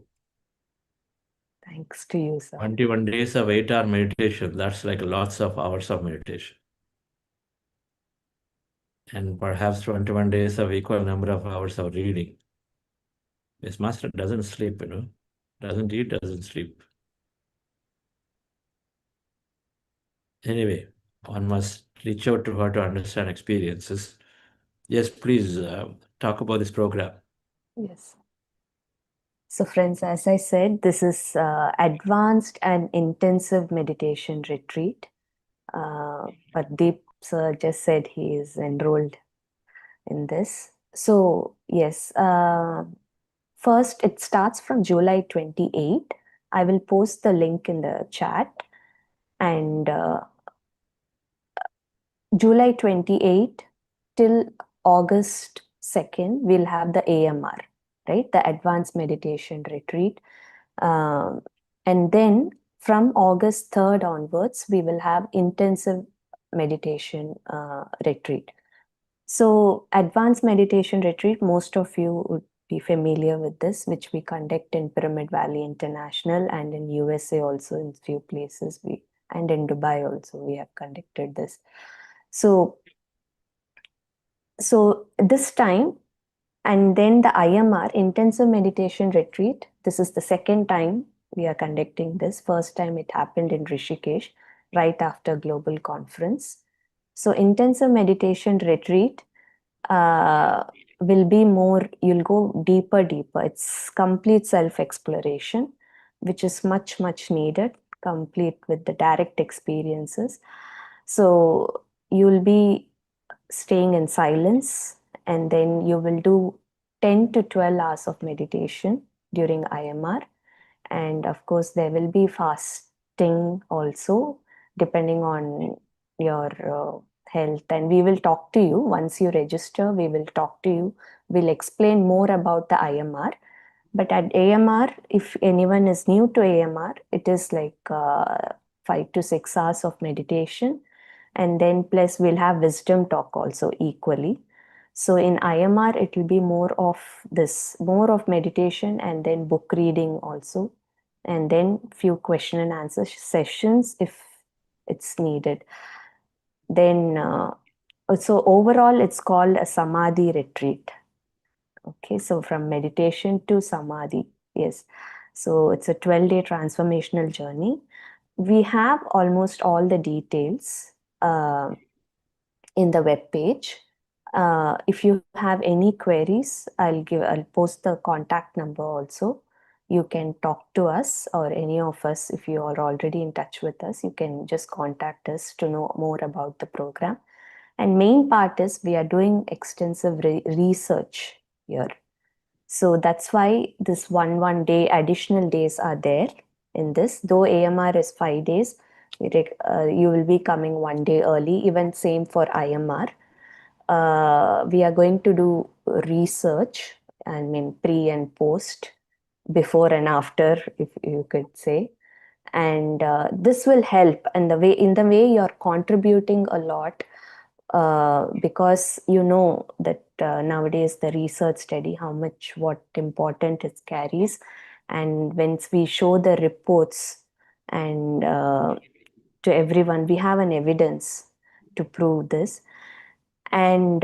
G: Thanks to you, sir.
D: 21 days of 8-hour meditation, that's like lots of hours of meditation. And perhaps 21 days of equal number of hours of reading. This master doesn't sleep, doesn't eat, doesn't sleep. Anyway, one must reach out to her to understand experiences. Yes, please talk about this program.
G: Yes. So friends, as I said, this is advanced and intensive meditation retreat. But Deep sir just said he is enrolled in this. So yes, first it starts from July 28. I will post the link in the chat. And July 28 till August 2nd, we'll have the AMR, right? The Advanced Meditation Retreat. And then from August 3rd onwards, we will have intensive meditation retreat. So Advanced Meditation Retreat, most of you would be familiar with this, which we conduct in Pyramid Valley International and in USA also in few places. And in Dubai also we have conducted this. So this time, and then the IMR, Intensive Meditation Retreat, this is the second time we are conducting this. First time it happened in Rishikesh, right after Global Conference. So Intensive Meditation Retreat will be more, you'll go deeper. It's complete self-exploration, which is much, much needed, complete with the direct experiences. So you'll be staying in silence, and then you will do 10 to 12 hours of meditation during IMR. And of course, there will be fasting also, depending on your health. And we will talk to you once you register. We will talk to you. We'll explain more about the IMR. But at AMR, if anyone is new to AMR, it is like 5 to 6 hours of meditation. And then plus we'll have wisdom talk also equally. So in IMR, it will be more of meditation and then book reading also. And then few question and answer sessions if it's needed. Then, so overall, it's called a Samadhi retreat. Okay, so from meditation to Samadhi, yes. So it's a 12-day transformational journey. We have almost all the details in the web page. If you have any queries, I'll post the contact number also. You can talk to us or any of us. If you are already in touch with us, you can just contact us to know more about the program. And main part is we are doing extensive research here. So that's why this one day additional days are there in this. Though AMR is 5 days, you will be coming 1 day early. Even same for IMR. We are going to do research, I mean pre and post, before and after, if you could say. And this will help in the way you're contributing a lot, because you know that nowadays the research study how much what important it carries. And once we show the reports and to everyone, we have an evidence to prove this. And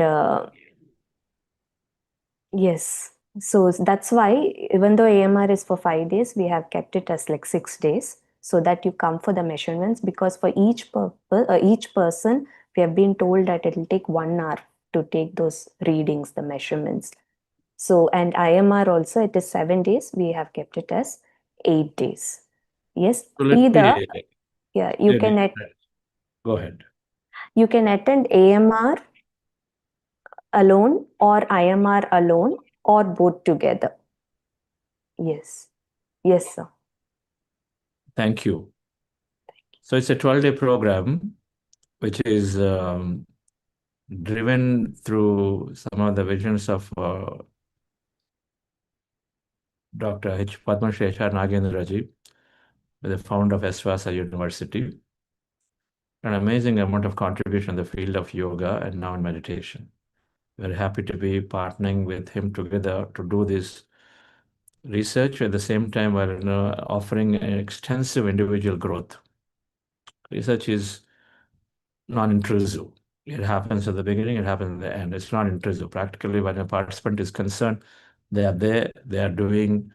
G: yes, so that's why even though AMR is for 5 days, we have kept it as like 6 days so that you come for the measurements, because for each person, we have been told that it will take 1 hour to take those readings, the measurements. So, and IMR also, it is 7 days. We have kept it as 8 days. Yes,
D: So let
G: either,
D: me,
G: yeah, you
D: yeah,
G: can
D: go ahead.
G: you can attend AMR alone or IMR alone or both together. Yes. Yes, sir.
D: Thank you. So it's a 12-day program, which is driven through some of the visions of Dr. H. Padma Shri H.R. Nagendraji, the founder of Esvasa University. An amazing amount of contribution in the field of yoga and now in meditation. We're happy to be partnering with him together to do this research at the same time while offering an extensive individual growth. Research is non-intrusive. It happens at the beginning, it happens at the end. It's not intrusive. Practically, when a participant is concerned, they are there, they are doing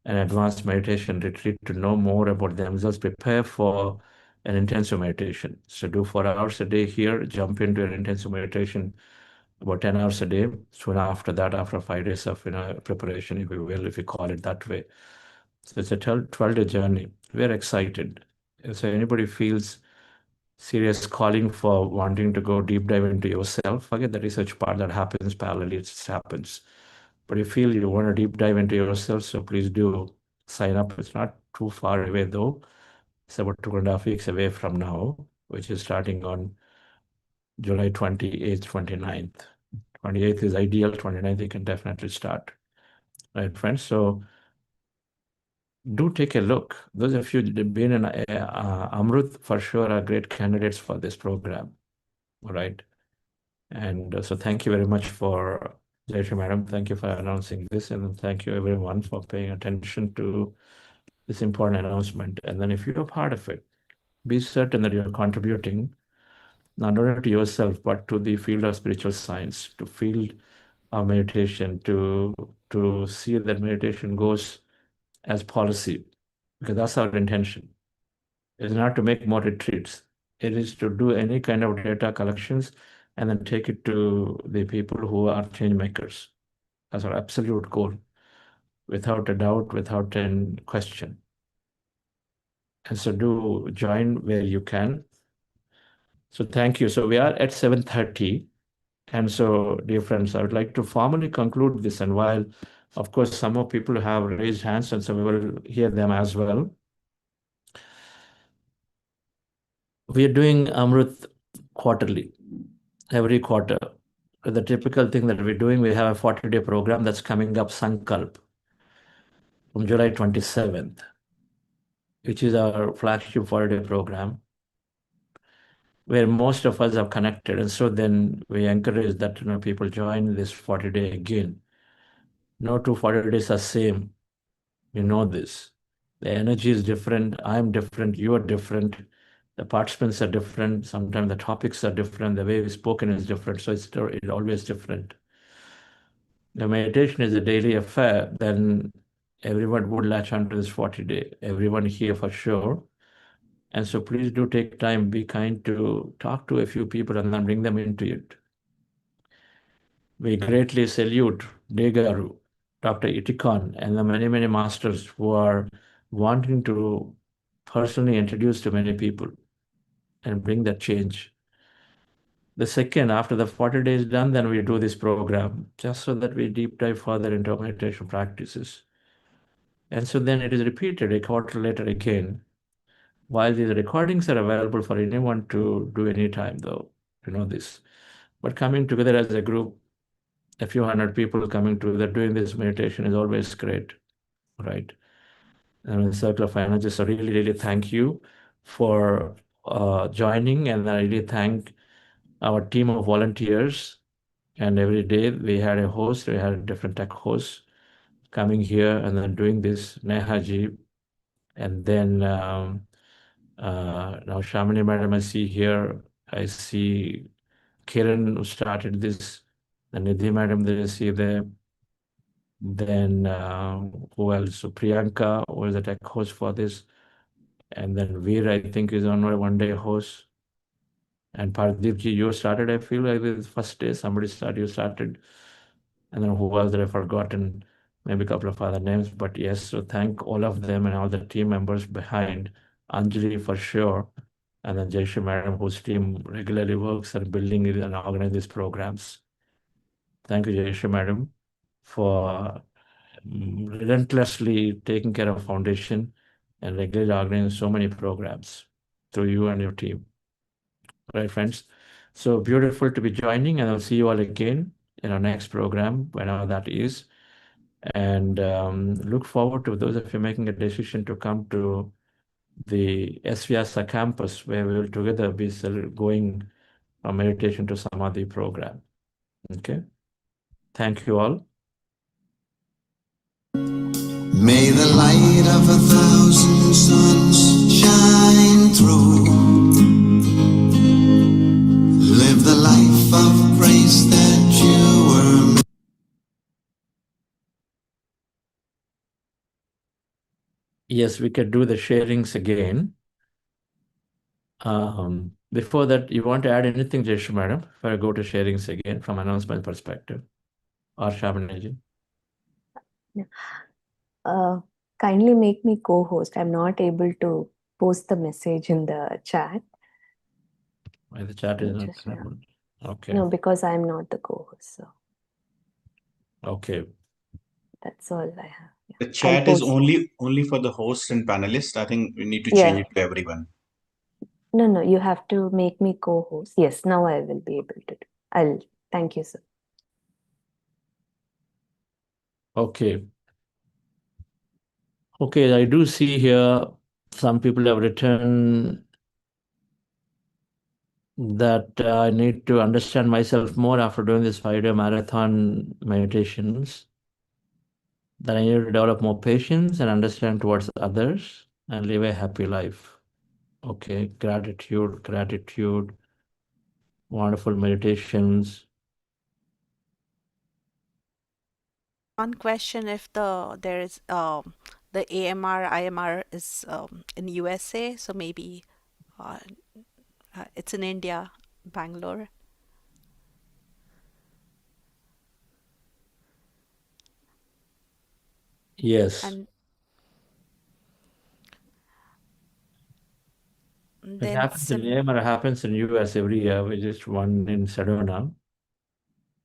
D: an advanced meditation retreat to know more about themselves, prepare for an intensive meditation. So do 4 hours a day here, jump into an intensive meditation about 10 hours a day. Soon after that, after 5 days of preparation, if you will, if you call it that way. So it's a 12-day journey. We're excited. So anybody feels serious calling for wanting to go deep dive into yourself, forget the research part that happens parallelly, it just happens. But you feel you want to deep dive into yourself, so please do sign up. It's not too far away though. It's about 2.5 weeks away from now, which is starting on July 28th, 29th. 28th is ideal, 29th you can definitely start. Right, friends? So do take a look. Those of you that have been in Amruth for sure are great candidates for this program. All right. And so thank you very much for Jayashree Madam. Thank you for announcing this, and thank you everyone for paying attention to this important announcement. And then if you're a part of it, be certain that you're contributing not only to yourself, but to the field of spiritual science, to field of meditation, to see that meditation goes as policy, because that's our intention. It's not to make more retreats. It is to do any kind of data collections and then take it to the people who are change makers. That's our absolute goal, without a doubt, without a question. And so do join where you can. So thank you. So we are at 7:30. And so, dear friends, I would like to formally conclude this. And while, of course, some more people have raised hands, and so we will hear them as well. We are doing Amruth quarterly, every quarter. The typical thing that we're doing, we have a 40-day program that's coming up, Sankalp, from July 27th, which is our flagship 40-day program, where most of us have connected. And so then we encourage that people join this 40-day again. No two 40 days are same. You know this. The energy is different. I'm different. You are different. The participants are different. Sometimes the topics are different. The way we've spoken is different. So it's always different. The meditation is a daily affair. Then everyone would latch onto this 40-day. Everyone here for sure. And so please do take time, be kind to talk to a few people and then bring them into it. We greatly salute Degaru, Dr. Itikon, and the many, many masters who are wanting to personally introduce to many people and bring that change. The second, after the 40 days done, then we do this program, just so that we deep dive further into meditation practices. And so then it is repeated a quarter later again. While these recordings are available for anyone to do anytime, though, you know this. But coming together as a group, a few hundred people coming together doing this meditation is always great, right? And the Circle of Energy, so really, really thank you for joining, and I really thank our team of volunteers. And every day we had a host, we had a different tech host coming here and then doing this, Nehaji, and then now Shamini Madam I see here, I see Kiran who started this, the Nidhi Madam that I see there, then who else? So Priyanka was the tech host for this, and then Veer I think is on a one-day host, and Pardeepji, you started, I feel like the first day somebody started, you started, and then who else that I've forgotten, maybe a couple of other names, but yes, so thank all of them and all the team members behind, Anjali for sure, and then Jayashree Madam, whose team regularly works at building it and organizing these programs. Thank you, Jayashree Madam, for relentlessly taking care of foundation and regularly organizing so many programs through you and your team. Right, friends? So beautiful to be joining, and I'll see you all again in our next program, whenever that is. And look forward to those of you making a decision to come to the SVSA campus, where we will together be going from meditation to Samadhi program. Okay? Thank you all.
H: May the light of 1,000 suns shine through. Live the life of grace that you were.
D: Yes, we could do the sharings again. Before that, you want to add anything, Jayashree Madam, before I go to sharings again from announcement perspective, or Shabanaji?
G: Kindly make me co-host. I'm not able to post the message in the chat.
D: Why the chat is not
G: Just, yeah.
D: available? Okay.
G: No, because I'm not the co-host. So
D: Okay.
G: that's all I have. Yeah.
F: The
G: I'll
F: chat is
G: post.
F: only for the hosts and panelists. I think we need to
G: Yeah.
F: change it to everyone.
G: No, you have to make me co-host. Yes, now I will be able to do. Thank you, sir.
D: Okay. Okay, I do see here some people have written that I need to understand myself more after doing this 5-day marathon meditations, that I need to develop more patience and understand towards others and live a happy life. Okay, gratitude, wonderful meditations.
A: One question: if there is the AMR IMR is in USA, so maybe uh, it's in India, Bangalore.
D: Yes.
A: And
D: It
A: then
D: happens in AMR, happens in US every year. We just one in Sedona.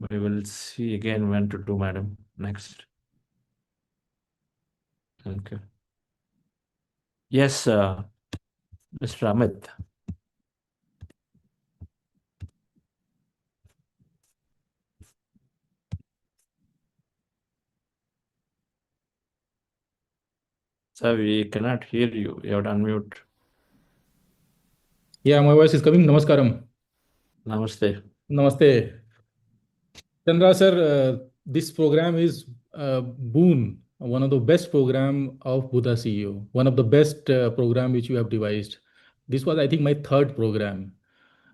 D: We will see again when to do, madam, next. Okay. Yes, Mr. Amit. Sir, we cannot hear you. You have to unmute.
I: Yeah, my voice is coming. Namaskaram.
D: Namaste.
I: Namaste. Chandra sir, this program is boon, one of the best program of Buddha CEO, one of the best program which you have devised. This was, I think, my third program,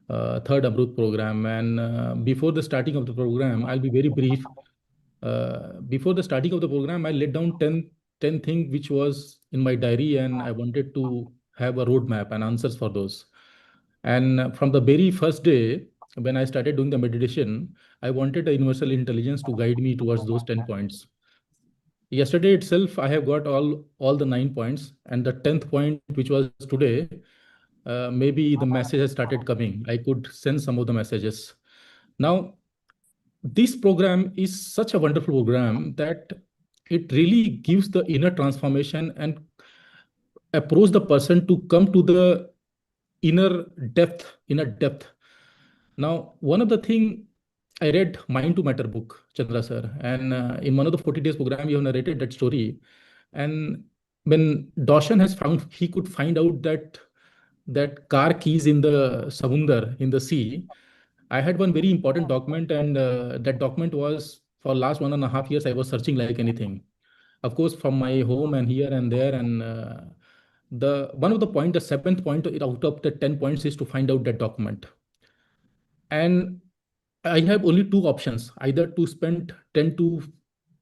I: third Amruth program. And before the starting of the program, I'll be very brief. Before the starting of the program, I laid down 10 things which was in my diary, and I wanted to have a roadmap and answers for those. And from the very first day, when I started doing the meditation, I wanted a universal intelligence to guide me towards those 10 points. Yesterday itself, I have got all the 9 points, and the 10th point, which was today, maybe the message has started coming. I could send some of the messages. Now, this program is such a wonderful program that it really gives the inner transformation and approach the person to come to the inner depth. Now, one of the thing I read Mind to Matter book, Chandra sir, and in one of the 40 days program, you have narrated that story. And when Dawson has found, he could find out that car keys in the samundar, in the sea. I had one very important document, and that document was for last 1.5 years. I was searching like anything, of course, from my home and here and there. And the one of the point, the seventh point out of the 10 points is to find out that document. And I have only two options, either to spend 10 to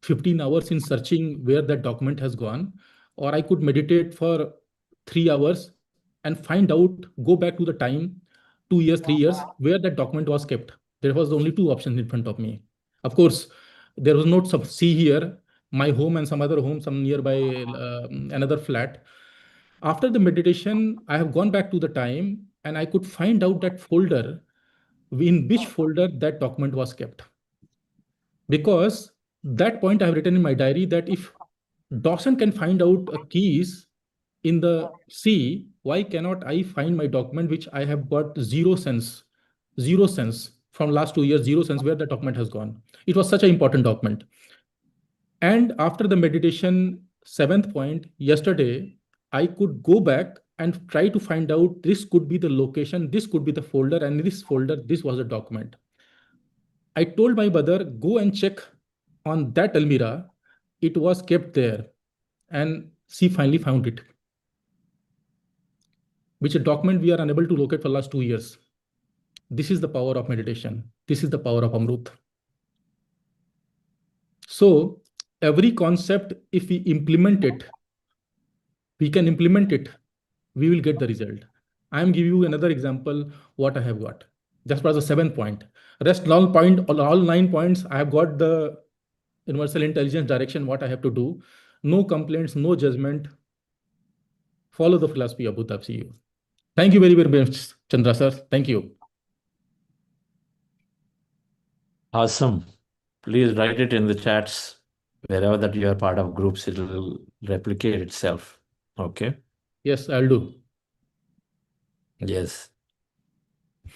I: 15 hours in searching where that document has gone, or I could meditate for 3 hours and find out, go back to the time, 2 years, 3 years, where that document was kept. There was only two options in front of me. Of course, there was no see here, my home and some other home, some nearby another flat. After the meditation, I have gone back to the time and I could find out that folder, in which folder that document was kept. Because that point I have written in my diary that if Dawson can find out a keys in the sea, why cannot I find my document which I have got zero sense from last 2 years, zero sense where the document has gone. It was such an important document. And after the meditation, seventh point, yesterday, I could go back and try to find out this could be the location, this could be the folder, and in this folder, this was a document. I told my brother, go and check on that Almira. It was kept there. And she finally found it, which a document we are unable to locate for the last 2 years. This is the power of meditation. This is the power of Amruth. So every concept, if we implement it, we can implement it, we will get the result. I am giving you another example what I have got. That was the 7th point. Rest all 9 points, I have got the universal intelligence direction, what I have to do. No complaints, no judgment. Follow the philosophy of Buddha CEO. Thank you very, very much, Chandra sir. Thank you.
D: Awesome. Please write it in the chats. Wherever that you are part of groups, it will replicate itself. Okay?
I: Yes, I'll do.
D: Yes.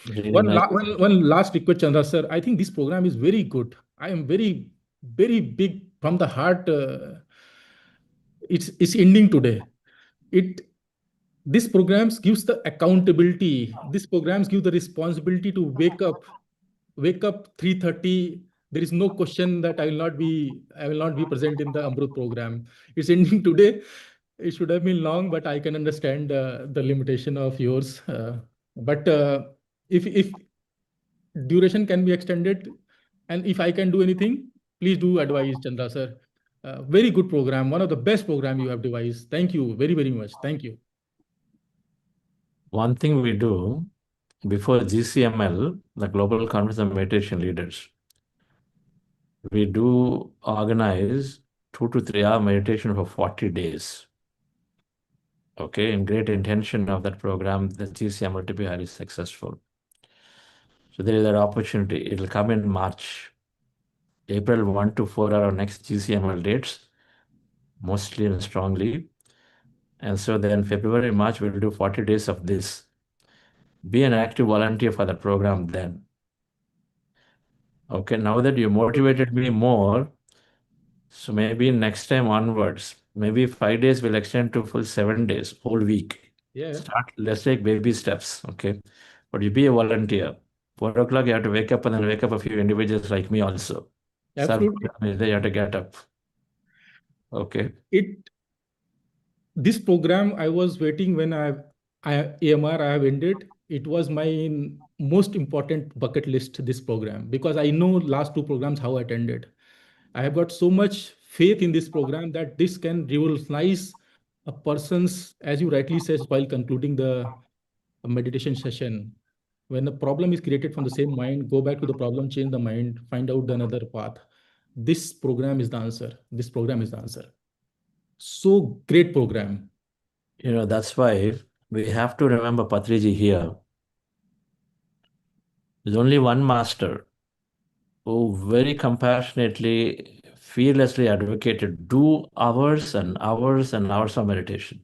D: Really
I: One,
D: nice.
I: one last request, Chandra sir. I think this program is very good. I am very, very big from the heart. It's ending today. This programs gives the accountability. This programs give the responsibility to wake up 3:30. There is no question that I will not be present in the Amruth program. It's ending today. It should have been long, but I can understand the limitation of yours. But if duration can be extended, and if I can do anything, please do advise, Chandra sir. Very good program, one of the best program you have devised. Thank you very, very much. Thank you.
D: One thing we do before GCML, the Global Conference of Meditation Leaders, we do organize 2 to 3 hour meditation for 40 days. Okay, in great intention of that program, the GCML will be highly successful. So there is that opportunity. It will come in March. April 1 to 4 are our next GCML dates, mostly and strongly. And so then February, March, we'll do 40 days of this. Be an active volunteer for the program then. Okay, now that you motivated me more, so maybe next time onwards, maybe 5 days will extend to full 7 days, whole week.
I: Yeah.
D: Let's take baby steps, okay? But you be a volunteer. 4 o'clock, you have to wake up and then wake up a few individuals like me also.
I: Absolutely.
D: You have to get up. Okay.
I: This program I was waiting when AMR I have ended. It was my most important bucket list, this program, because I know last 2 programs how I attended. I have got so much faith in this program that this can revolutionize a person's, as you rightly says while concluding the meditation session. When the problem is created from the same mind, go back to the problem, change the mind, find out another path. This program is the answer. This program is the answer. So great program.
D: You know, that's why we have to remember Patriji here. There's only one master who very compassionately, fearlessly advocated, do hours and hours and hours of meditation.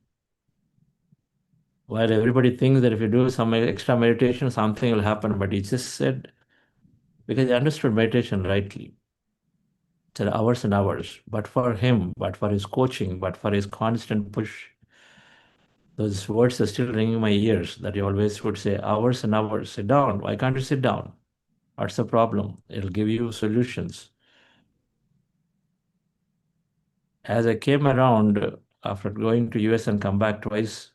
D: While everybody thinks that if you do some extra meditation, something will happen, but he just said, because he understood meditation rightly, said hours and hours. But for him, but for his coaching, but for his constant push, those words are still ringing in my ears that he always would say, hours and hours, sit down. Why can't you sit down? What's the problem? It'll give you solutions. As I came around after going to US and come back twice,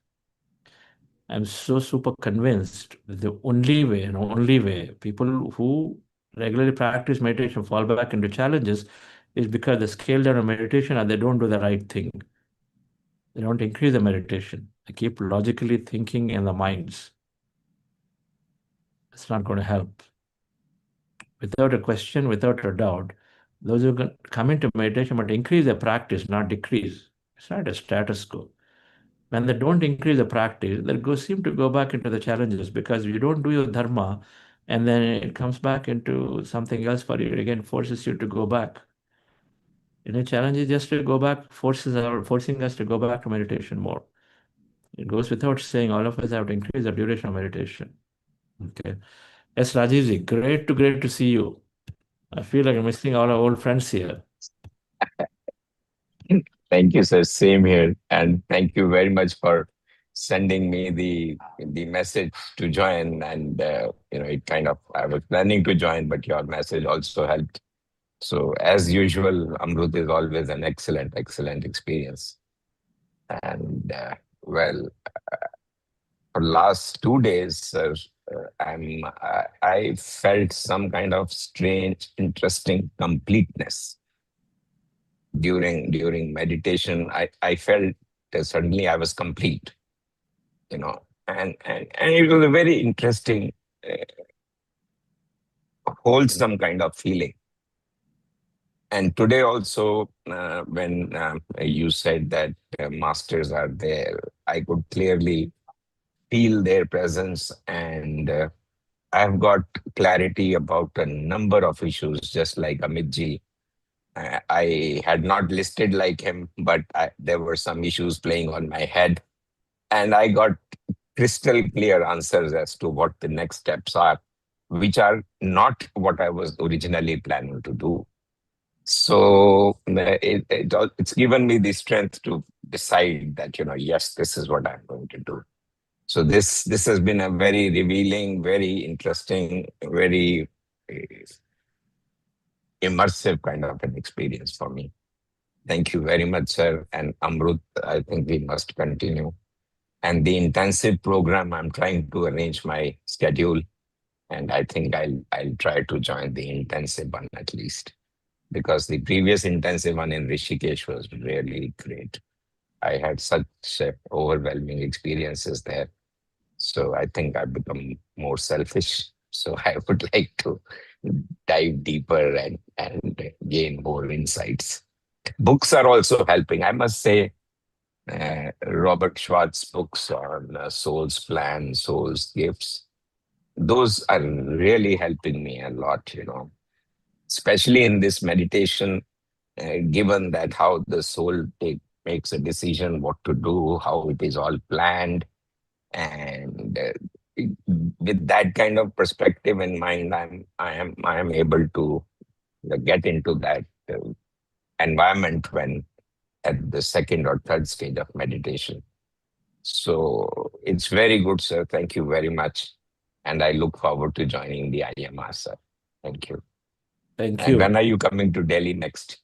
D: I'm so super convinced that the only way people who regularly practice meditation fall back into challenges is because they scale down on meditation and they don't do the right thing. They don't increase the meditation. They keep logically thinking in the minds. It's not going to help. Without a question, without a doubt, those who come into meditation but increase their practice, not decrease. It's not a status quo. When they don't increase the practice, they seem to go back into the challenges because if you don't do your dharma, and then it comes back into something else for you. It again forces you to go back. Challenge is just to go back, forcing us to go back to meditation more. It goes without saying, all of us have to increase the duration of meditation. Okay. Yes, Rajivji, great to see you. I feel like I'm missing all our old friends here.
J: Thank you, sir. Same here. And thank you very much for sending me the message to join. And it kind of, I was planning to join, but your message also helped. So as usual, Amruth is always an excellent experience. And well, for last 2 days, sir, I felt some kind of strange, interesting completeness during meditation. I felt that suddenly I was complete, and it was a very interesting, wholesome kind of feeling. And today also, when you said that masters are there, I could clearly feel their presence, and I've got clarity about a number of issues, just like Amitji. I had not listed like him, but there were some issues playing on my head, and I got crystal clear answers as to what the next steps are, which are not what I was originally planning to do. So it's given me the strength to decide that, yes, this is what I'm going to do. So this has been a very revealing, very interesting, very immersive kind of an experience for me. Thank you very much, sir. And Amruth, I think we must continue. And the intensive program, I'm trying to arrange my schedule, and I think I'll try to join the intensive one at least, because the previous intensive one in Rishikesh was really great. I had such overwhelming experiences there. So I think I've become more selfish. So I would like to dive deeper and gain more insights. Books are also helping. I must say, Robert Schwartz's books on Soul's Plan, Soul's Gifts, those are really helping me a lot, especially in this meditation, given that how the soul makes a decision what to do, how it is all planned. And with that kind of perspective in mind, I am able to get into that environment when at the second or third stage of meditation. So it's very good, sir. Thank you very much. And I look forward to joining the IMR, sir. Thank you.
D: Thank
J: And
D: you.
J: when are you coming to Delhi next?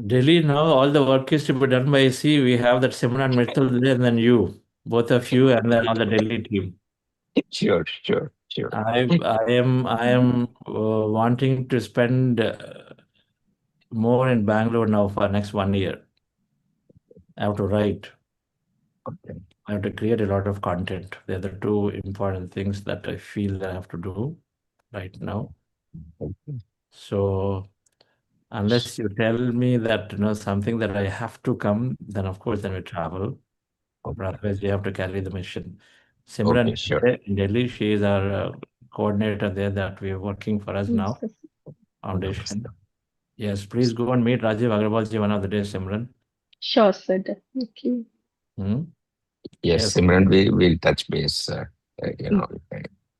D: Delhi, now all the work is to be done by C. We have that Simran Mittal there and then you, both of you, and then all the Delhi team.
J: Sure.
D: I am wanting to spend more in Bangalore now for next 1 year. I have to write.
J: Okay.
D: I have to create a lot of content. They're the two important things that I feel that I have to do right now.
J: Okay.
D: So unless you tell me that something that I have to come, then of course then we travel.
J: Okay.
D: But otherwise you have to carry the mission. Simran
J: Okay, sure.
D: in Delhi, she is our coordinator there that we are working for us now. Foundation. Yes, please go and meet Rajiv Agarwalji one of the days, Simran.
K: Sure, sir, definitely.
J: Yes, Simran, we'll touch base.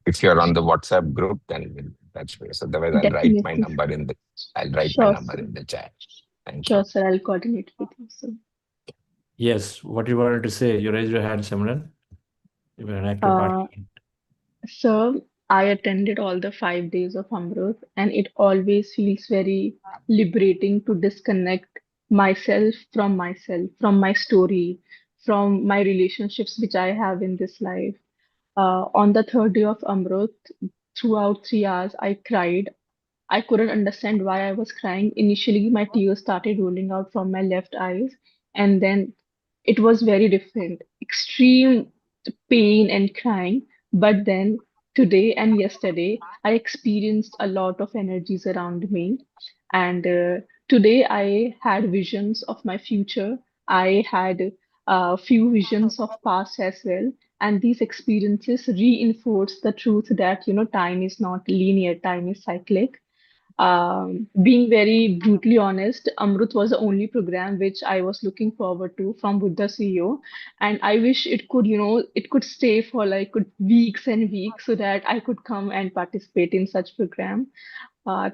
J: If you're on the WhatsApp group, then we'll touch base. Otherwise, I'll write my number in the chat. Thank you.
K: Sure, sir. I'll coordinate with you, sir.
D: Yes, what you wanted to say? You raised your hand, Simran. You were an active participant.
K: Sir, I attended all the 5 days of Amruth, and it always feels very liberating to disconnect myself, from my story, from my relationships which I have in this life. On the third day of Amruth, throughout 3 hours, I cried. I couldn't understand why I was crying. Initially, my tears started rolling out from my left eyes, and then it was very different, extreme pain and crying. But then today and yesterday, I experienced a lot of energies around me. And today, I had visions of my future. I had a few visions of past as well. And these experiences reinforce the truth that, time is not linear, time is cyclic. Being very brutally honest, Amrut was the only program which I was looking forward to from Buddha CEO, and I wish it could, it could stay for like weeks and weeks so that I could come and participate in such program.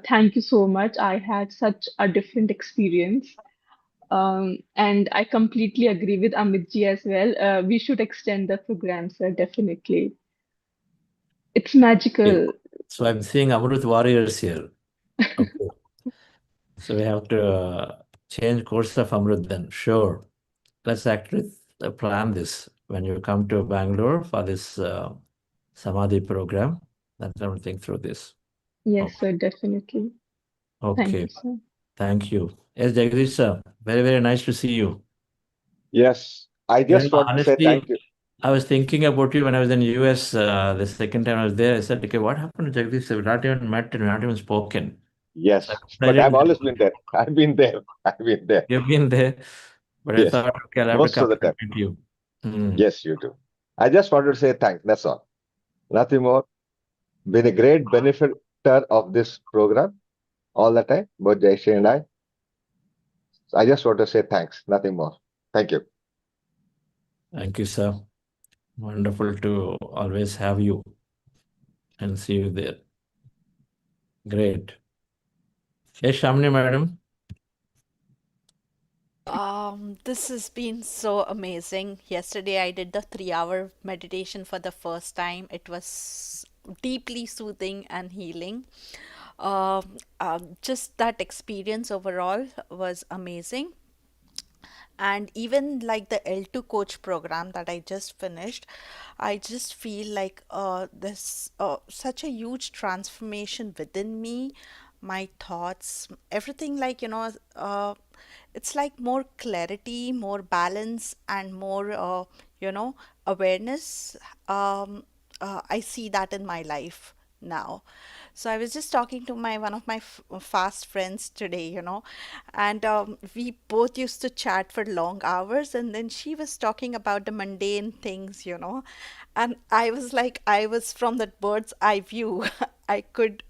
K: Thank you so much. I had such a different experience. And I completely agree with Amitji as well. We should extend the program, sir, definitely. It's magical.
D: So I'm seeing Amruth warriors here. Okay. So we have to change course of Amruth then. Sure. Let's actually plan this when you come to Bangalore for this Samadhi program. Let's have to think through this.
K: Yes, sir, definitely. Thank
D: Okay.
K: you, sir.
D: Thank you. Yes, Jagdish sir. Very, very nice to see you.
L: Yes, I just want to say
D: honestly,
L: thank you.
D: I was thinking about you when I was in US the second time I was there. I said, okay, what happened to Jagdish? We've not even met and we've not even spoken.
L: Yes,
D: So
L: but I've always been there. I've been there. I've been there.
D: You've been there, but I
L: Yes,
D: thought, okay, I'll have to
L: most
D: come
L: of the
D: and
L: time.
D: meet you.
L: Yes, you do. I just wanted to say thanks. That's all. Nothing more. Been a great benefactor of this program all the time, both Jayshree and I. I just want to say thanks. Nothing more. Thank you.
D: Thank you, sir. Wonderful to always have you and see you there. Great. Yes, Shamini madam.
A: This has been so amazing. Yesterday I did the 3 hour meditation for the first time. It was deeply soothing and healing. Just that experience overall was amazing. And even like the L2 coach program that I just finished, I just feel like there's such a huge transformation within me, my thoughts, everything, like, it's like more clarity, more balance, and more, awareness. I see that in my life now. So I was just talking to my one of my fast friends today, and we both used to chat for long hours, and then she was talking about the mundane things, and I was like, I was from that bird's eye view. I could,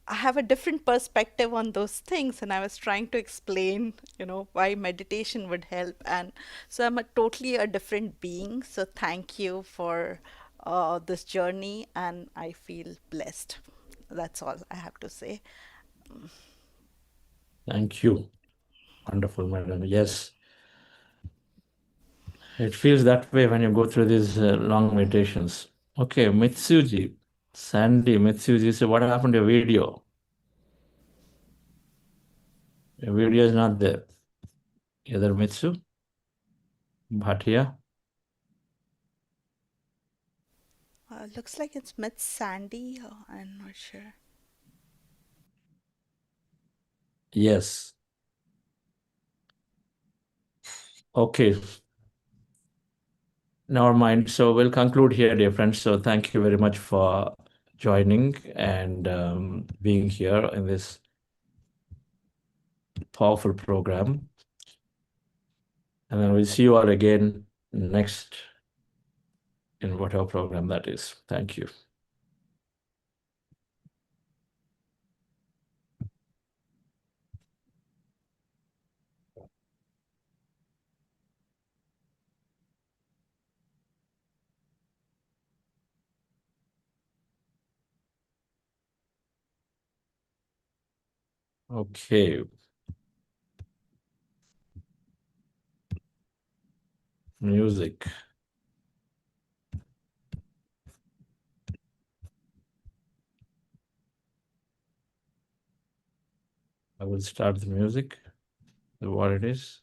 A: I have a different perspective on those things, and I was trying to explain, why meditation would help. And so I'm a totally a different being. So thank you for this journey, and I feel blessed. That's all I have to say.
D: Thank you. Wonderful, madam. Yes. It feels that way when you go through these long meditations. Okay, Mitsuji. Sandy, Mitsuji, so what happened to your video? Your video is not there. Either Mitsu? Bhatia?
A: Looks like it's Miss Sandy. I'm not sure.
D: Yes. Okay. Never mind. So we'll conclude here, dear friends. So thank you very much for joining and being here in this powerful program. And then we'll see you all again next in whatever program that is. Thank you. Okay. Music. I will start the music. What it is.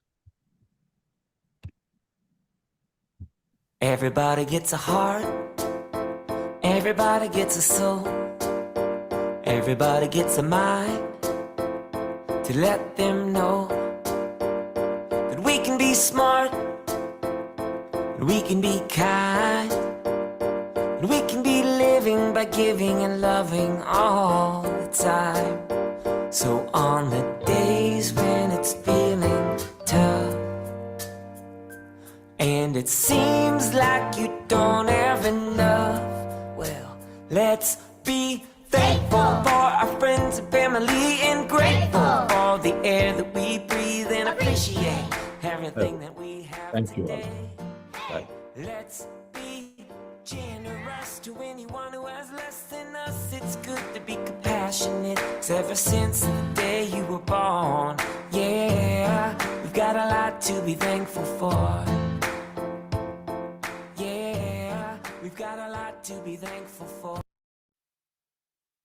M: Everybody gets a heart, everybody gets a soul, everybody gets a mind to let them know that we can be smart, that we can be kind, that we can be living by giving and loving all the time. So on the days when it's feeling tough, And it seems like you don't have enough. Well, let's be thankful for our friends and family, and grateful for the air that we breathe, and appreciate everything that we have
B: Thank you all.
M: today.
B: Bye.
M: Let's be generous to anyone who has less than us. It's good to be compassionate, 'cause ever since the day you were born, yeah, we've got a lot to be thankful for. Yeah, we've got a lot to be thankful for.